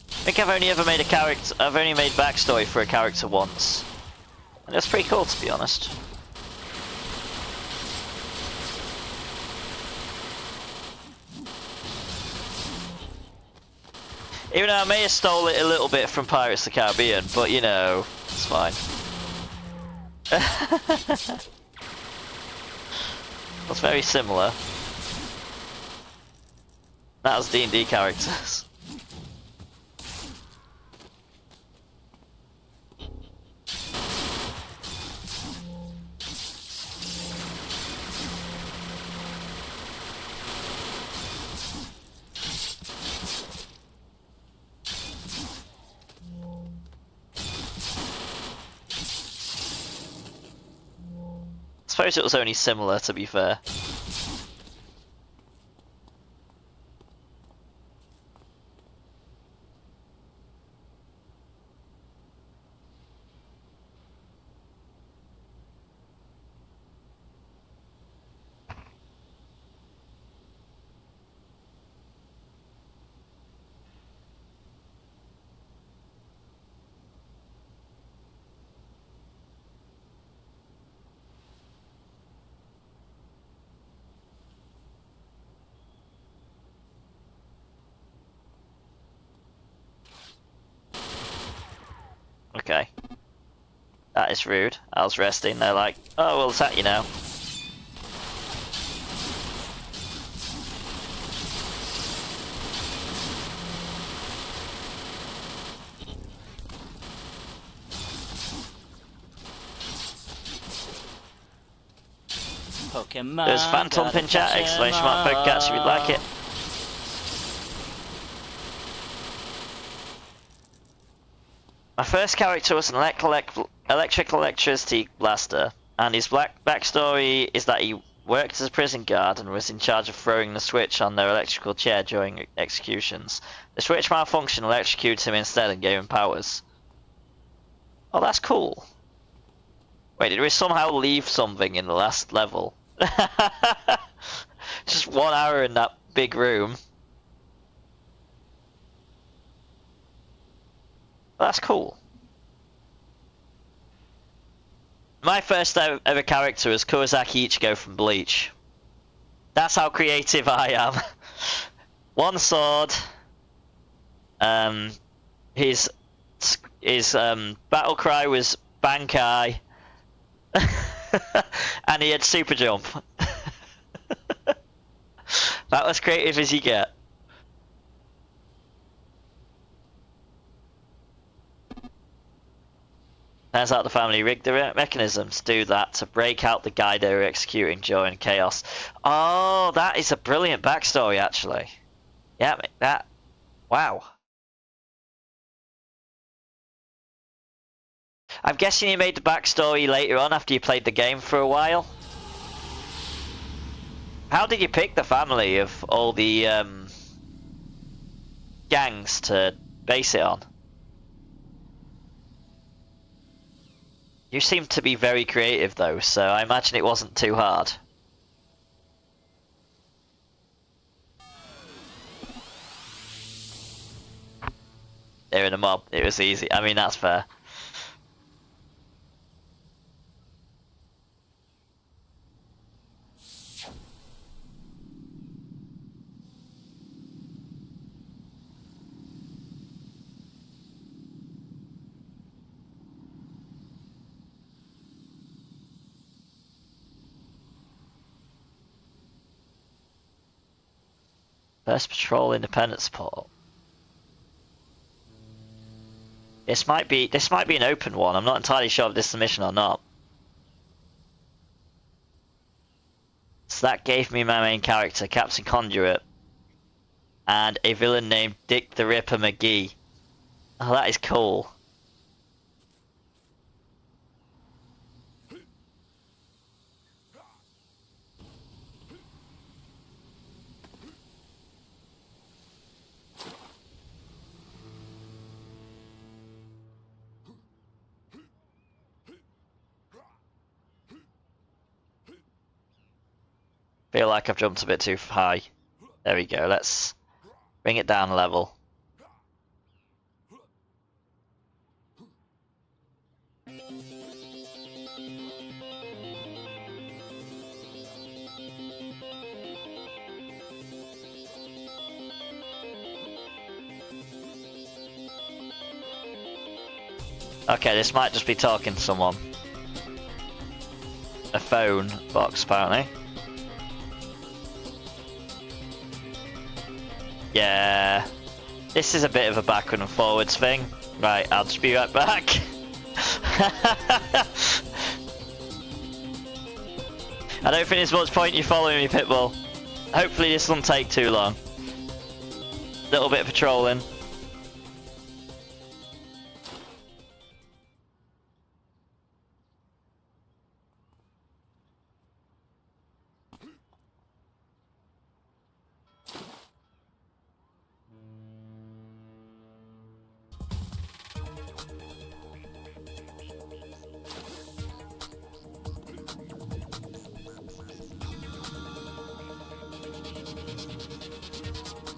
I think I've only ever made a character. I've only made backstory for a character once, and that's pretty cool, to be honest. Even though I may have stole it a little bit from Pirates of the Caribbean, but you know, it's fine. That's very similar. That was D&D characters. I suppose it was only similar, to be fair. Okay. That is rude. I was resting, they're like, oh, we'll attack you now. Pokemon. There's Phantom in chat, exclamation mark Pokecats if you'd like it. My first character was an electric electricity blaster, and his backstory is that he worked as a prison guard and was in charge of throwing the switch on their electrical chair during executions. The switch malfunctioned, electrocuted him instead, and gave him powers. Oh, that's cool. Wait, did we somehow leave something in the last level? Just 1 hour in that big room. That's cool. My first ever character was Kurosaki Ichigo from Bleach. That's how creative I am. One sword. His battle cry was Bankai. And he had super jump. That was creative as you get. Turns out the family rigged the mechanisms to do that to break out the guy they were executing during chaos. Oh, that is a brilliant backstory, actually. Yeah, that. Wow. I'm guessing you made the backstory later on after you played the game for a while. How did you pick the family of all the gangs to base it on? You seem to be very creative though, so I imagine it wasn't too hard. They're in a mob, it was easy. I mean, that's fair. First patrol independent support. This might be an open one. I'm not entirely sure if this is a mission or not. So that gave me my main character, Captain Conduit, and a villain named Dick the Ripper McGee. Oh, that is cool. Feel like I've jumped a bit too high. There we go, let's bring it down a level. Okay, this might just be talking to someone. A phone box, apparently. Yeah, this is a bit of a backward and forwards thing. Right, I'll just be right back. I don't think there's much point you following me, Pitbull. Hopefully this won't take too long. Little bit of patrolling.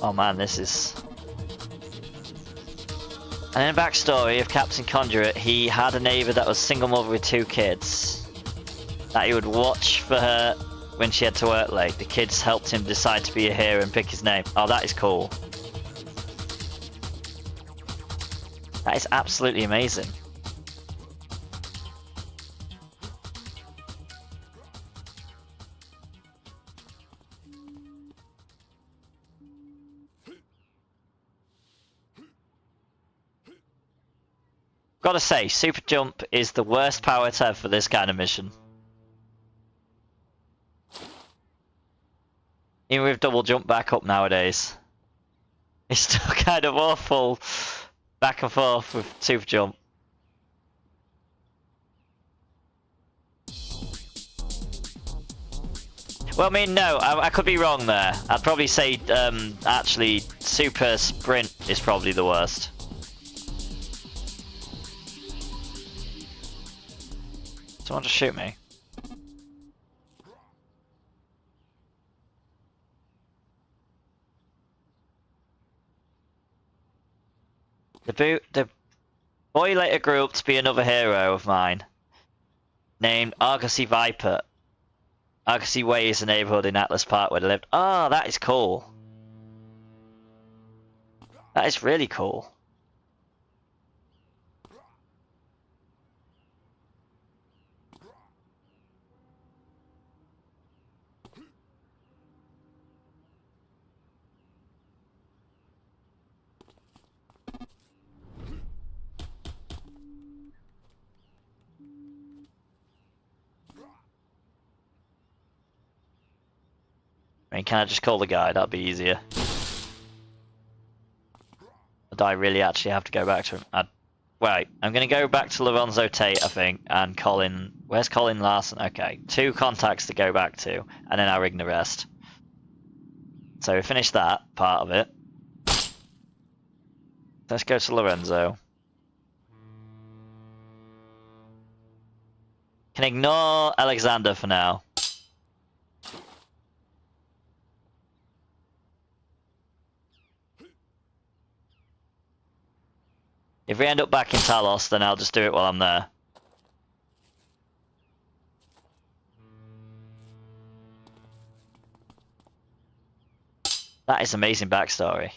Oh man, this is... And in the backstory of Captain Conduit, he had a neighbour that was single mother with 2 kids. That he would watch for her when she had to work late. The kids helped him decide to be a hero and pick his name. Oh, that is cool. That is absolutely amazing. Gotta say, super jump is the worst power to have for this kind of mission. Even with double jump back up nowadays, it's still kind of awful back and forth with super jump. Well, I mean, no, I could be wrong there. I'd probably say, actually, super sprint is probably the worst. Someone just shoot me. The boy later grew up to be another hero of mine, named Argosy Viper. Argosy Way is a neighborhood in Atlas Park where they lived. Oh, that is cool. That is really cool. I mean, can I just call the guy? That'd be easier. Or do I really actually have to go back to him? Right, I'm going to go back to Lorenzo Tate, I think, and Colin... Where's Colin Larson? Okay, 2 contacts to go back to, and then I'll ring the rest. So we finished that part of it. Let's go to Lorenzo. Can ignore Alexander for now. If we end up back in Talos, then I'll just do it while I'm there. That is amazing backstory.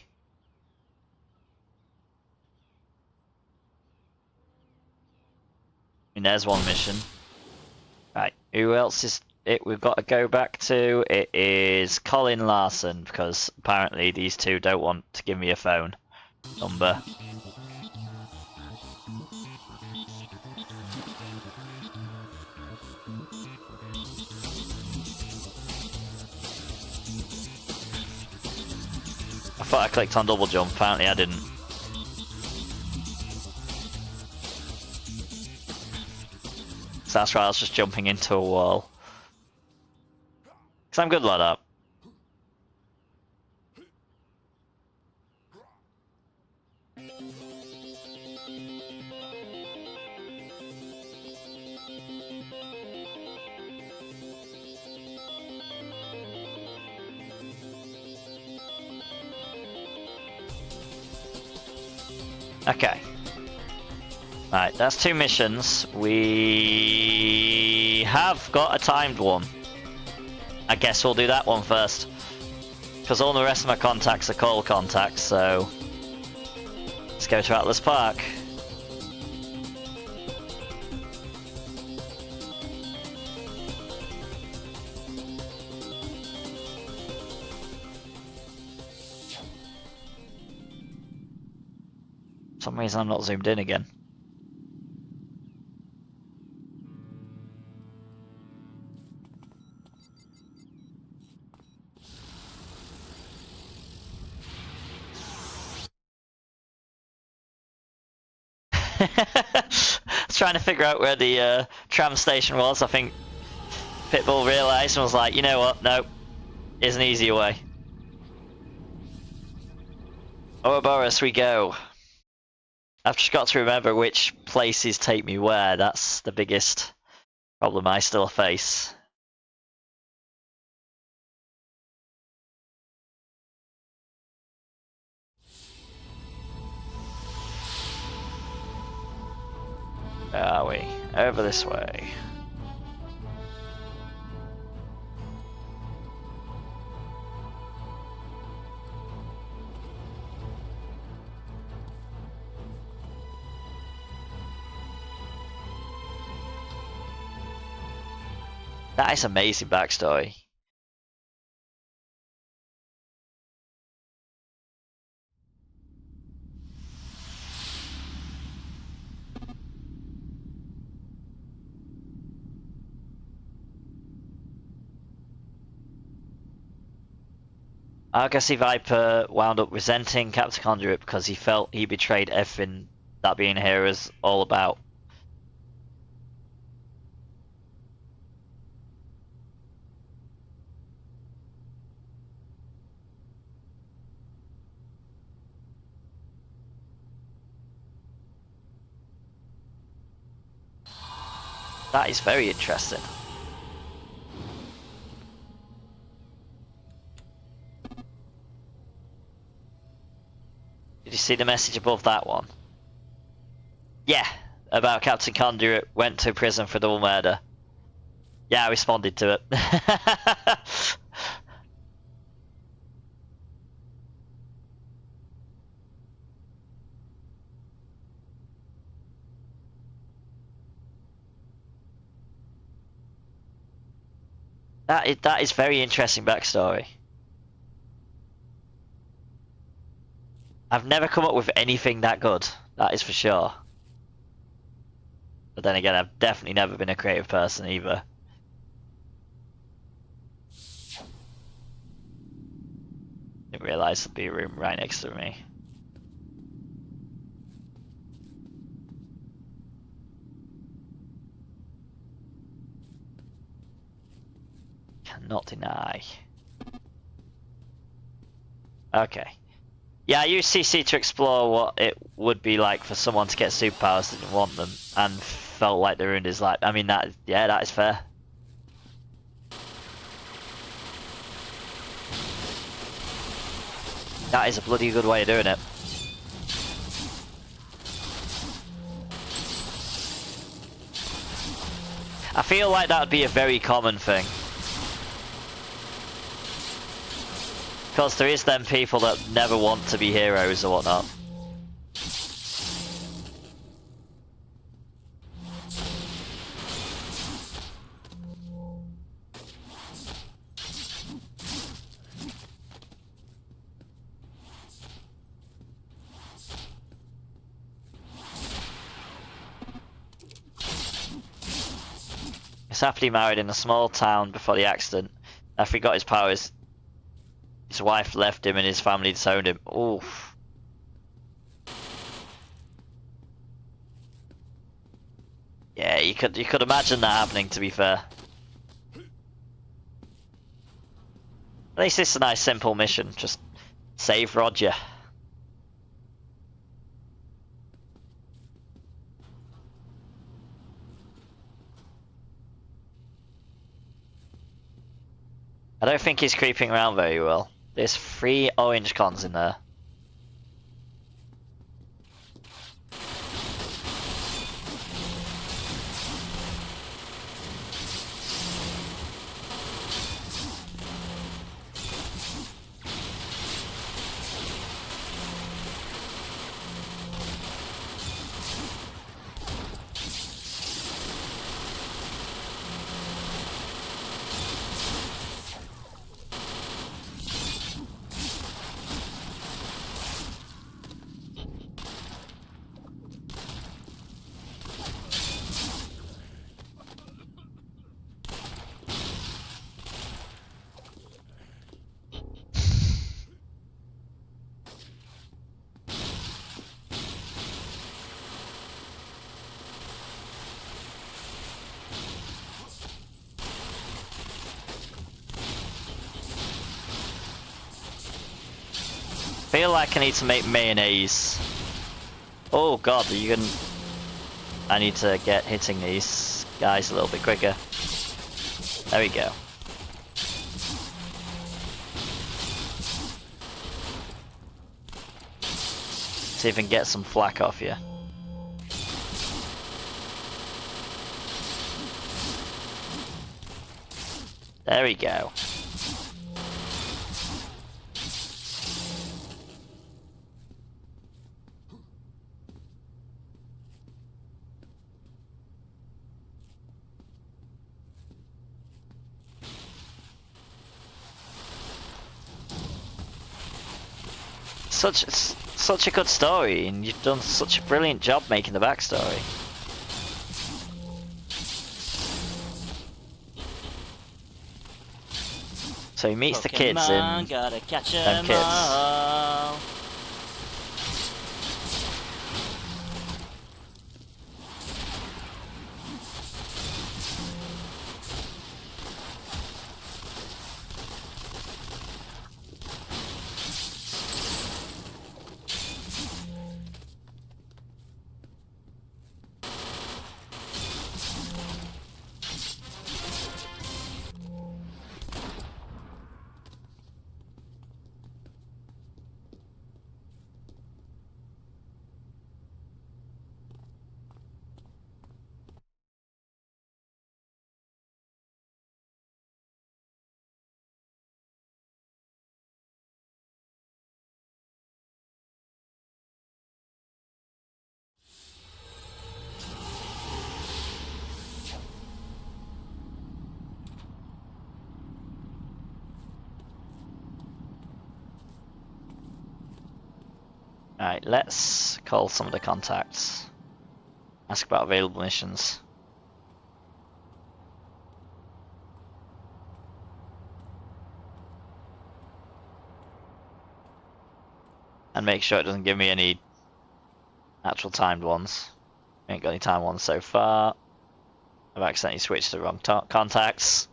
And there's one mission. Right, who else is it we've got to go back to? It is Colin Larson, because apparently these two don't want to give me a phone number. I thought I clicked on double jump, apparently I didn't. So that's why I was just jumping into a wall. Because I'm good like that. Okay. Right, that's 2 missions. We have got a timed one. I guess we'll do that one first. Because all the rest of my contacts are call contacts, so... Let's go to Atlas Park. For some reason I'm not zoomed in again. I was trying to figure out where the tram station was. I think Pitbull realised and was like, you know what, no, here's an easier way. Ouroboros we go. I've just got to remember which places take me where. That's the biggest problem I still face. Where are we? Over this way. That is amazing backstory. Argosy Viper wound up resenting Captain Conduit because he felt he betrayed everything that being here is all about. That is very interesting. Did you see the message above that one? Yeah, about Captain Conduit went to prison for double murder. Yeah, I responded to it. That is very interesting backstory. I've never come up with anything that good, that is for sure. But then again, I've definitely never been a creative person either. Didn't realise there'd be a room right next to me. Cannot deny. Okay. Yeah, I used CC to explore what it would be like for someone to get superpowers that didn't want them, and felt like they ruined his life. I mean, that is fair. That is a bloody good way of doing it. I feel like that would be a very common thing. Because there is them people that never want to be heroes or whatnot. He's happily married in a small town before the accident. After he got his powers, his wife left him and his family disowned him. Oof. Yeah, you could imagine that happening, to be fair. At least it's a nice simple mission, just save Roger. I don't think he's creeping around very well. There's 3 orange cons in there. Feel like I need to make mayonnaise. Oh god, are you gonna... I need to get hitting these guys a little bit quicker. There we go. See if I can get some flak off you. There we go. Such a good story, and you've done such a brilliant job making the backstory. So he meets the kids in gotta catch them 'em kids. all. Alright, let's call some of the contacts. Ask about available missions. And make sure it doesn't give me any actual timed ones. Ain't got any timed ones so far. I've accidentally switched to the wrong contacts.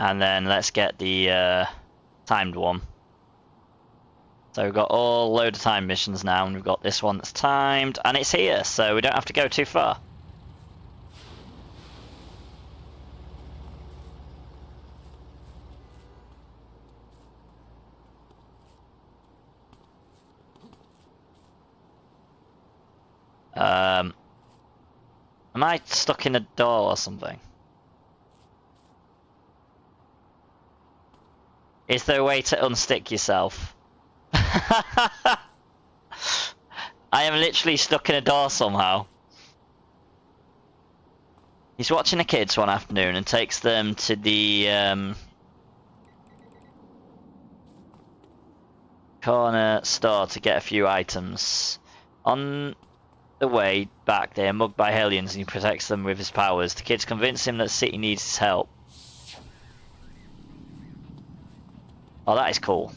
And then let's get the timed one. So we've got all load of time missions now, and we've got this one that's timed, and it's here, so we don't have to go too far. Am I stuck in a door or something? Is there a way to unstick yourself? I am literally stuck in a door somehow. He's watching the kids one afternoon and takes them to the corner store to get a few items. On the way back, they are mugged by aliens and he protects them with his powers. The kids convince him that the city needs his help. Oh, that is cool.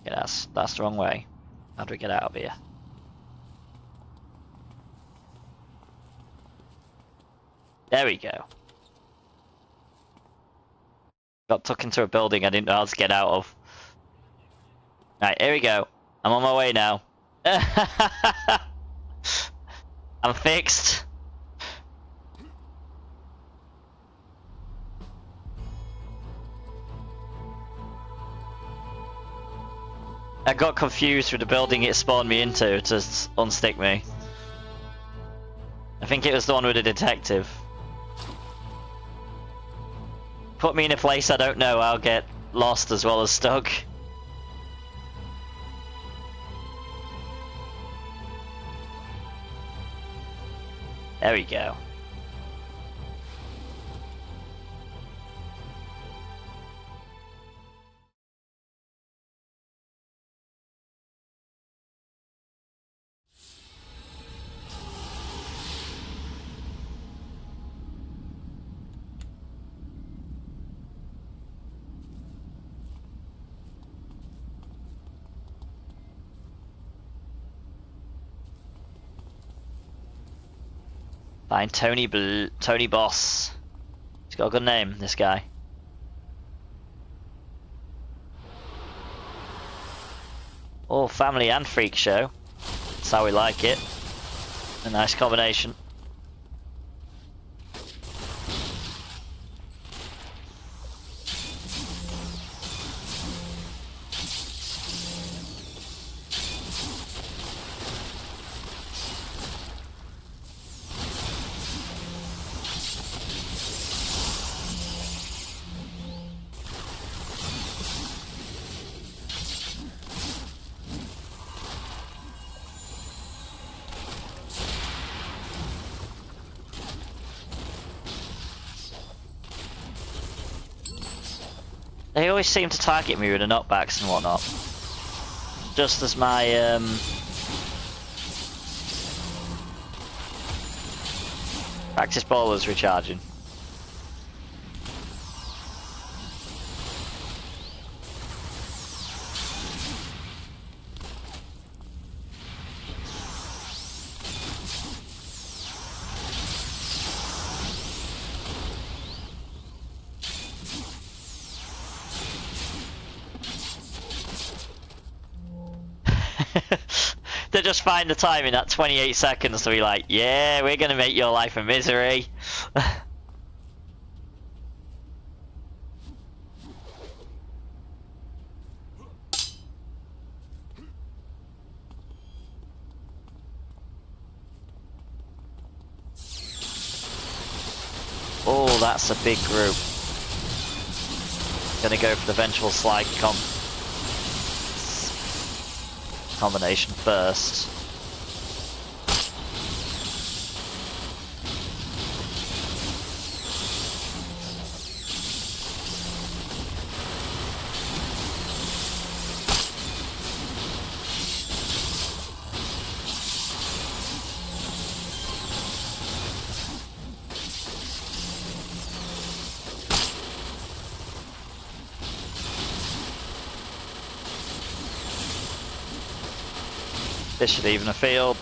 Yeah, that's the wrong way. How do we get out of here? There we go. Got tucked into a building I didn't know how to get out of. Right, here we go. I'm on my way now. I'm fixed. I got confused with the building it spawned me into to unstick me. I think it was the one with the detective. Put me in a place I don't know, I'll get lost as well as stuck. There we go. Find Tony Boss. He's got a good name, this guy. Oh, family and freak show. That's how we like it. A nice combination. They always seem to target me with the knockbacks and whatnot. Just as my practice ball was recharging. They just find the time in that 28 seconds to be like, yeah, we're gonna make your life a misery. Oh, that's a big group. Gonna go for the vengeful slide combination first. This should even a field.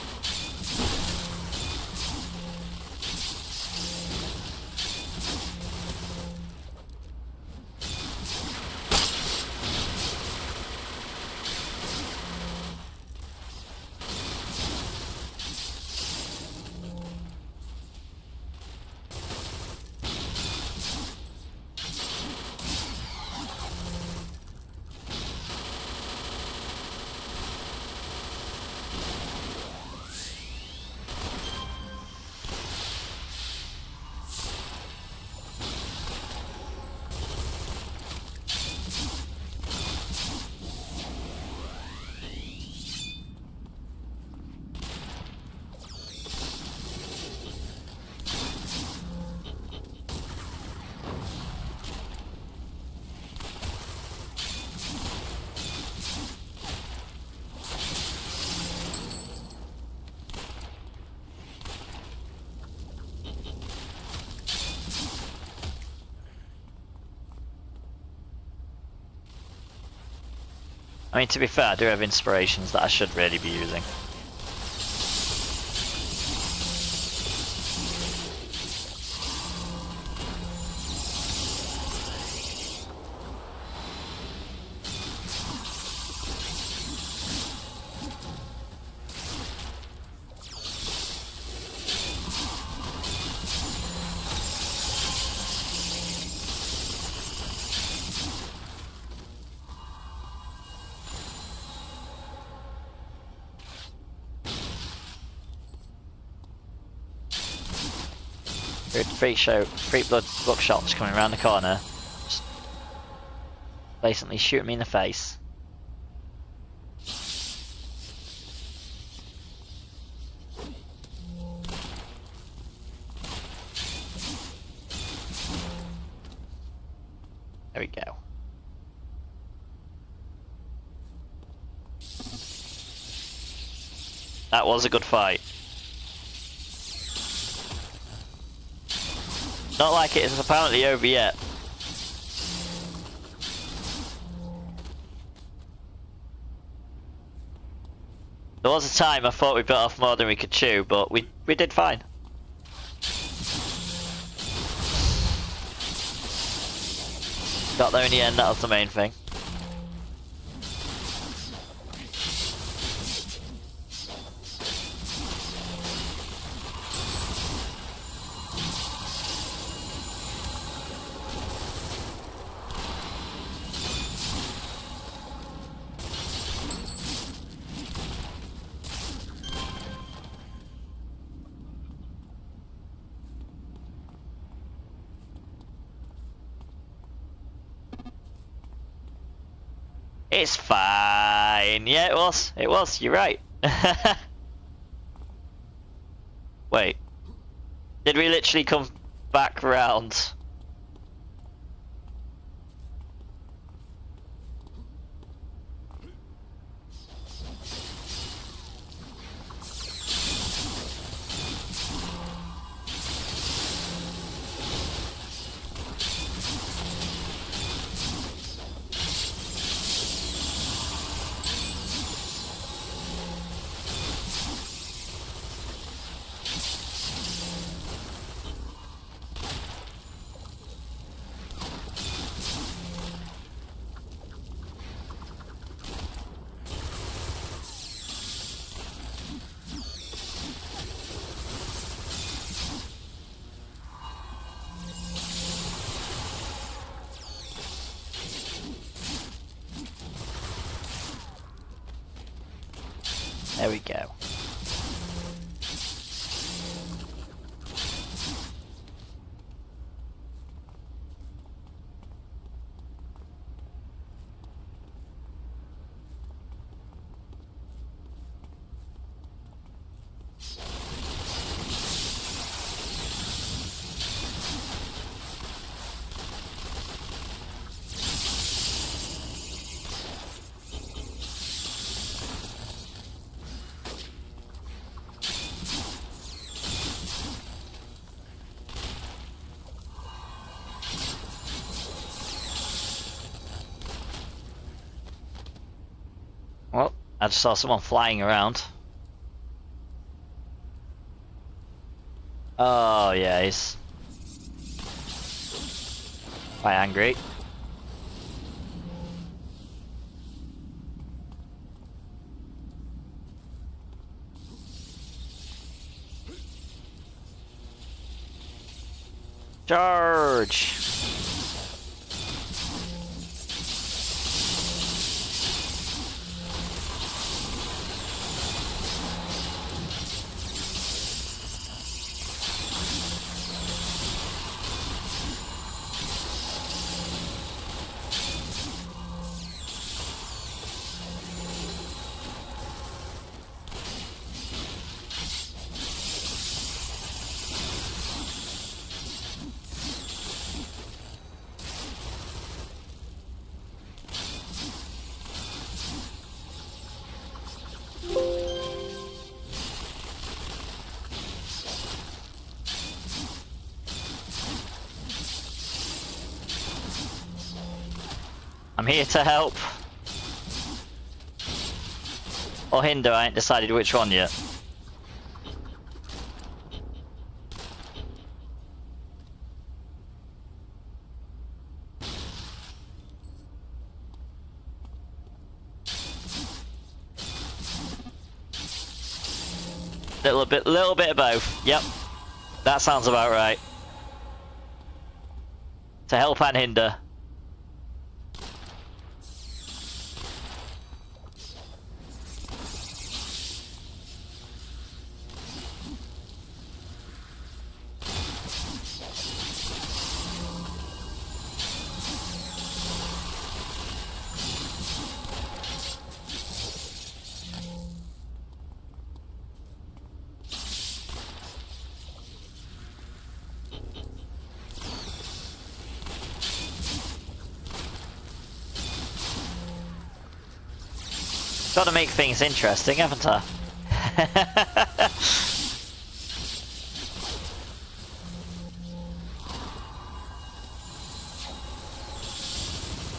I mean, to be fair, I do have inspirations that I should really be using. Free blood buckshots coming around the corner. Just blatantly shooting me in the face. There we go. That was a good fight. Not like it is apparently over yet. There was a time I thought we bit off more than we could chew, but we did fine. Got there in the end, that was the main thing. It's fine. Yeah, it was. It was. You're right. Wait. Did we literally come back round? There we go. Well, I just saw someone flying around. Oh yeah, he's quite angry. Charge! I'm here to help. or hinder. I ain't decided which one yet. Little bit of both. Yep, that sounds about right. To help and hinder. Got to make things interesting, haven't I?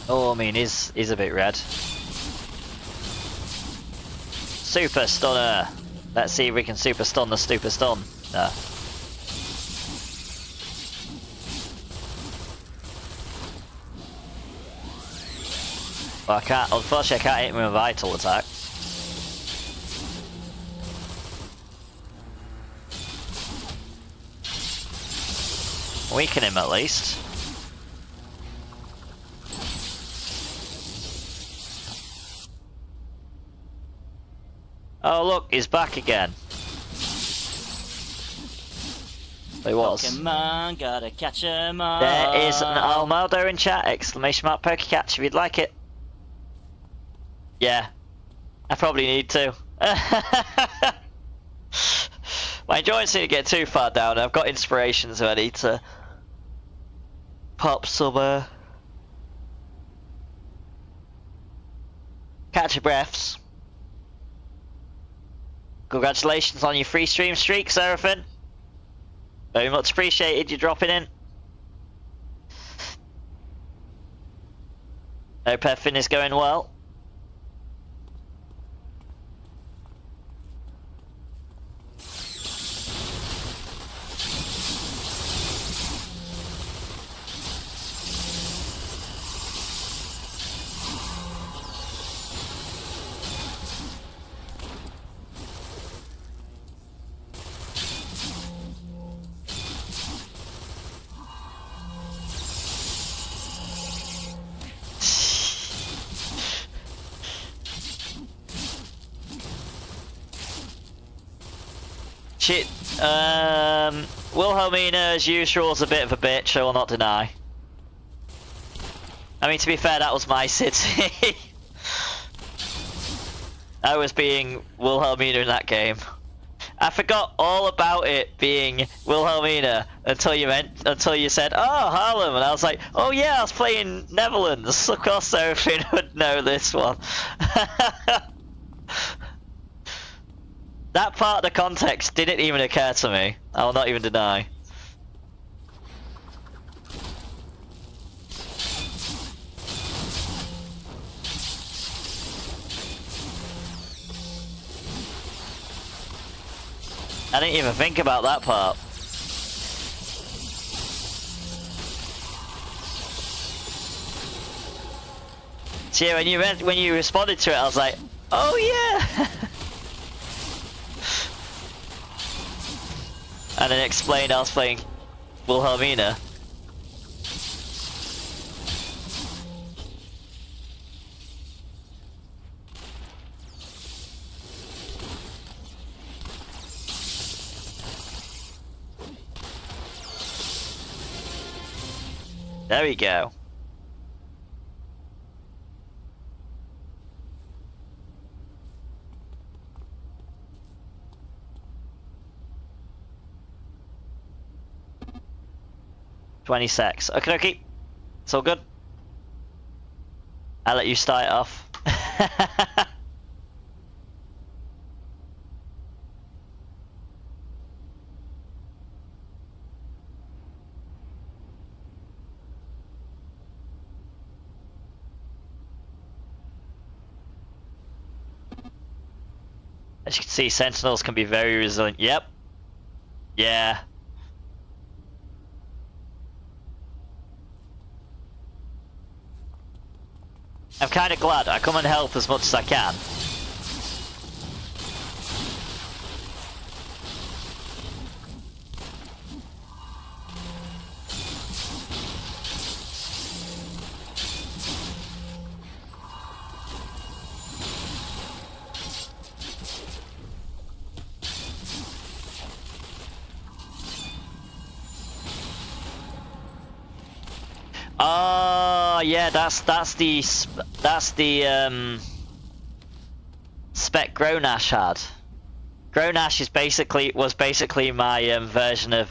Oh, I mean, he's a bit red. Super stunner. Let's see if we can super stun the super stun. No. Well, I can't. Unfortunately, I can't hit him with a vital attack. Weaken him at least. Oh look, he's back again. He was. Pokemon, gotta catch 'em all. There is an Almaldo in chat! Exclamation mark Pokecatch if you'd like it. Yeah, I probably need to. My endurance didn't get too far down. I've got inspirations ready to pop some catch your breaths. Congratulations on your free stream streak, Seraphin. Very much appreciated you dropping in. Hope everything is going well. Shit, Wilhelmina as usual is a bit of a bitch, I will not deny. I mean, to be fair, that was my city. I was being Wilhelmina in that game. I forgot all about it being Wilhelmina until you said, "Oh, Harlem," and I was like, "Oh yeah, I was playing Netherlands. Of course, everything would know this one." That part of the context didn't even occur to me. I will not even deny. I didn't even think about that part. So yeah, when you responded to it, I was like, "Oh yeah." And then explained I was playing Wilhelmina. There we go. $20. Okay, okay. It's all good. I'll let you start it off. As you can see, sentinels can be very resilient. Yep. Yeah. I'm kind of glad I come and help as much as I can. Oh yeah, that's the spec Gronash had. Gronash was basically my version of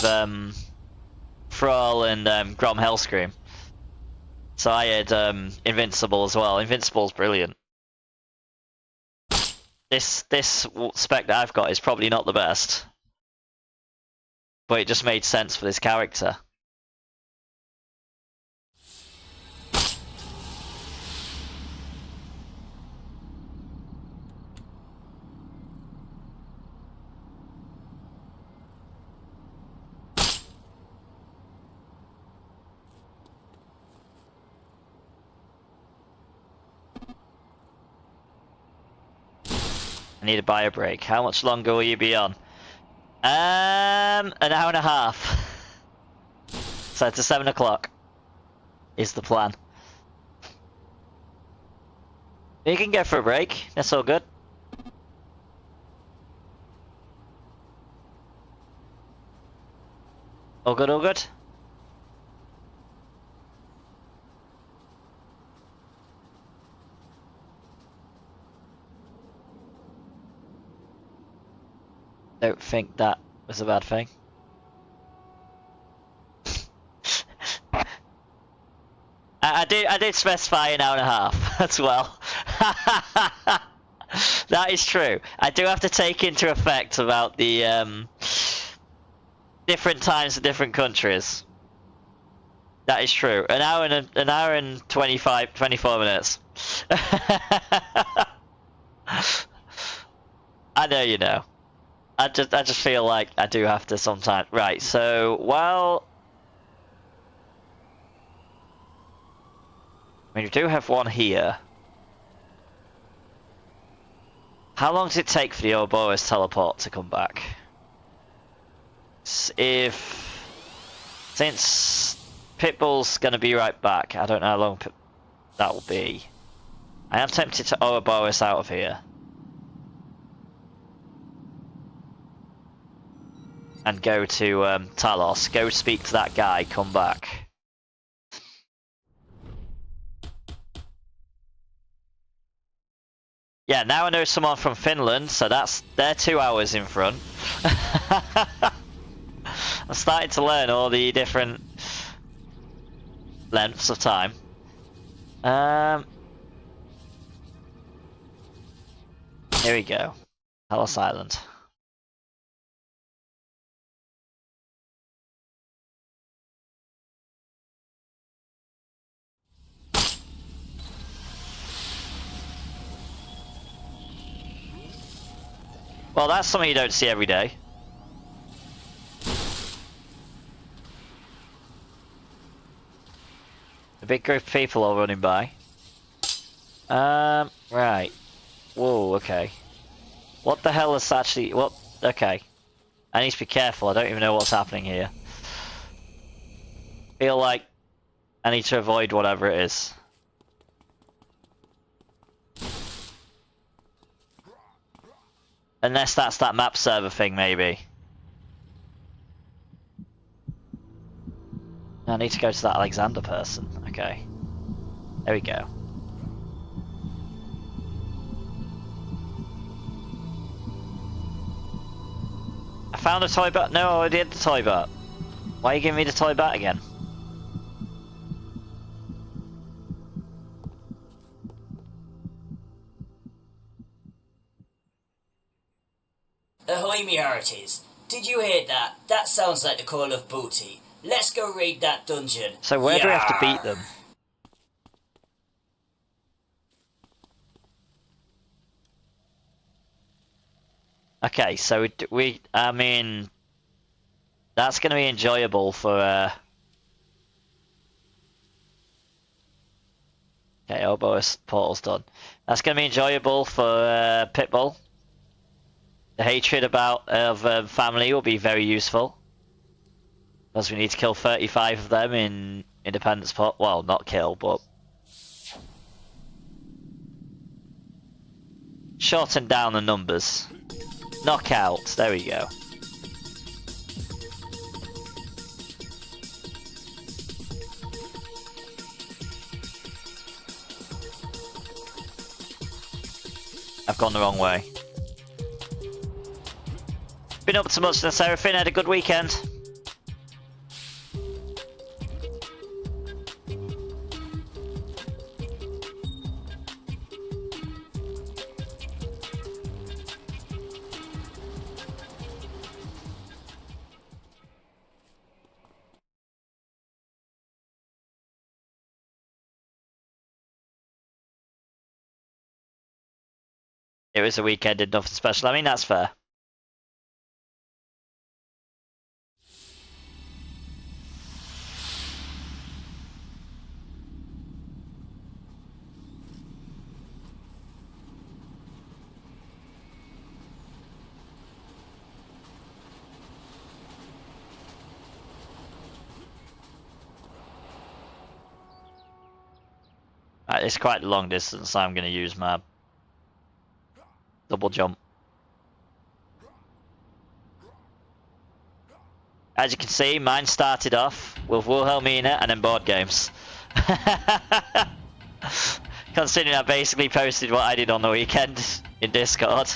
Thrall and Grom Hellscream. So I had Invincible as well. Invincible's brilliant. This spec that I've got is probably not the best, but it just made sense for this character. I need to buy a break. How much longer will you be on? An hour and a half. So to 7 o'clock is the plan. You can go for a break. That's all good. All good, all good. Don't think that was a bad thing. I did specify an hour and a half as well. That is true. I do have to take into effect about the different times in different countries. That is true. An hour and 24 minutes. I know you know. I just feel like I do have to sometimes. Right, so while I mean, we do have one here. How long does it take for the Ouroboros teleport to come back? Since Pitbull's gonna be right back, I don't know how long that will be. I am tempted to Ouroboros out of here. And go to Talos, go speak to that guy, come back. Yeah, now I know someone from Finland, so they're 2 hours in front. I'm starting to learn all the different lengths of time. Here we go. Talos Island. Well, that's something you don't see every day. A big group of people all running by. Right. Whoa, okay. What the hell is actually... What? Okay. I need to be careful, I don't even know what's happening here. Feel like I need to avoid whatever it is. Unless that's that map server thing, maybe. I need to go to that Alexander person. Okay. There we go. I found a toy bat. No, I already had the toy bat. Why are you giving me the toy bat again? Ahoy, me hearties. Did you hear that? That sounds like the call of booty. Let's go raid that dungeon. So where do we have to beat them? Okay, so I mean, that's going to be enjoyable for. Okay, Oboist portal's done. That's going to be enjoyable for Pitbull. The hatred of family will be very useful. Because we need to kill 35 of them in Independence Pot. Well, not kill, but shorten down the numbers. Knockout. There we go. I've gone the wrong way. Been up to much than Seraphine. Had a good weekend. It was a weekend, did nothing special. I mean, that's fair. It's quite a long distance, so I'm going to use my double jump. As you can see, mine started off with Wilhelmina and then board games. Considering I basically posted what I did on the weekend in Discord.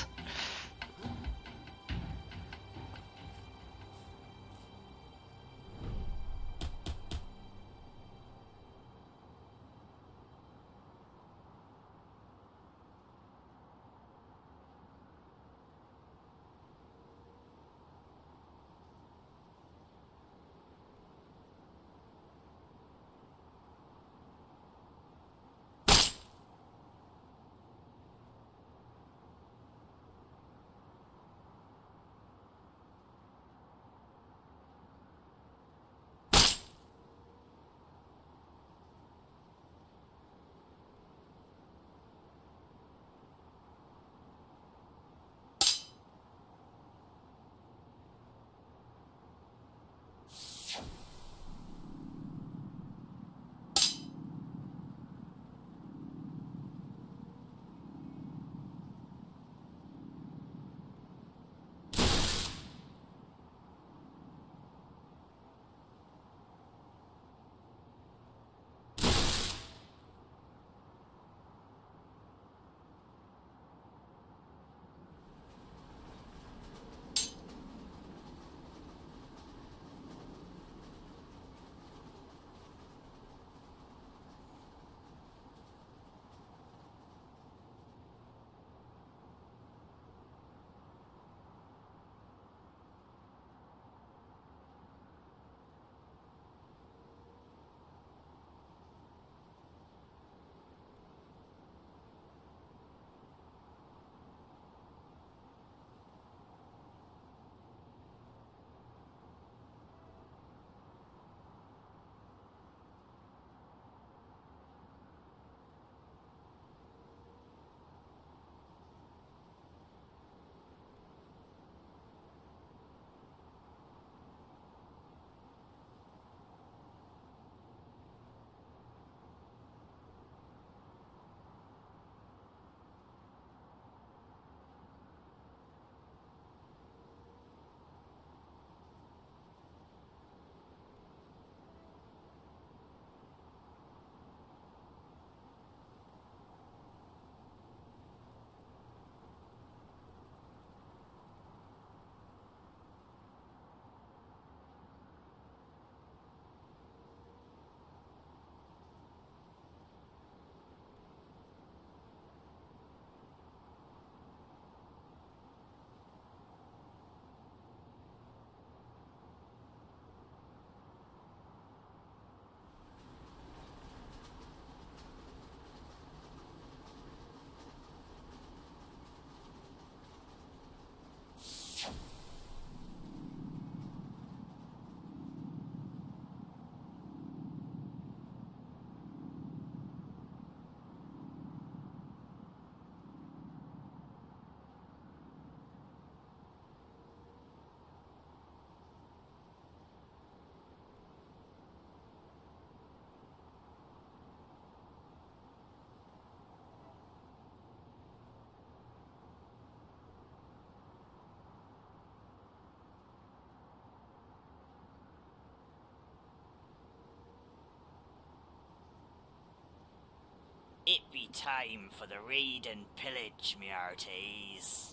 it be time for the raid and pillage, me hearties.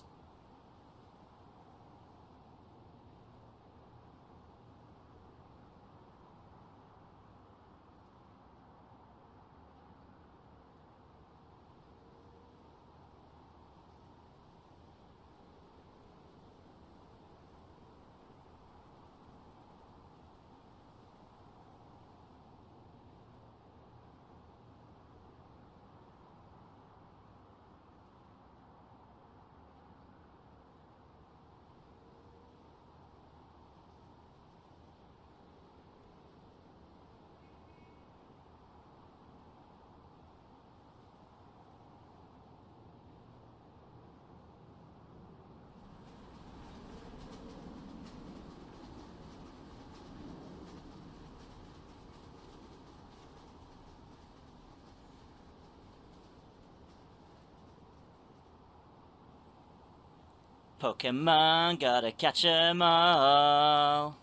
Pokemon, gotta catch 'em all.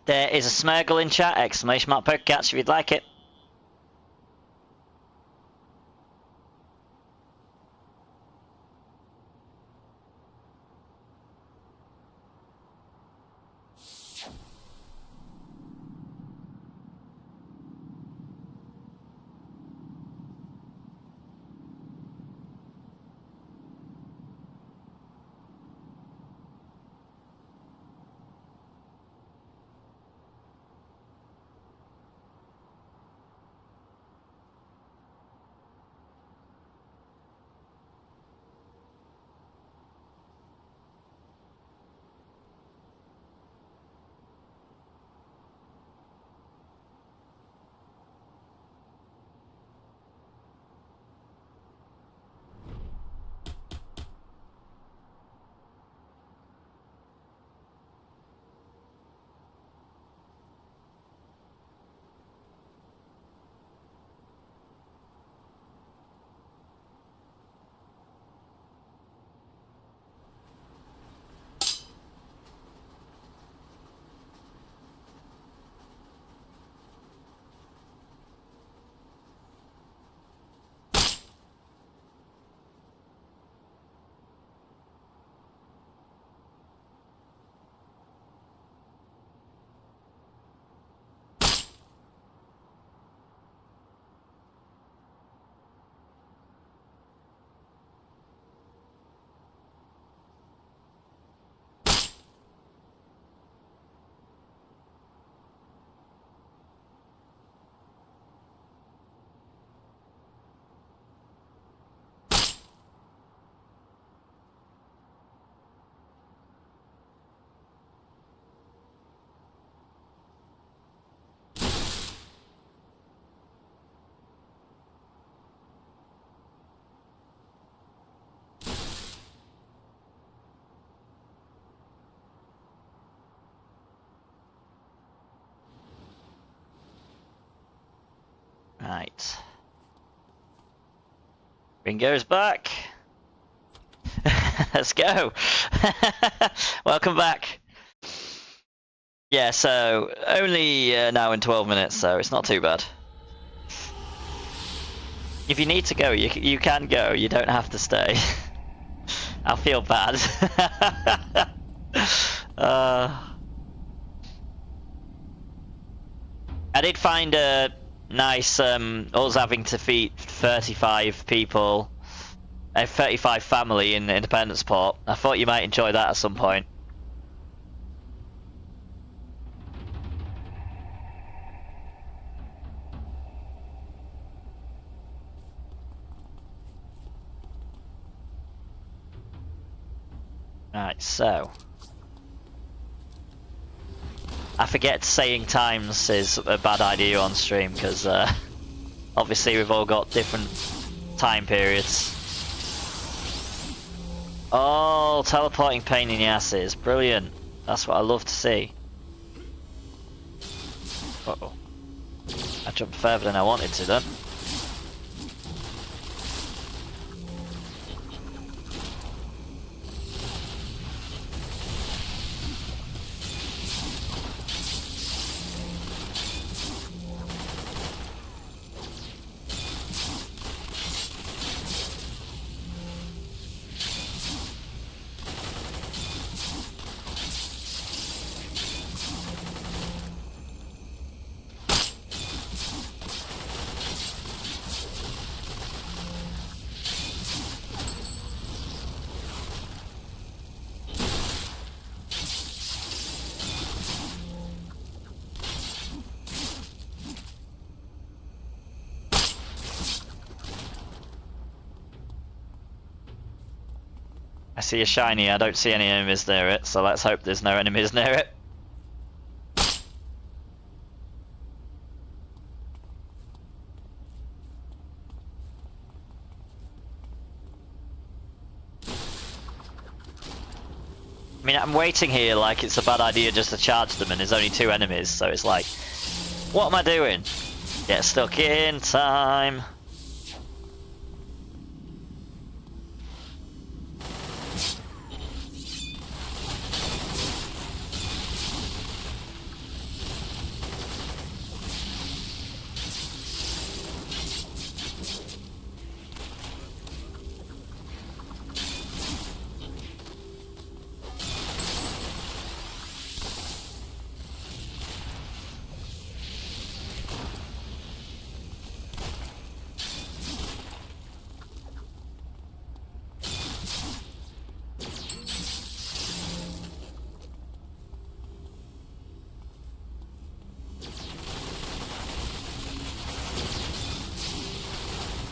There is a Smurgle in chat, exclamation mark Pokecats if you'd like it. Right. Ringo's back. Let's go. Welcome back. Yeah, so only an hour and 12 minutes, so it's not too bad. If you need to go, you can go. You don't have to stay. I feel bad. I did find a nice, us having to feed 35 people, a 35 family in Independence Port. I thought you might enjoy that at some point. Right, so I forget saying times is a bad idea on stream because obviously we've all got different time periods. Oh, teleporting pain in the asses, brilliant. That's what I love to see. Uh-oh. I jumped further than I wanted to then. I see a shiny, I don't see any enemies near it, so let's hope there's no enemies near it. I mean, I'm waiting here like it's a bad idea just to charge them and there's only 2 enemies, so it's like, what am I doing? Get stuck in time.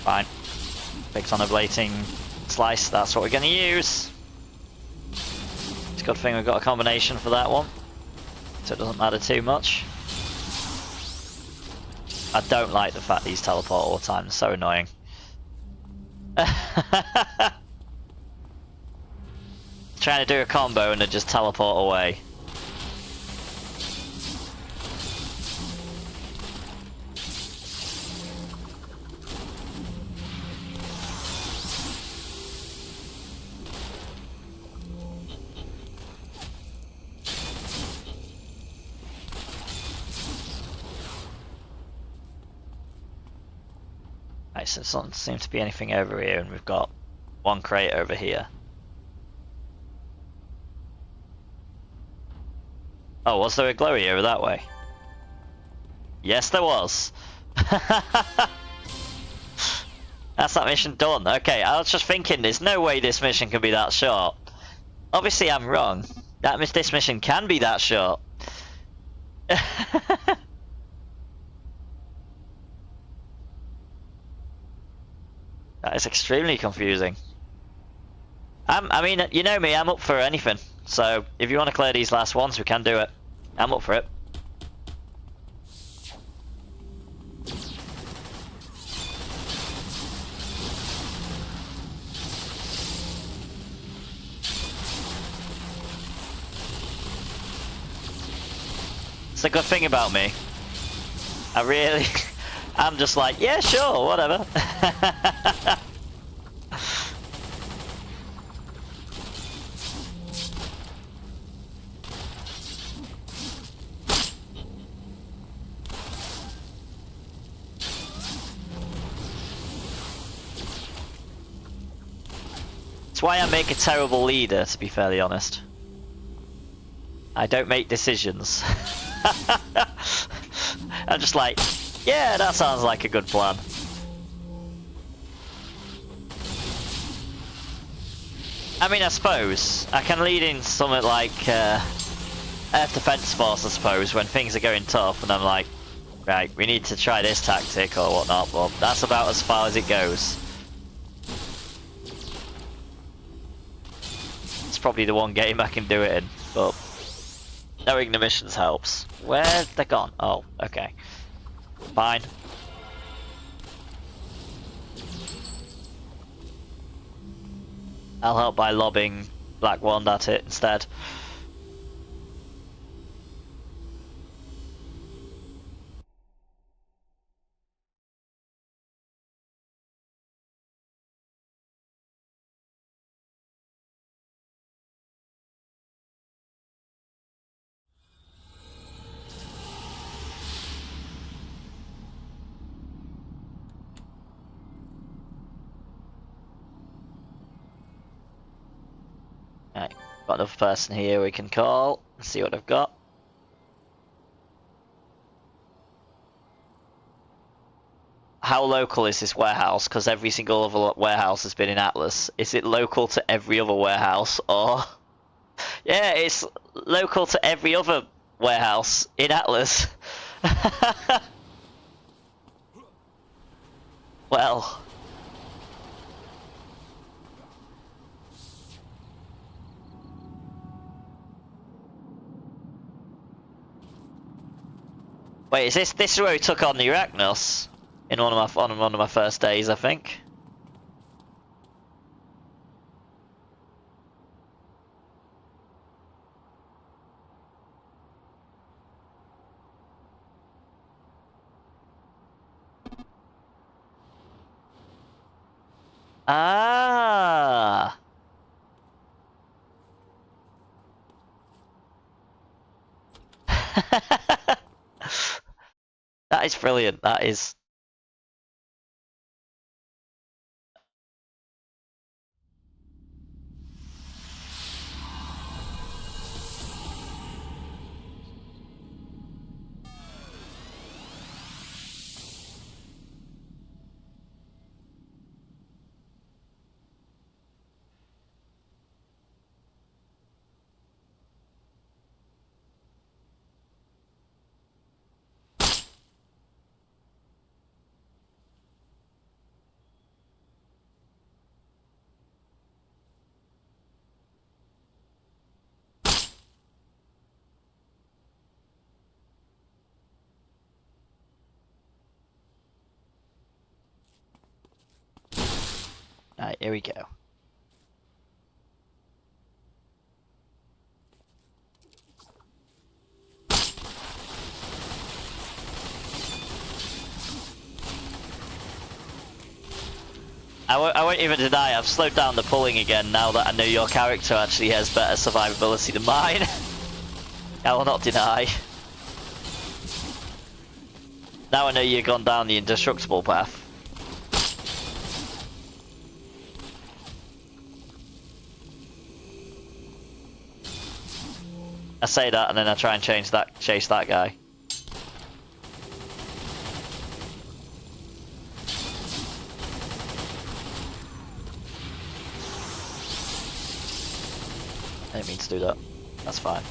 Fine. Pigs on a blading slice, that's what we're gonna use. It's a good thing we've got a combination for that one, so it doesn't matter too much. I don't like the fact these teleport all the time, it's so annoying. Trying to do a combo and they just teleport away. Right, so there doesn't seem to be anything over here, and we've got 1 crate over here. Oh, was there a glowy over that way? Yes, there was. That's that mission done. Okay, I was just thinking, there's no way this mission can be that short. Obviously, I'm wrong. This mission can be that short. That is extremely confusing. I mean, you know me, I'm up for anything. So, if you want to clear these last ones, we can do it. I'm up for it. It's a good thing about me. I really... I'm just like, yeah, sure, whatever. It's why I make a terrible leader, to be fairly honest. I don't make decisions. I'm just like, yeah, that sounds like a good plan. I mean, I suppose I can lead in something like Earth Defense Force, I suppose, when things are going tough, and I'm like, right, we need to try this tactic or whatnot, but that's about as far as it goes. It's probably the one game I can do it in, but knowing the missions helps. Where's they gone? Oh, okay. Fine. I'll help by lobbing Black Wand at it instead. Right, got another person here we can call and see what they've got. How local is this warehouse? Because every single other warehouse has been in Atlas. Is it local to every other warehouse, or... Yeah, it's local to every other warehouse in Atlas. Well... Wait, this is where we took on the Arachnos in one of my first days, I think. Ah. That is brilliant. That is. Alright, here we go. I won't even deny I've slowed down the pulling again now that I know your character actually has better survivability than mine. I will not deny. Now I know you've gone down the indestructible path. I say that and then I try and chase that guy. I didn't mean to do that. That's fine.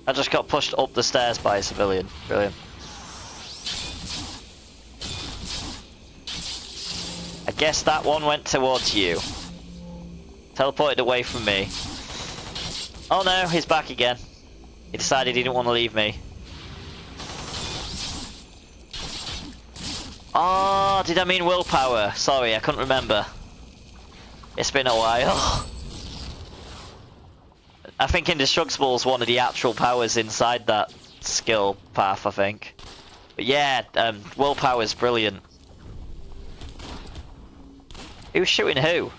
I just got pushed up the stairs by a civilian. Brilliant. I guess that one went towards you. Teleported away from me. Oh no, he's back again. He decided he didn't want to leave me. Oh, did I mean willpower? Sorry, I couldn't remember. It's been a while. I think Indestructible is one of the actual powers inside that skill path, I think. But yeah, willpower is brilliant. Who's shooting who?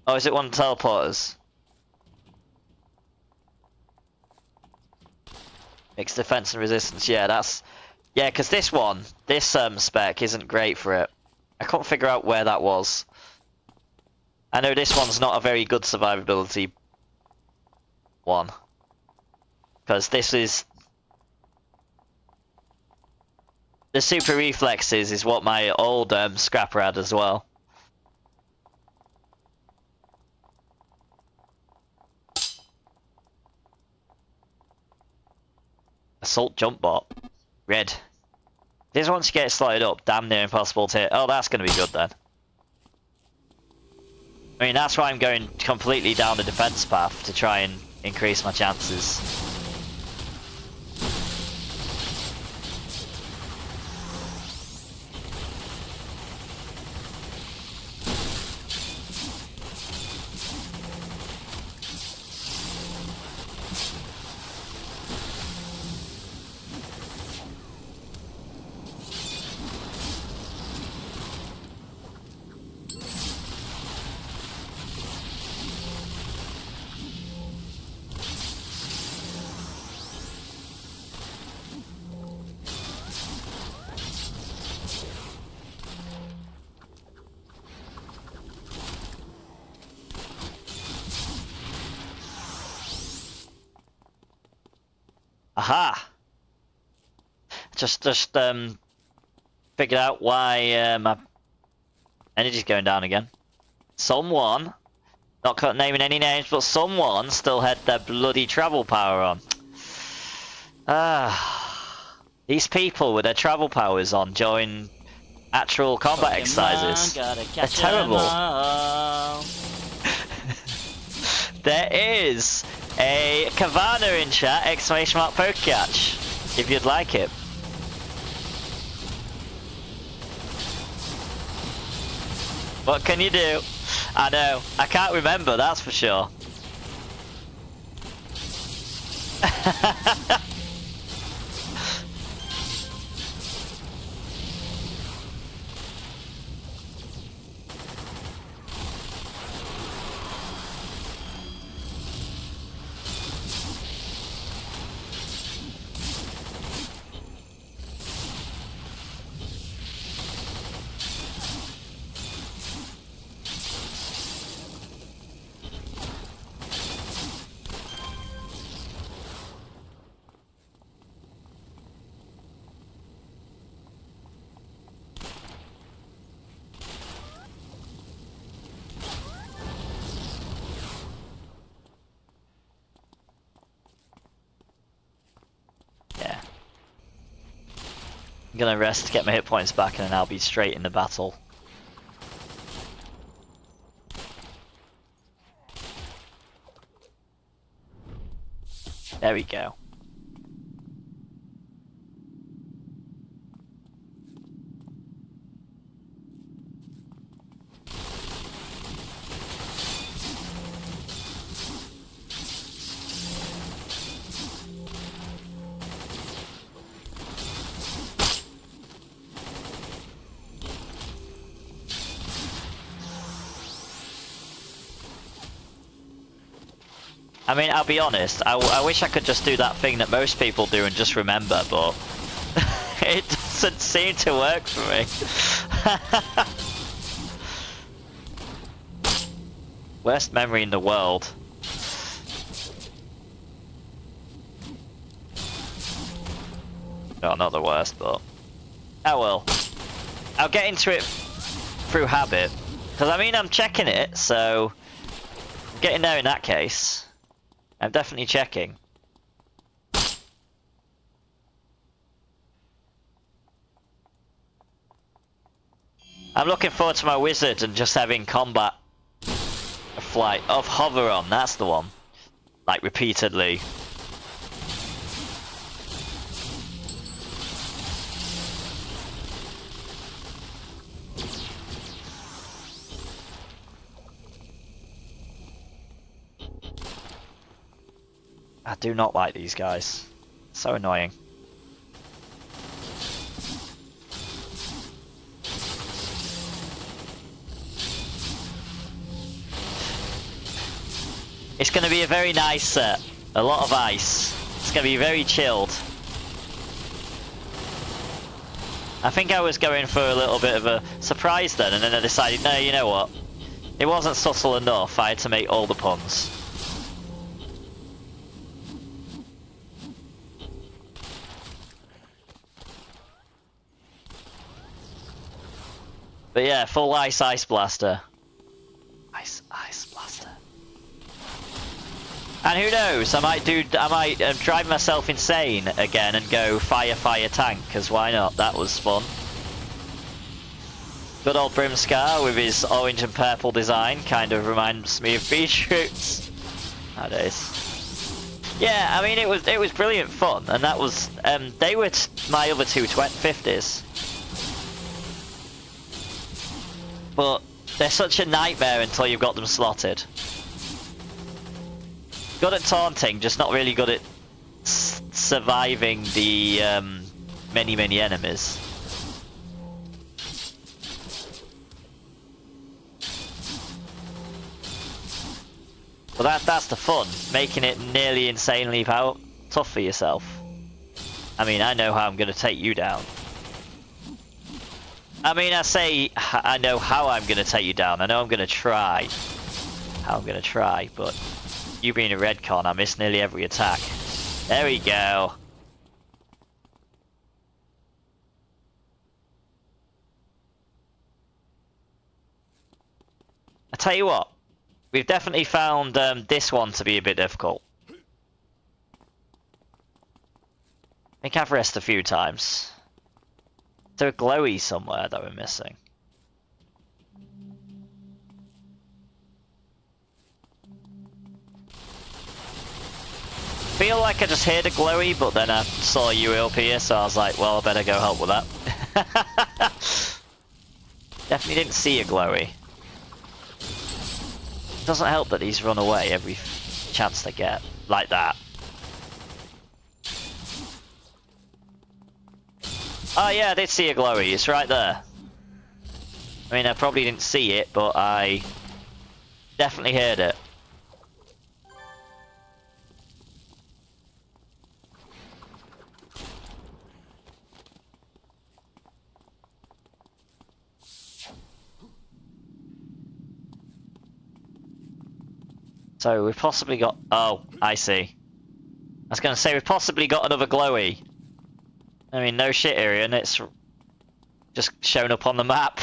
Oh, is it one of the teleporters? Mixed defense and resistance, yeah, that's... Yeah, because this one, this spec isn't great for it. I couldn't figure out where that was. I know this one's not a very good survivability one. Because this is... The super reflexes is what my old scrapper had as well. Assault jump bot. Red. This once you get slotted up, damn near impossible to hit. Oh, that's going to be good then. I mean, that's why I'm going completely down the defense path to try and increase my chances. Aha! Just figured out why my energy's going down again. Someone, not naming any names, but someone still had their bloody travel power on. These people with their travel powers on during actual combat exercises. They're terrible. There is a Kavana in chat, exclamation mark Pokecatch, if you'd like it. What can you do? I know, I can't remember, that's for sure. I'm gonna rest to get my hit points back and then I'll be straight in the battle. There we go. I mean, I'll be honest, I wish I could just do that thing that most people do and just remember, but it doesn't seem to work for me. Worst memory in the world. No, not the worst, but... oh well. I'll get into it through habit. Because I mean, I'm checking it, so... I'm getting there in that case. I'm definitely checking. I'm looking forward to my wizard and just having combat flight of hover on, that's the one. Like repeatedly. I do not like these guys. So annoying. It's going to be a very nice set. A lot of ice. It's going to be very chilled. I think I was going for a little bit of a surprise then, and then I decided, no, you know what? It wasn't subtle enough. I had to make all the puns. But yeah, full ice blaster. Ice blaster. And who knows? I might drive myself insane again and go fire tank, because why not? That was fun. Good old Brimscar with his orange and purple design kind of reminds me of Beetroots nowadays. Yeah, I mean it was brilliant fun, and that was they were my other two 50s. But they're such a nightmare until you've got them slotted. Good at taunting, just not really good at surviving the many enemies. But that's the fun, making it nearly insanely tough for yourself. I mean, I know how I'm going to take you down. I mean, I say I know how I'm going to take you down. I know I'm going to try. How I'm going to try, but you being a redcon, I miss nearly every attack. There we go. tell you what, we've definitely found this one to be a bit difficult. I think I've rested a few times. Is there a glowy somewhere that we're missing? I feel like I just heard a glowy, but then I saw you up here, so I was like, well, I better go help with that. Definitely didn't see a glowy. Doesn't help that these run away every chance they get, like that. Oh yeah, I did see a glowy, it's right there. I mean, I probably didn't see it, but I definitely heard it. So we've possibly got... Oh, I see. I was going to say we've possibly got another glowy. I mean, no shit, Irian, it's just shown up on the map.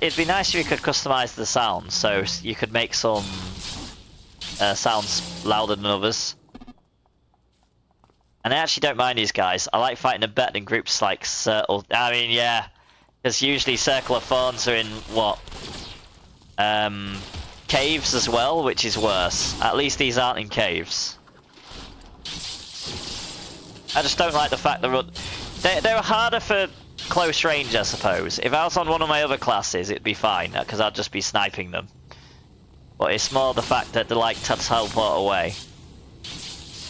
It'd be nice if you could customize the sounds, so you could make some sounds louder than others. And I actually don't mind these guys. I like fighting them better than groups like Circle. I mean, yeah, because usually Circle of Thorns are in what? Caves as well, which is worse. At least these aren't in caves. I just don't like the fact that they're harder for close range, I suppose. If I was on one of my other classes, it'd be fine, because I'd just be sniping them. But it's more the fact that they like to teleport away.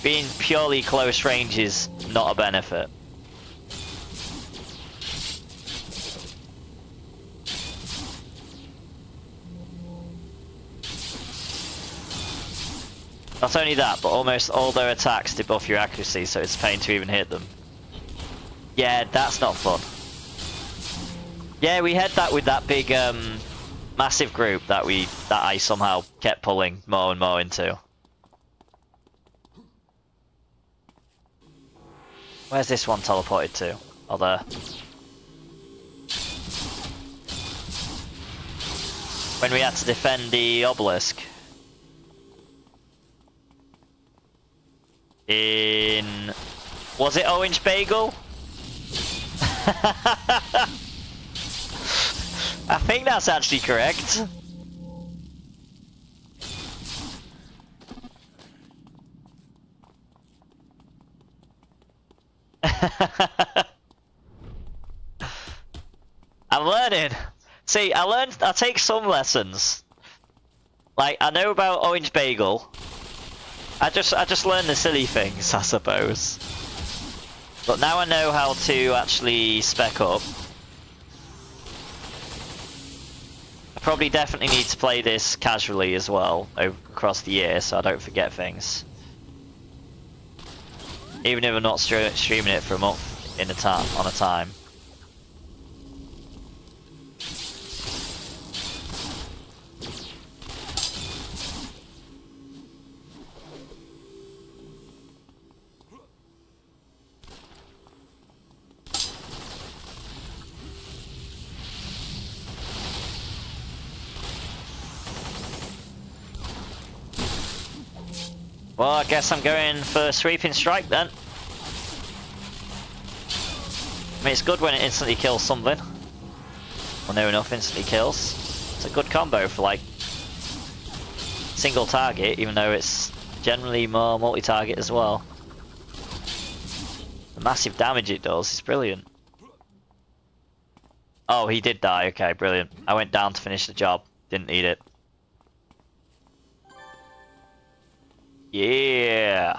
Being purely close range is not a benefit. Not only that, but almost all their attacks debuff your accuracy, so it's a pain to even hit them. Yeah, that's not fun. Yeah, we had that with that big, massive group that I somehow kept pulling more and more into. Where's this one teleported to? Oh, there. When we had to defend the obelisk. Was it Orange Bagel? I think that's actually correct. I'm learning. See, I take some lessons. Like, I know about Orange Bagel. I just learned the silly things, I suppose. But now I know how to actually spec up. I probably definitely need to play this casually as well across the year, so I don't forget things. Even if I'm not streaming it for a month on a time. Well, I guess I'm going for Sweeping Strike then. I mean, it's good when it instantly kills something. Or near enough instantly kills. It's a good combo for like single target, even though it's generally more multi-target as well. The massive damage it does is brilliant. Oh, he did die. Okay, brilliant. I went down to finish the job. Didn't need it. Yeah.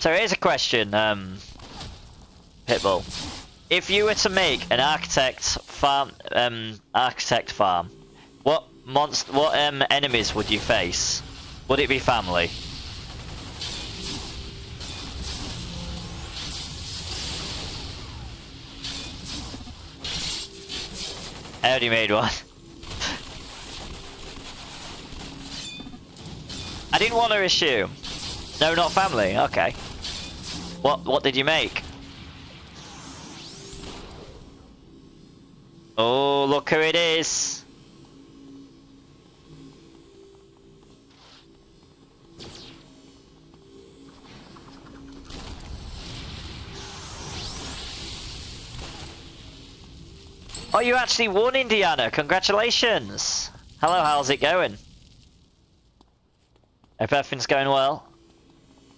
So here's a question, Pitbull. If you were to make an architect farm, what enemies would you face? Would it be family? I already made one. I didn't want to assume. No, not family. Okay. What did you make? Oh, look who it is. Oh, you actually won, Indiana. Congratulations. Hello, how's it going? Hope everything's going well.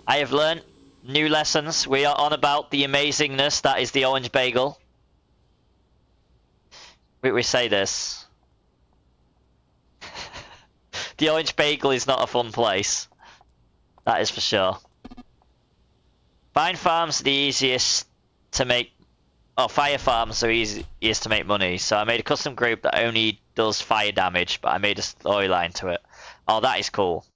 I have learnt new lessons. We are on about the amazingness that is the orange bagel. We say this. The orange bagel is not a fun place. That is for sure. Vine farms are the easiest to make. Oh, fire farms are easiest to make money. So I made a custom group that only does fire damage, but I made a storyline to it. Oh, that is cool.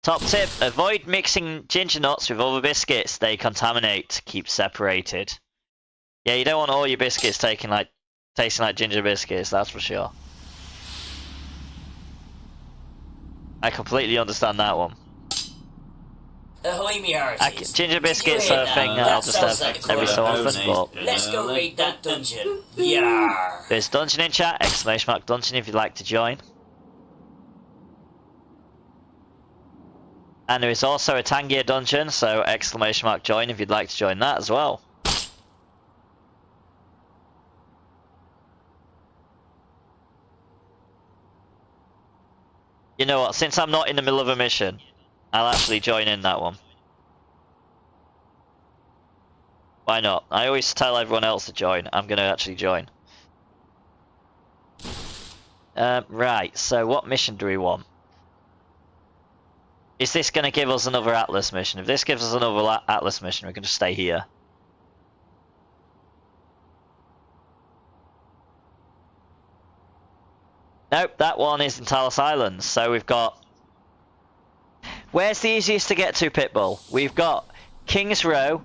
Top tip, avoid mixing ginger nuts with other biscuits. They contaminate. Keep separated. Yeah, you don't want all your biscuits tasting like ginger biscuits, that's for sure. I completely understand that one. Ahoy, me hearties. Ginger biscuits are a thing that I'll just have every so often, but... Let's go raid that dungeon. Yarr! There's dungeon in chat, !_ dungeon if you'd like to join. And there is also a Tangier dungeon, so ! join if you'd like to join that as well. You know what, since I'm not in the middle of a mission, I'll actually join in that one. Why not? I always tell everyone else to join. I'm going to actually join. Right, so what mission do we want? Is this going to give us another Atlas mission? If this gives us another Atlas mission, we can just stay here. Nope, that one is in Talos Islands. So we've got... Where's the easiest to get to, Pitbull? We've got Kings Row,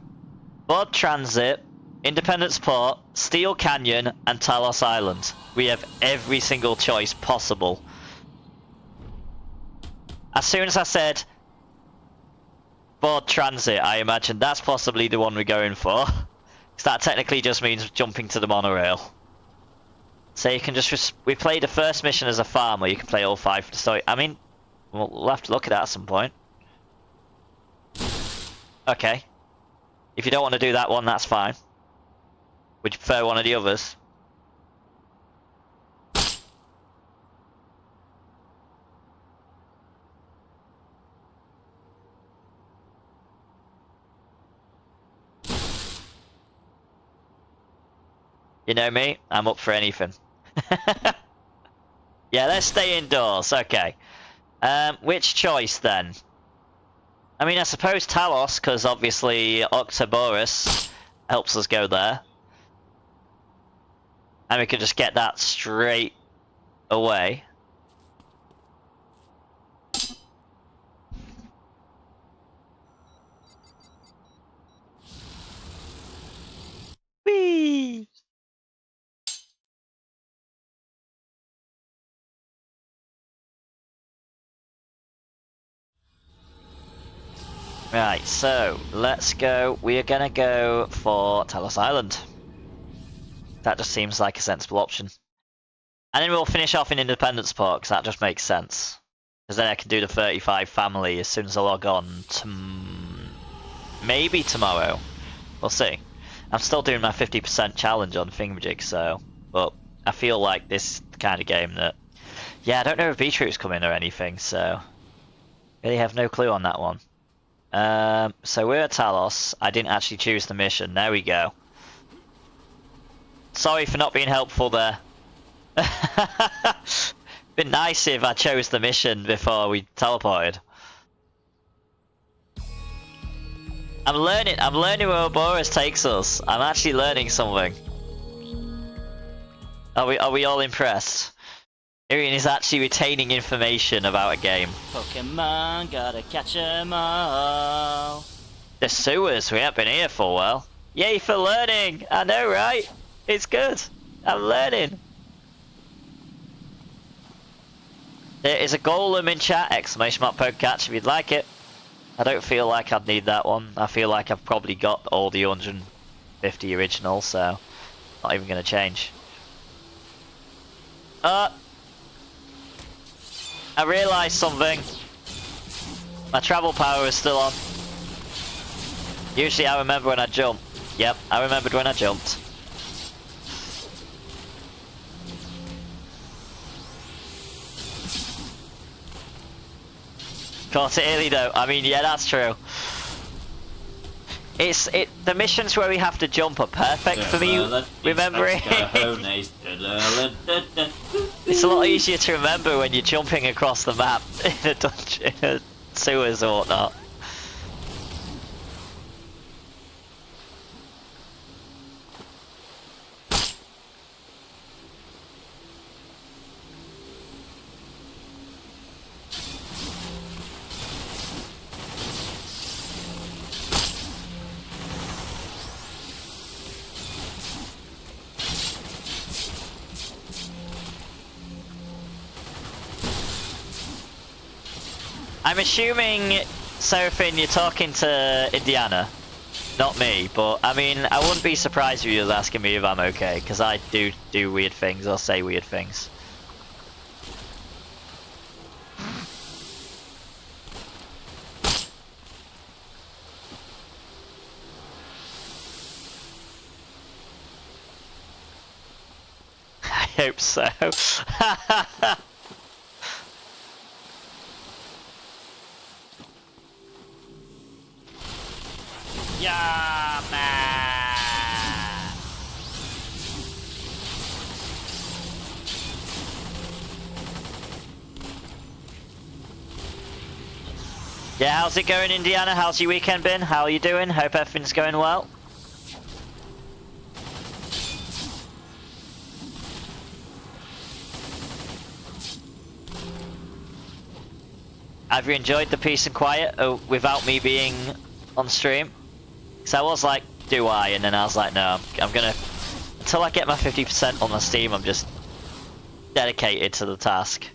Bod Transit, Independence Port, Steel Canyon, and Talos Island. We have every single choice possible. As soon as I said Bod Transit, I imagine that's possibly the one we're going for. Because that technically just means jumping to the monorail. So you can just... We played the first mission as a farmer, you can play all 5 for the story. I mean, we'll have to look at that at some point. Okay. If you don't want to do that one, that's fine. Would you prefer one of the others? You know me, I'm up for anything. Yeah, let's stay indoors, okay. Which choice then? I mean, I suppose Talos, because obviously Octoborus helps us go there. And we can just get that straight away. Whee! Right, so let's go. We are gonna go for Talos Island. That just seems like a sensible option. And then we'll finish off in Independence Port, because that just makes sense. Because then I can do the 35 family as soon as I log on. Maybe tomorrow. We'll see. I'm still doing my 50% challenge on Thingamajig, so... But I feel like this is the kind of game that... Yeah, I don't know if B-Troops come in or anything, so... Really have no clue on that one. So we're at Talos. I didn't actually choose the mission. There we go. Sorry for not being helpful there. Been nice if I chose the mission before we teleported. I'm learning where Boris takes us. I'm actually learning something. Are we all impressed? Irian is actually retaining information about a game. Pokemon, gotta catch 'em all. The sewers, we haven't been here for a while. Yay for learning! I know, right? It's good. I'm learning. There is a golem in chat, exclamation mark Pokecatch if you'd like it. I don't feel like I'd need that one. I feel like I've probably got all the 150 originals, so not even going to change. I realised something. My travel power is still on. Usually I remember when I jump. Yep, I remembered when I jumped. Caught it early though. I mean, yeah, that's true. The missions where we have to jump are perfect for me remembering. It's a lot easier to remember when you're jumping across the map in a dungeon, in a sewers or whatnot. I'm assuming, Seraphine, you're talking to Indiana, not me, but I mean, I wouldn't be surprised if you was asking me if I'm okay, because I do weird things or say weird things. I hope so. Yeah, man. Yeah, how's it going, Indiana? How's your weekend been? How are you doing? Hope everything's going well. Have you enjoyed the peace and quiet without me being on stream? Because I was like, do I? And then I was like, no, I'm gonna, until I get my 50% on my Steam, I'm just dedicated to the task.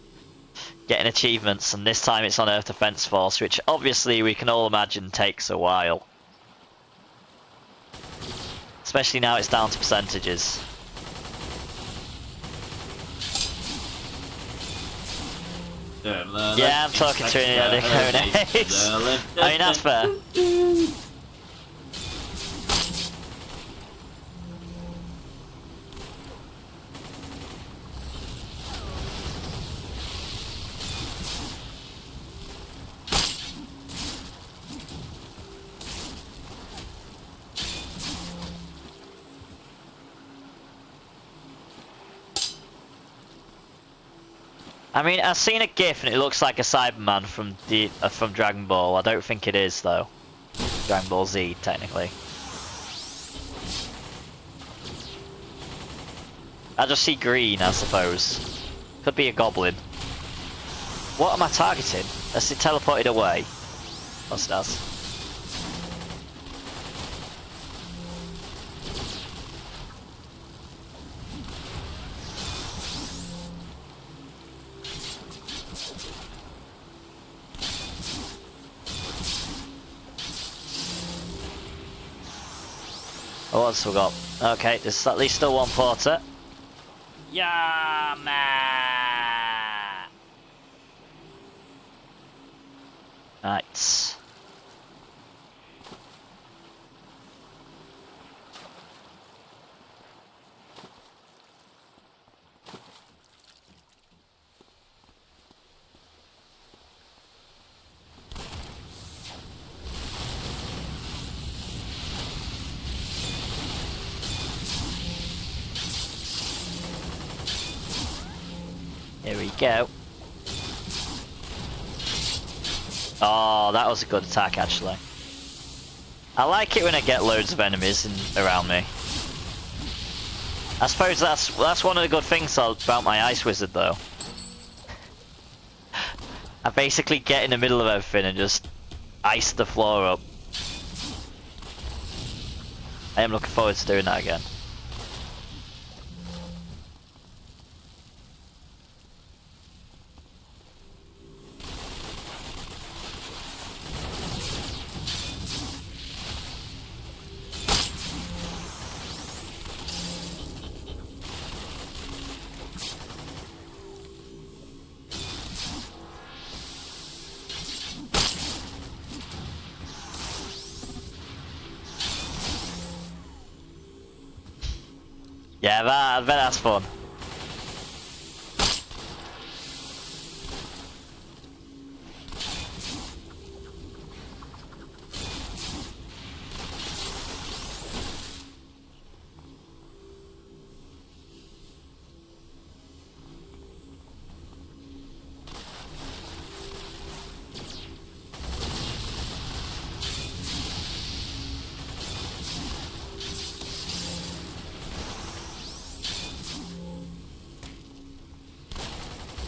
Getting achievements, and this time it's on Earth Defense Force, which obviously we can all imagine takes a while. Especially now it's down to percentages. Yeah, I'm talking to an I mean, that's fair. I mean, I've seen a GIF and it looks like a Cyberman from Dragon Ball. I don't think it is though. Dragon Ball Z, technically. I just see green, I suppose. Could be a goblin. What am I targeting? Has it teleported away? Plus it does. Oh, what's we got? Okay, there's at least still one porter. Yeah, man. Right. Here we go. Oh, that was a good attack, actually. I like it when I get loads of enemies around me. I suppose that's one of the good things about my Ice Wizard, though. I basically get in the middle of everything and just ice the floor up. I am looking forward to doing that again. Yeah, I bet that's fun.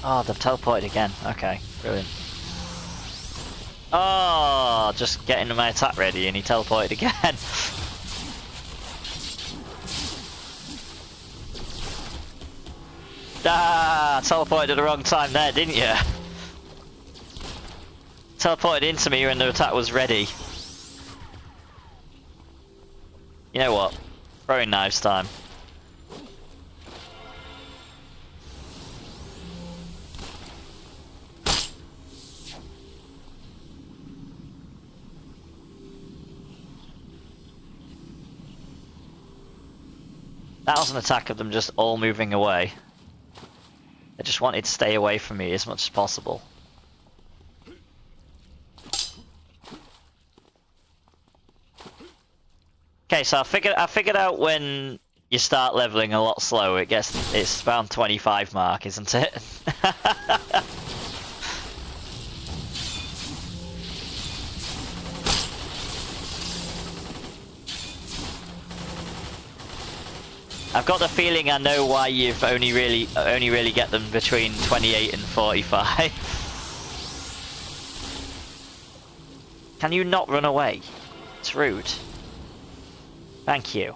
Oh, they've teleported again. Okay, brilliant. Oh, just getting my attack ready and he teleported again. Ah, teleported at the wrong time there, didn't you? Teleported into me when the attack was ready. You know what? Throwing knives time. That was an attack of them just all moving away. They just wanted to stay away from me as much as possible. Okay, so I figured out when you start leveling a lot slower, it's around 25 mark, isn't it? I've got the feeling I know why you've only really get them between 28 and 45. Can you not run away? It's rude. Thank you.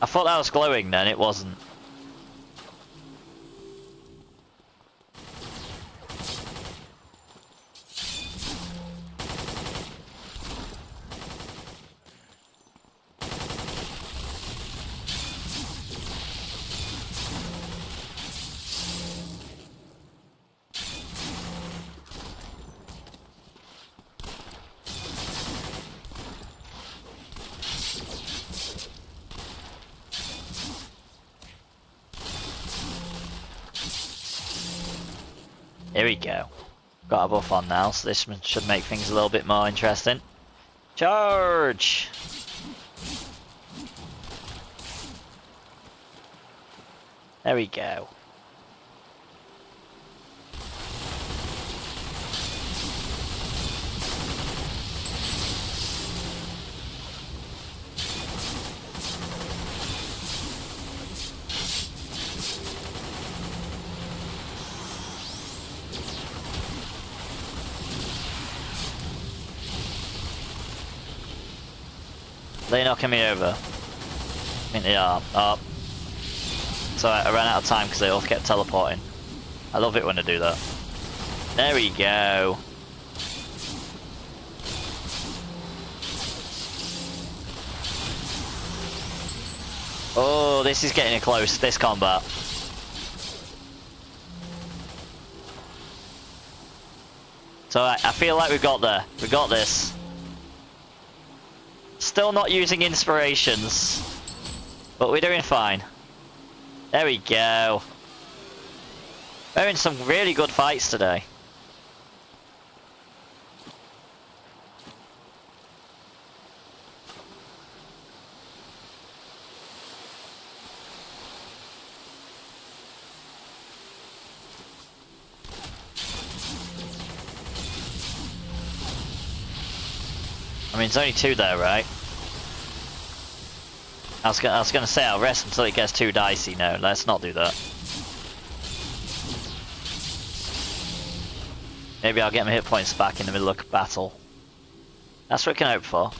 I thought that was glowing then, it wasn't. Here we go. Got a buff on now, so this should make things a little bit more interesting. Charge! There we go. They're knocking me over. I think they are. Oh. So I ran out of time because they all kept teleporting. I love it when I do that. There we go. Oh, this is getting close, this combat. So I feel like we've got there. We got this. Still not using inspirations, but we're doing fine. There we go. We're in some really good fights today. I mean, it's only 2 there, right? I was gonna say I'll rest until it gets too dicey. No, let's not do that. Maybe I'll get my hit points back in the middle of battle. That's what we can hope for.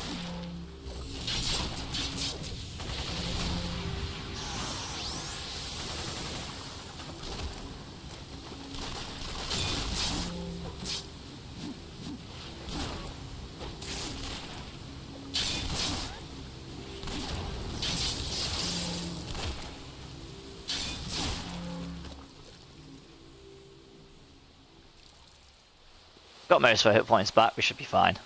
Got most of our hit points back, we should be fine.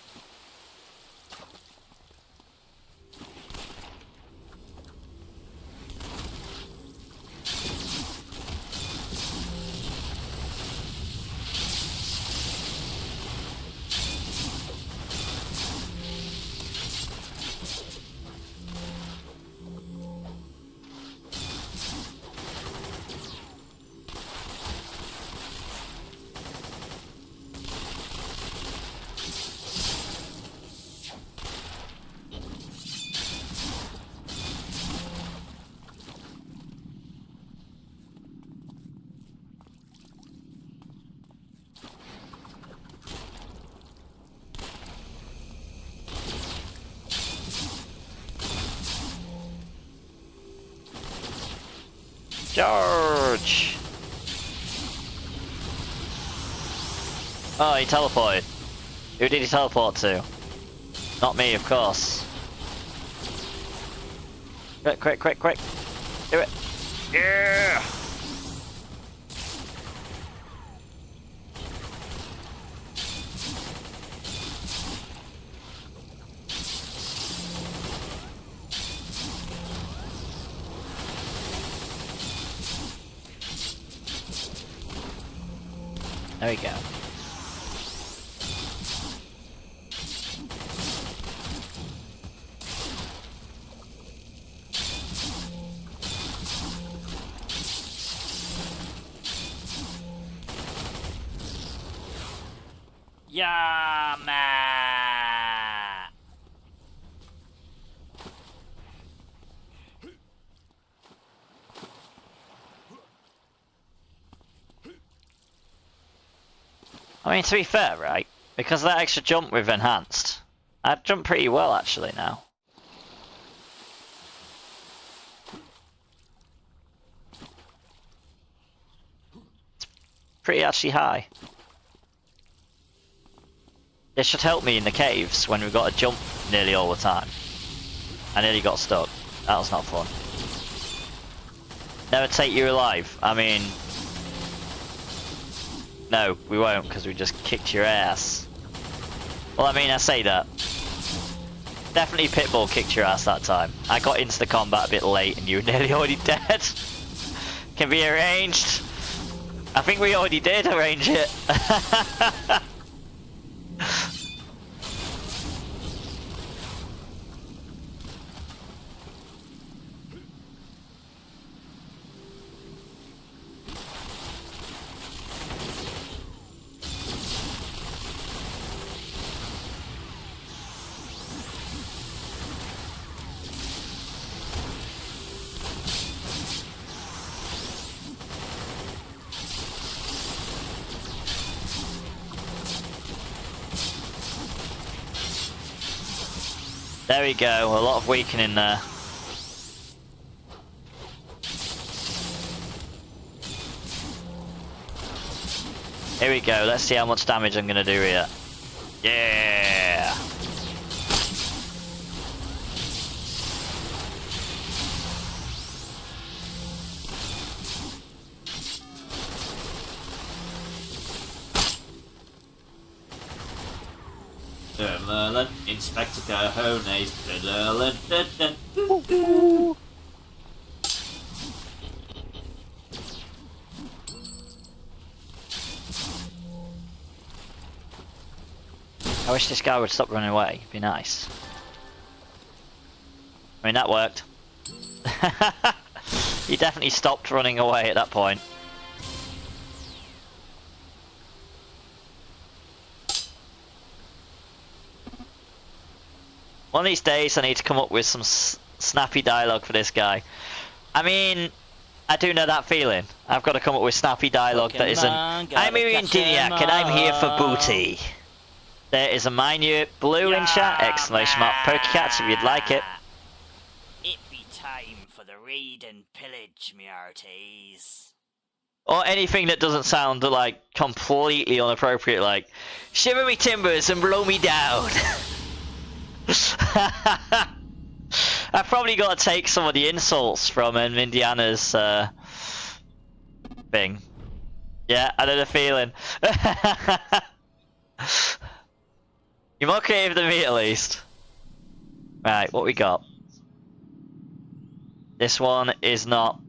George! Oh, he teleported. Who did he teleport to? Not me, of course. Quick, quick, quick, quick. Do it. Yeah! There we go. Yeah, man. I mean, to be fair, right? Because of that extra jump we've enhanced, I've jumped pretty well actually now. It's pretty actually high. This should help me in the caves when we've got to jump nearly all the time. I nearly got stuck. That was not fun. Never take you alive. I mean... No, we won't, because we just kicked your ass. Well, I mean, I say that. Definitely Pitbull kicked your ass that time. I got into the combat a bit late and you were nearly already dead. Can be arranged. I think we already did arrange it. There we go, a lot of weakening there. Here we go, let's see how much damage I'm gonna do here. Yeah! Inspector Cajones. I wish this guy would stop running away, it'd be nice. I mean, that worked. He definitely stopped running away at that point. One of these days I need to come up with some snappy dialogue for this guy. I mean, I do know that feeling. I've got to come up with snappy dialogue that isn't, I'm Miriam Diniak and I'm here for booty. There is a minute blue in chat, exclamation mark, Pokecats if you'd like it. It be time for the raid and pillage, me hearties. Or anything that doesn't sound like completely inappropriate, like, shiver me timbers and blow me down. I've probably got to take some of the insults from Indiana's thing. Yeah, I know the feeling. You're more creative than me at least. Right, what we got? This one is not...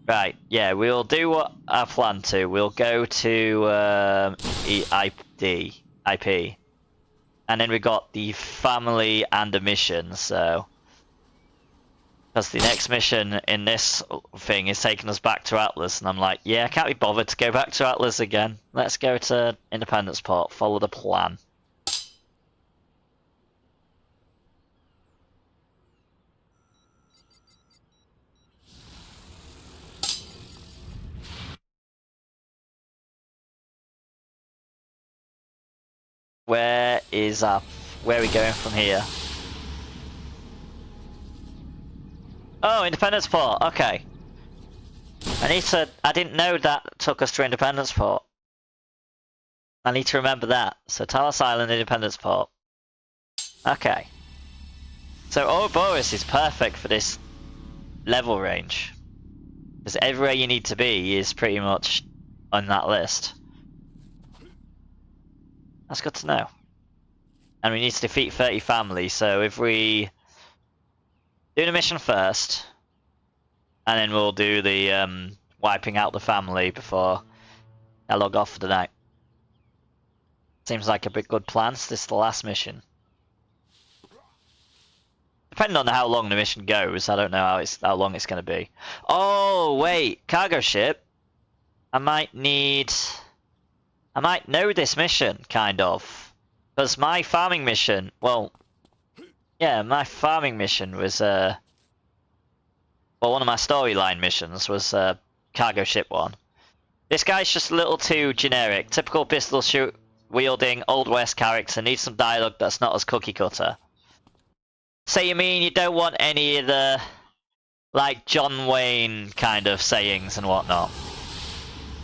Right, yeah, we'll do what I plan to. We'll go to IP. And then we got the family and the mission, so... Because the next mission in this thing is taking us back to Atlas, and I'm like, yeah, I can't be bothered to go back to Atlas again. Let's go to Independence Port, follow the plan. Where are we going from here? Oh, Independence Port, okay. I didn't know that took us to Independence Port. I need to remember that. So Talos Island, Independence Port. Okay. So Ouroboros is perfect for this level range. Because everywhere you need to be is pretty much on that list. That's good to know. And we need to defeat 30 families, so if we do the mission first, and then we'll do the wiping out the family before I log off for the night. Seems like a big good plan, so this is the last mission. Depending on how long the mission goes, I don't know how long it's going to be. Oh, wait, cargo ship. I might know this mission, kind of. Because my farming mission, well, yeah, my farming mission was, well, one of my storyline missions was cargo ship one. This guy's just a little too generic. Typical pistol shoot wielding Old West character, needs some dialogue that's not as cookie cutter. So you mean you don't want any of the, like, John Wayne kind of sayings and whatnot?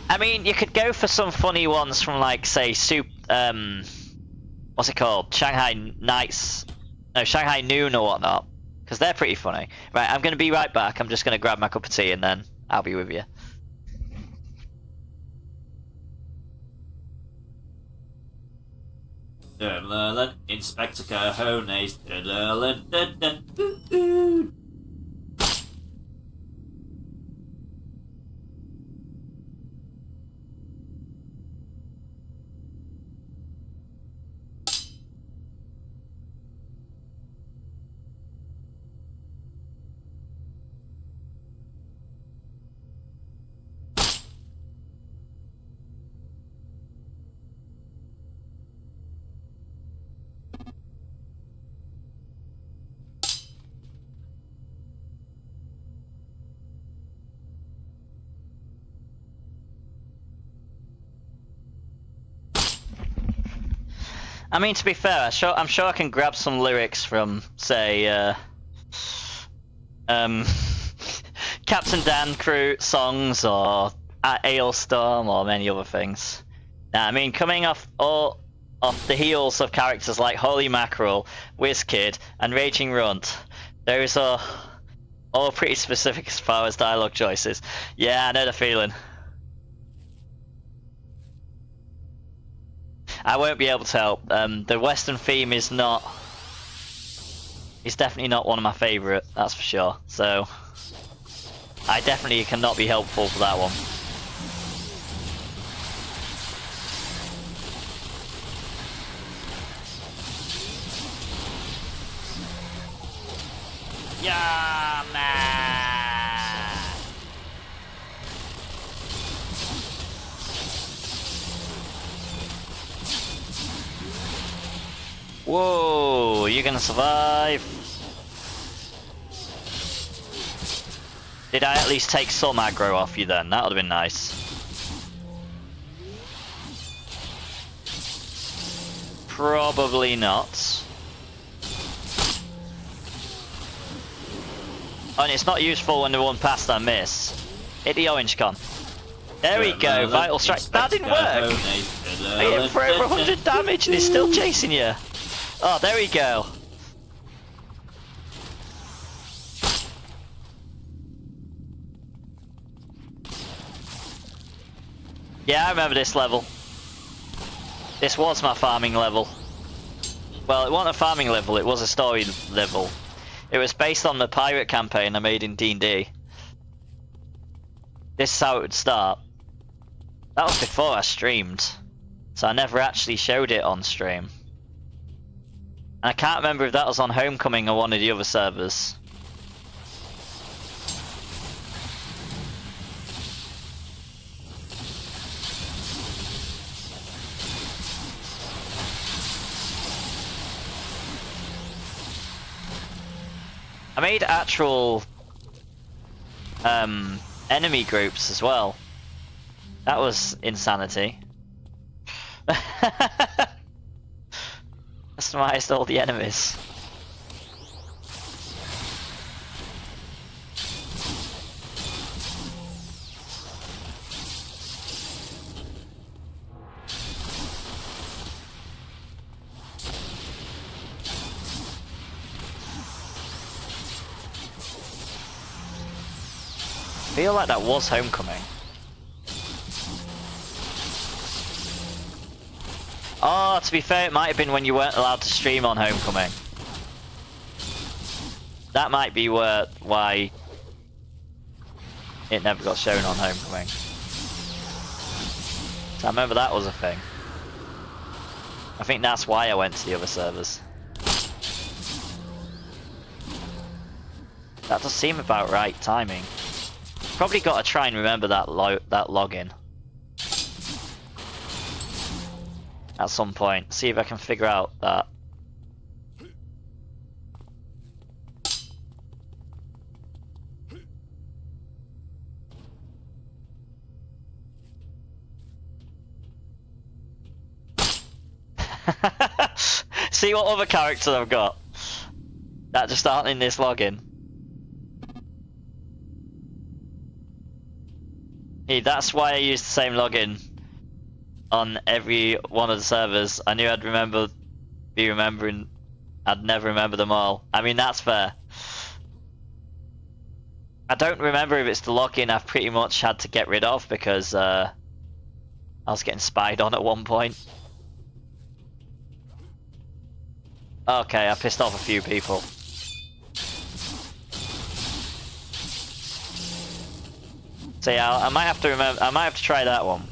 I mean, you could go for some funny ones from, like, say, what's it called? Shanghai Nights, no, Shanghai Noon or whatnot, because they're pretty funny. Right, I'm going to be right back. I'm just going to grab my cup of tea and then I'll be with you. Inspector Cajones. I mean, to be fair, I'm sure I can grab some lyrics from, say, Captain Dan Crew songs or Ailstorm or many other things. Now, I mean, coming off the heels of characters like Holy Mackerel, WizKid, and Raging Runt, those are all pretty specific as far as dialogue choices. Yeah, I know the feeling. I won't be able to help. The Western theme is definitely not one of my favourite, that's for sure. So I definitely cannot be helpful for that one. Yeah, man. Whoa, you're gonna survive. Did I at least take some aggro off you then? That would have been nice. Probably not. Oh, and it's not useful when the one past I miss. Hit the orange con. There we go, Vital Strike. That didn't work! I hit him for over 100 damage and he's still chasing you. Oh, there we go. Yeah, I remember this level. This was my farming level. Well, it wasn't a farming level, it was a story level. It was based on the pirate campaign I made in D&D. This is how it would start. That was before I streamed, so I never actually showed it on stream. And I can't remember if that was on Homecoming or one of the other servers. I made actual enemy groups as well. That was insanity. Customized all the enemies. I feel like that was Homecoming. Oh, to be fair, it might have been when you weren't allowed to stream on Homecoming. That might be why it never got shown on Homecoming. So I remember that was a thing. I think that's why I went to the other servers. That does seem about right timing. Probably got to try and remember that login. At some point, see if I can figure out that. See what other characters I've got that just aren't in this login. Hey, that's why I used the same login on every one of the servers. I knew I'd I'd never remember them all. I mean, that's fair. I don't remember if it's the login I've pretty much had to get rid of because I was getting spied on at one point. Okay, I pissed off a few people. So yeah, I might have to try that one.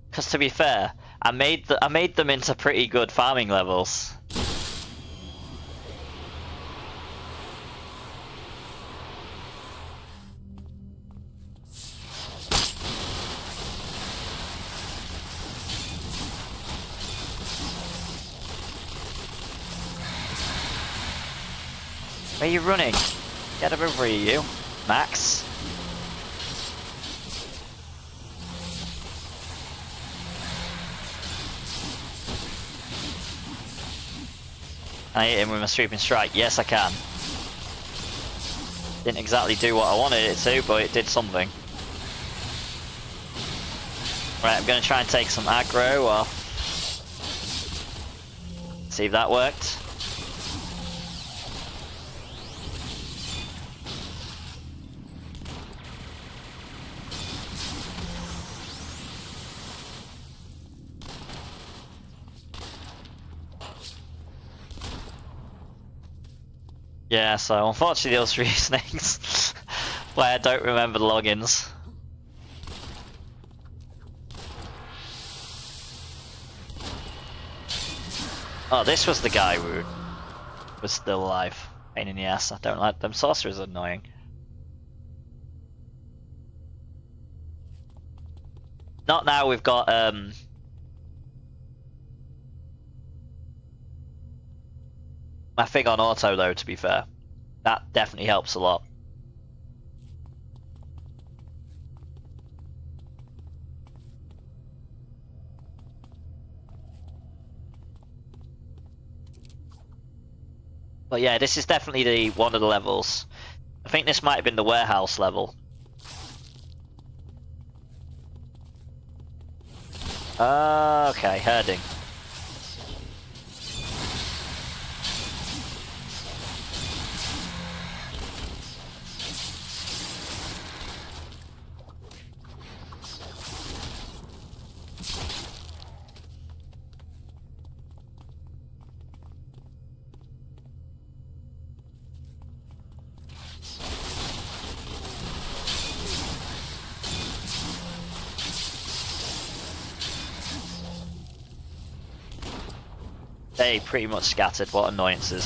Because to be fair, I made them into pretty good farming levels. Where are you running? Get over here, you, Max. Can I hit him with my sweeping strike? Yes, I can. Didn't exactly do what I wanted it to, but it did something. Right, I'm going to try and take some aggro off. See if that worked. Yeah, so unfortunately those reasonings where I don't remember the logins. Oh, this was the guy who was still alive. Pain in the ass. I don't like them. Sorcerers are annoying. Not now we've got my thing on auto though, to be fair. That definitely helps a lot. But yeah, this is definitely the one of the levels. I think this might have been the warehouse level. Okay, herding. They pretty much scattered, what annoyances.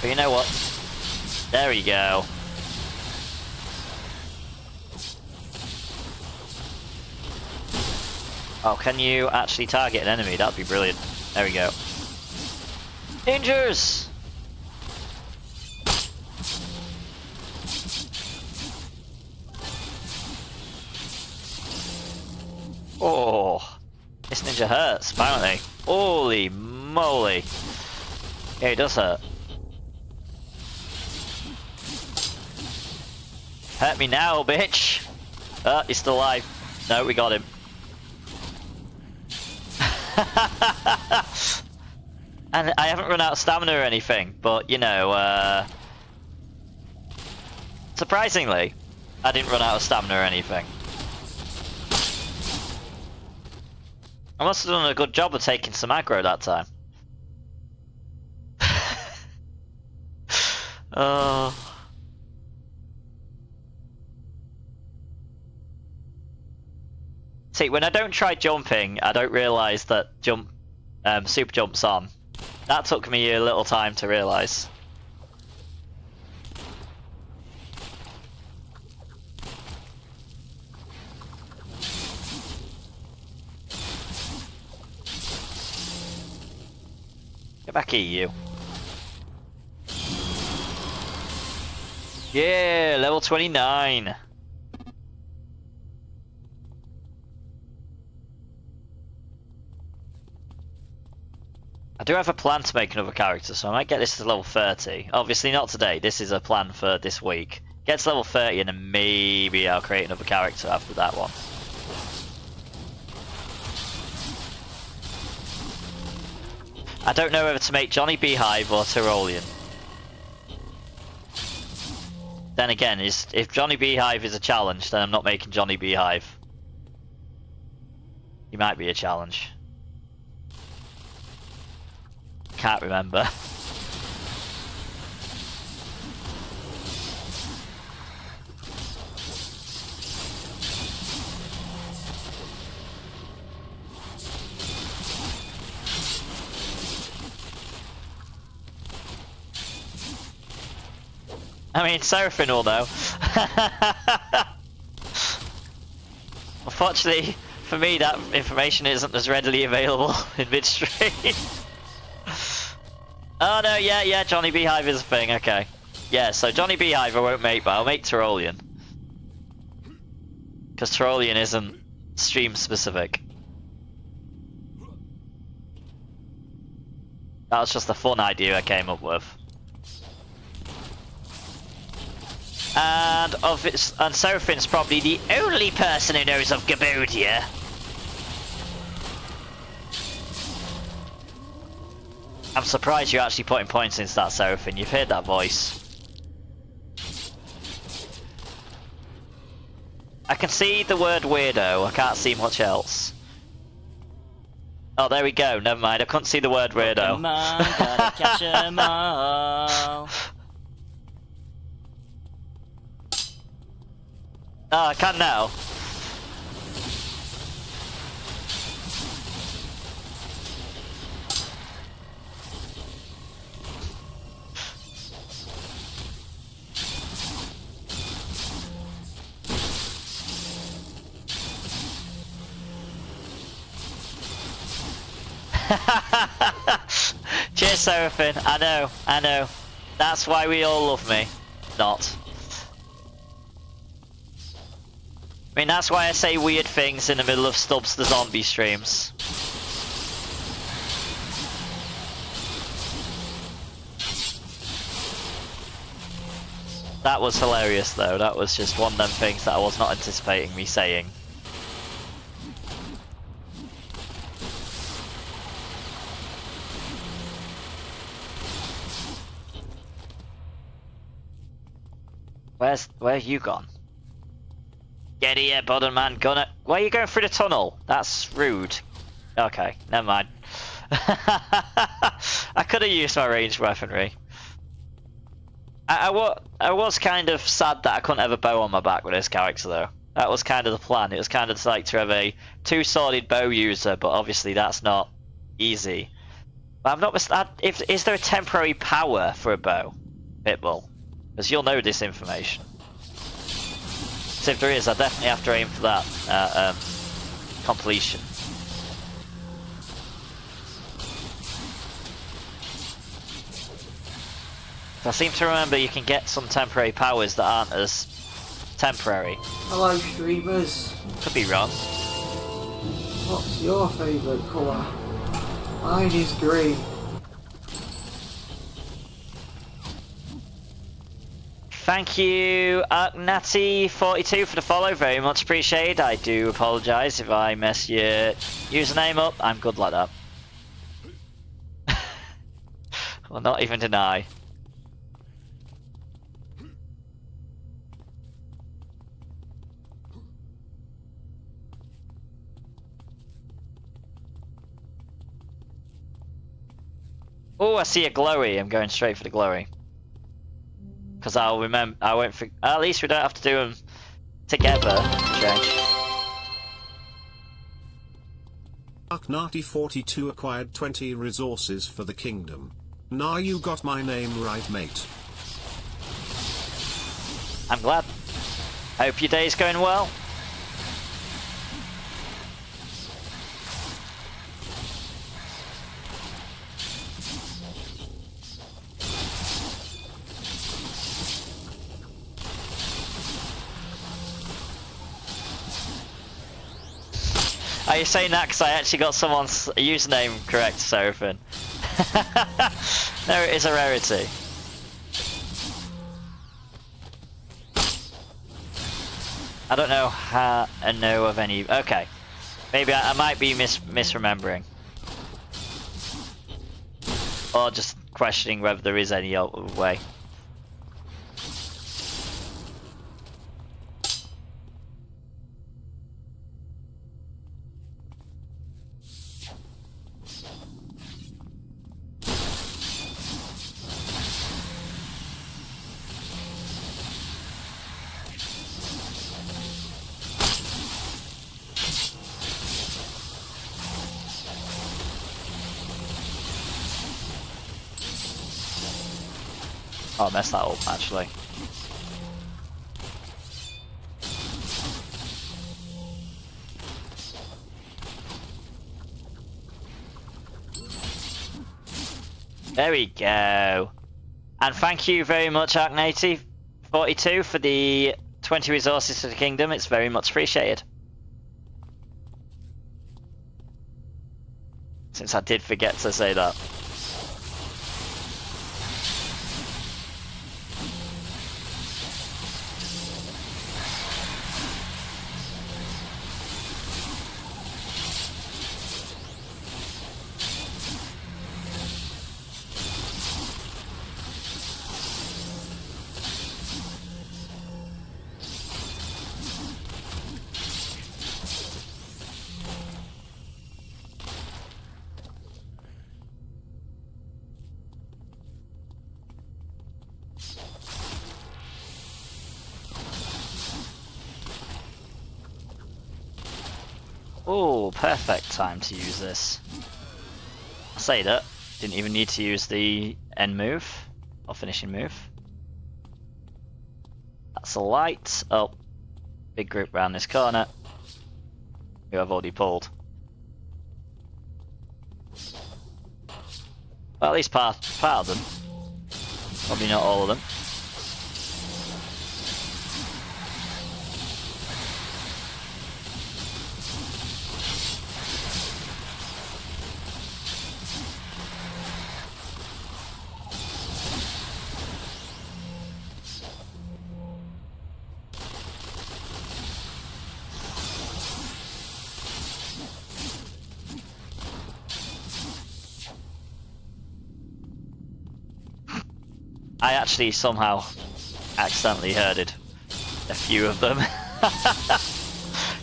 But you know what? There we go. Oh, can you actually target an enemy? That'd be brilliant. There we go. Dangers! Oh, this ninja hurts, apparently. Holy moly. Yeah, it does hurt. Hurt me now, bitch! He's still alive. No, we got him. And I haven't run out of stamina or anything, but you know, surprisingly, I didn't run out of stamina or anything. I must have done a good job of taking some aggro that time. Oh. See, when I don't try jumping, I don't realise that super jump's on. That took me a little time to realise. Get back here, you. Yeah, level 29. I do have a plan to make another character, so I might get this to level 30. Obviously not today, this is a plan for this week. Get to level 30 and then maybe I'll create another character after that one. I don't know whether to make Johnny Beehive or Tyrolean. Then again, if Johnny Beehive is a challenge, then I'm not making Johnny Beehive. He might be a challenge. Can't remember. I mean, Seraphim will know. Unfortunately, for me, that information isn't as readily available in midstream. Oh no, yeah, Johnny Beehive is a thing, okay. Yeah, so Johnny Beehive I won't make, but I'll make Tyrolean. Because Tyrolean isn't stream specific. That was just a fun idea I came up with. And Seraphin's probably the only person who knows of Gabodia. I'm surprised you're actually putting points into that, Seraphin. You've heard that voice. I can see the word weirdo. I can't see much else. Oh, there we go. Never mind. I couldn't see the word weirdo. Pokemon, gotta catch 'em all. Oh, I can now. Cheers, Seraphim. I know. That's why we all love me. Not. I mean, that's why I say weird things in the middle of Stubbs the Zombie streams. That was hilarious though. That was just one of them things that I was not anticipating me saying. Where you gone? Get here, button man, gunner. Where are you going through the tunnel? That's rude. Okay, never mind. I could have used my ranged weaponry. I was kind of sad that I couldn't have a bow on my back with this character though. That was kind of the plan. It was kind of like to have a two-sworded bow user, but obviously that's not easy. But I'm not. Is there a temporary power for a bow, Pitbull? Because you'll know this information. So if there is, I definitely have to aim for that completion. I seem to remember you can get some temporary powers that aren't as temporary. Hello streamers. Could be wrong. What's your favourite colour? Mine is green. Thank you, Natty42 for the follow, very much appreciated. I do apologise if I mess your username up. I'm good like that. Well, not even deny. Oh, I see a glowy. I'm going straight for the glowy. Because I'll remember, I won't forget. At least we don't have to do them together. Change. Arknati42 acquired 20 resources for the kingdom. Now you got my name right, mate. I'm glad. Hope your day's going well. Are you saying that because I actually got someone's username correct, Seraphim? No, it is a rarity. I don't know how I know of any. Okay, maybe I might be misremembering, or just questioning whether there is any other way. Oh, I messed that up actually. There we go. And thank you very much, Arknati42, for the 20 resources to the kingdom. It's very much appreciated. Since I did forget to say that. Oh, perfect time to use this. I say that. Didn't even need to use the end move. Or finishing move. That's a light. Oh. Big group round this corner. Who I've already pulled. Well, at least part of them. Probably not all of them. I actually somehow accidentally herded a few of them.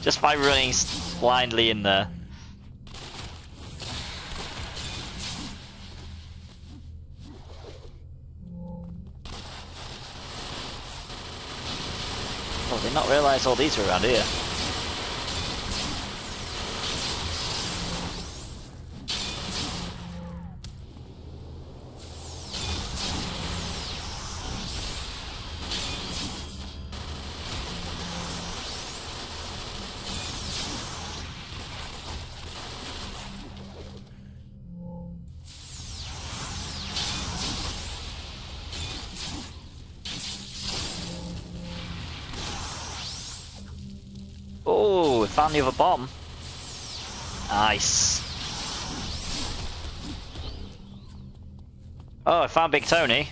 Just by running blindly in there. Oh, did not realise all these were around here. Oh, we found the other bomb. Nice. Oh, I found Big Tony.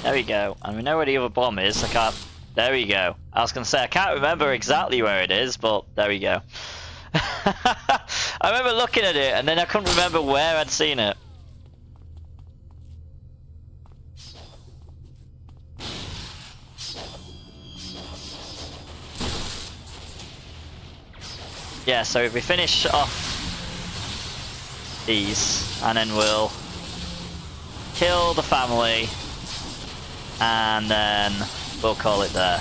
There we go. And we know where the other bomb is. I can't... There we go. I was going to say, I can't remember exactly where it is, but there we go. I remember looking at it, and then I couldn't remember where I'd seen it. Yeah, so if we finish off these, and then we'll kill the family, and then we'll call it there.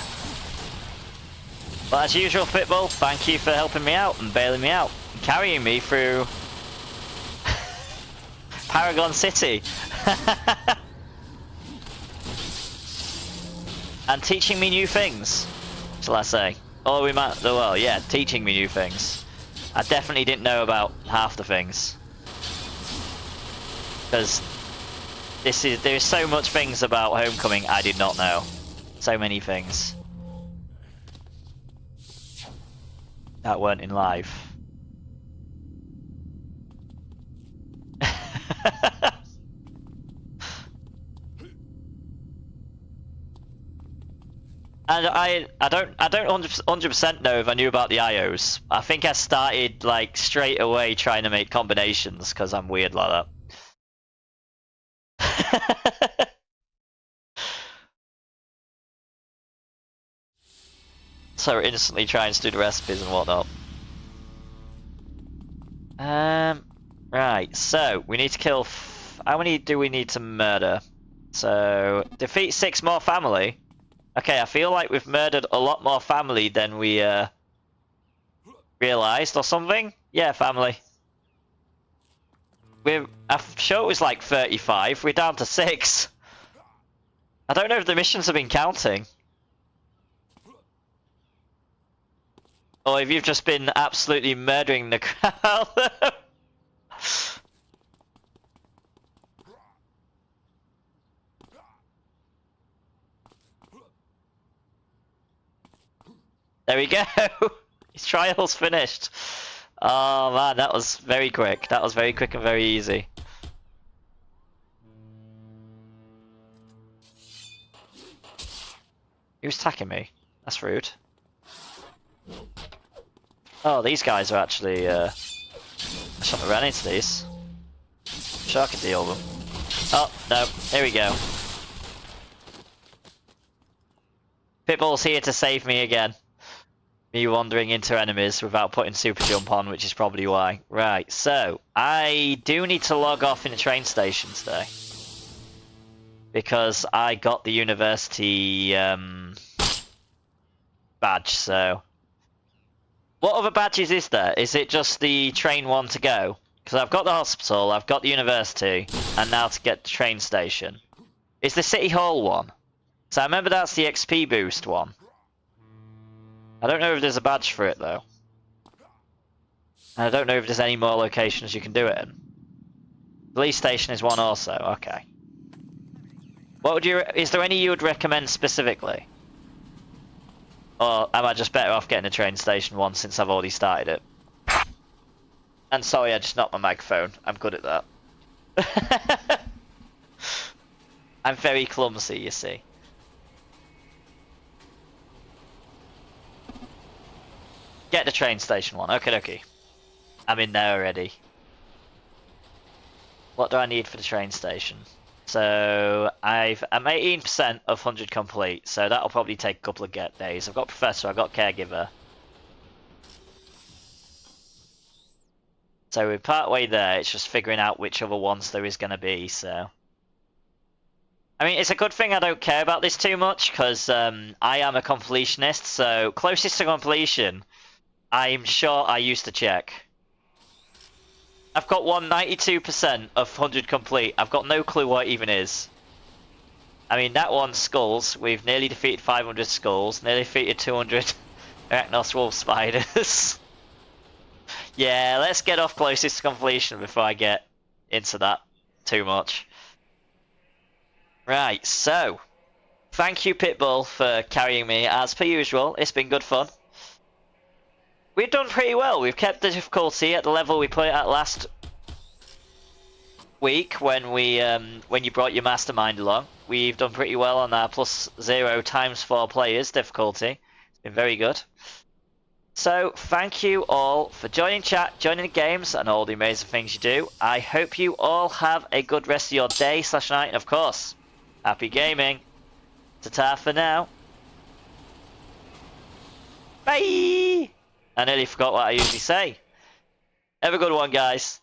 But as usual, Pitbull, thank you for helping me out and bailing me out, and carrying me through Paragon City. And teaching me new things, shall I say. Or we might, well, yeah, teaching me new things. I definitely didn't know about half the things. Because there's so much things about Homecoming I did not know. So many things. That weren't in live. And I don't 100% know if I knew about the IOs. I think I started like straight away trying to make combinations because I'm weird like that. So instantly trying to do the recipes and whatnot. Right, so we need to kill. How many do we need to murder? So defeat 6 more family. Okay, I feel like we've murdered a lot more family than we realized or something. Yeah, family. I'm sure it was like 35. We're down to 6. I don't know if the missions have been counting. Or if you've just been absolutely murdering the crowd. There we go! His trial's finished. Oh man, that was very quick. That was very quick and very easy. Who's attacking me? That's rude. Oh, these guys are actually, I shouldn't have ran into these. Sure I can deal with them. Oh, no, here we go. Pitbull's here to save me again. Me wandering into enemies without putting super jump on, which is probably why. Right, so I do need to log off in the train station today. Because I got the university badge, so... What other badges is there? Is it just the train one to go? Because I've got the hospital, I've got the university, and now to get the train station. Is the City Hall one? So I remember that's the XP boost one. I don't know if there's a badge for it though. And I don't know if there's any more locations you can do it in. Police station is one also, okay. What would you... Is there any you would recommend specifically? Or am I just better off getting a train station one since I've already started it? And sorry, I just knocked my microphone. I'm good at that. I'm very clumsy, you see. Get the train station one. Okay, okay. I'm in there already. What do I need for the train station? So I'm 18% of 100 complete, so that'll probably take a couple of days. I've got Professor, I've got Caregiver. So we're part way there, it's just figuring out which other ones there is going to be, so... I mean, it's a good thing I don't care about this too much, because I am a completionist, so closest to completion, I'm sure I used to check. I've got 192% of 100 complete. I've got no clue what it even is. I mean, that one's skulls. We've nearly defeated 500 skulls. Nearly defeated 200 Arachnos wolf spiders. Yeah, let's get off closest to completion before I get into that too much. Right, so. Thank you, Pitbull, for carrying me as per usual. It's been good fun. We've done pretty well. We've kept the difficulty at the level we put it at last week when you brought your mastermind along. We've done pretty well on our +0 times 4 players difficulty. It's been very good. So thank you all for joining chat, joining the games, and all the amazing things you do. I hope you all have a good rest of your day / night, and of course, happy gaming. Ta-ta for now. Bye! I nearly forgot what I usually say. Have a good one, guys.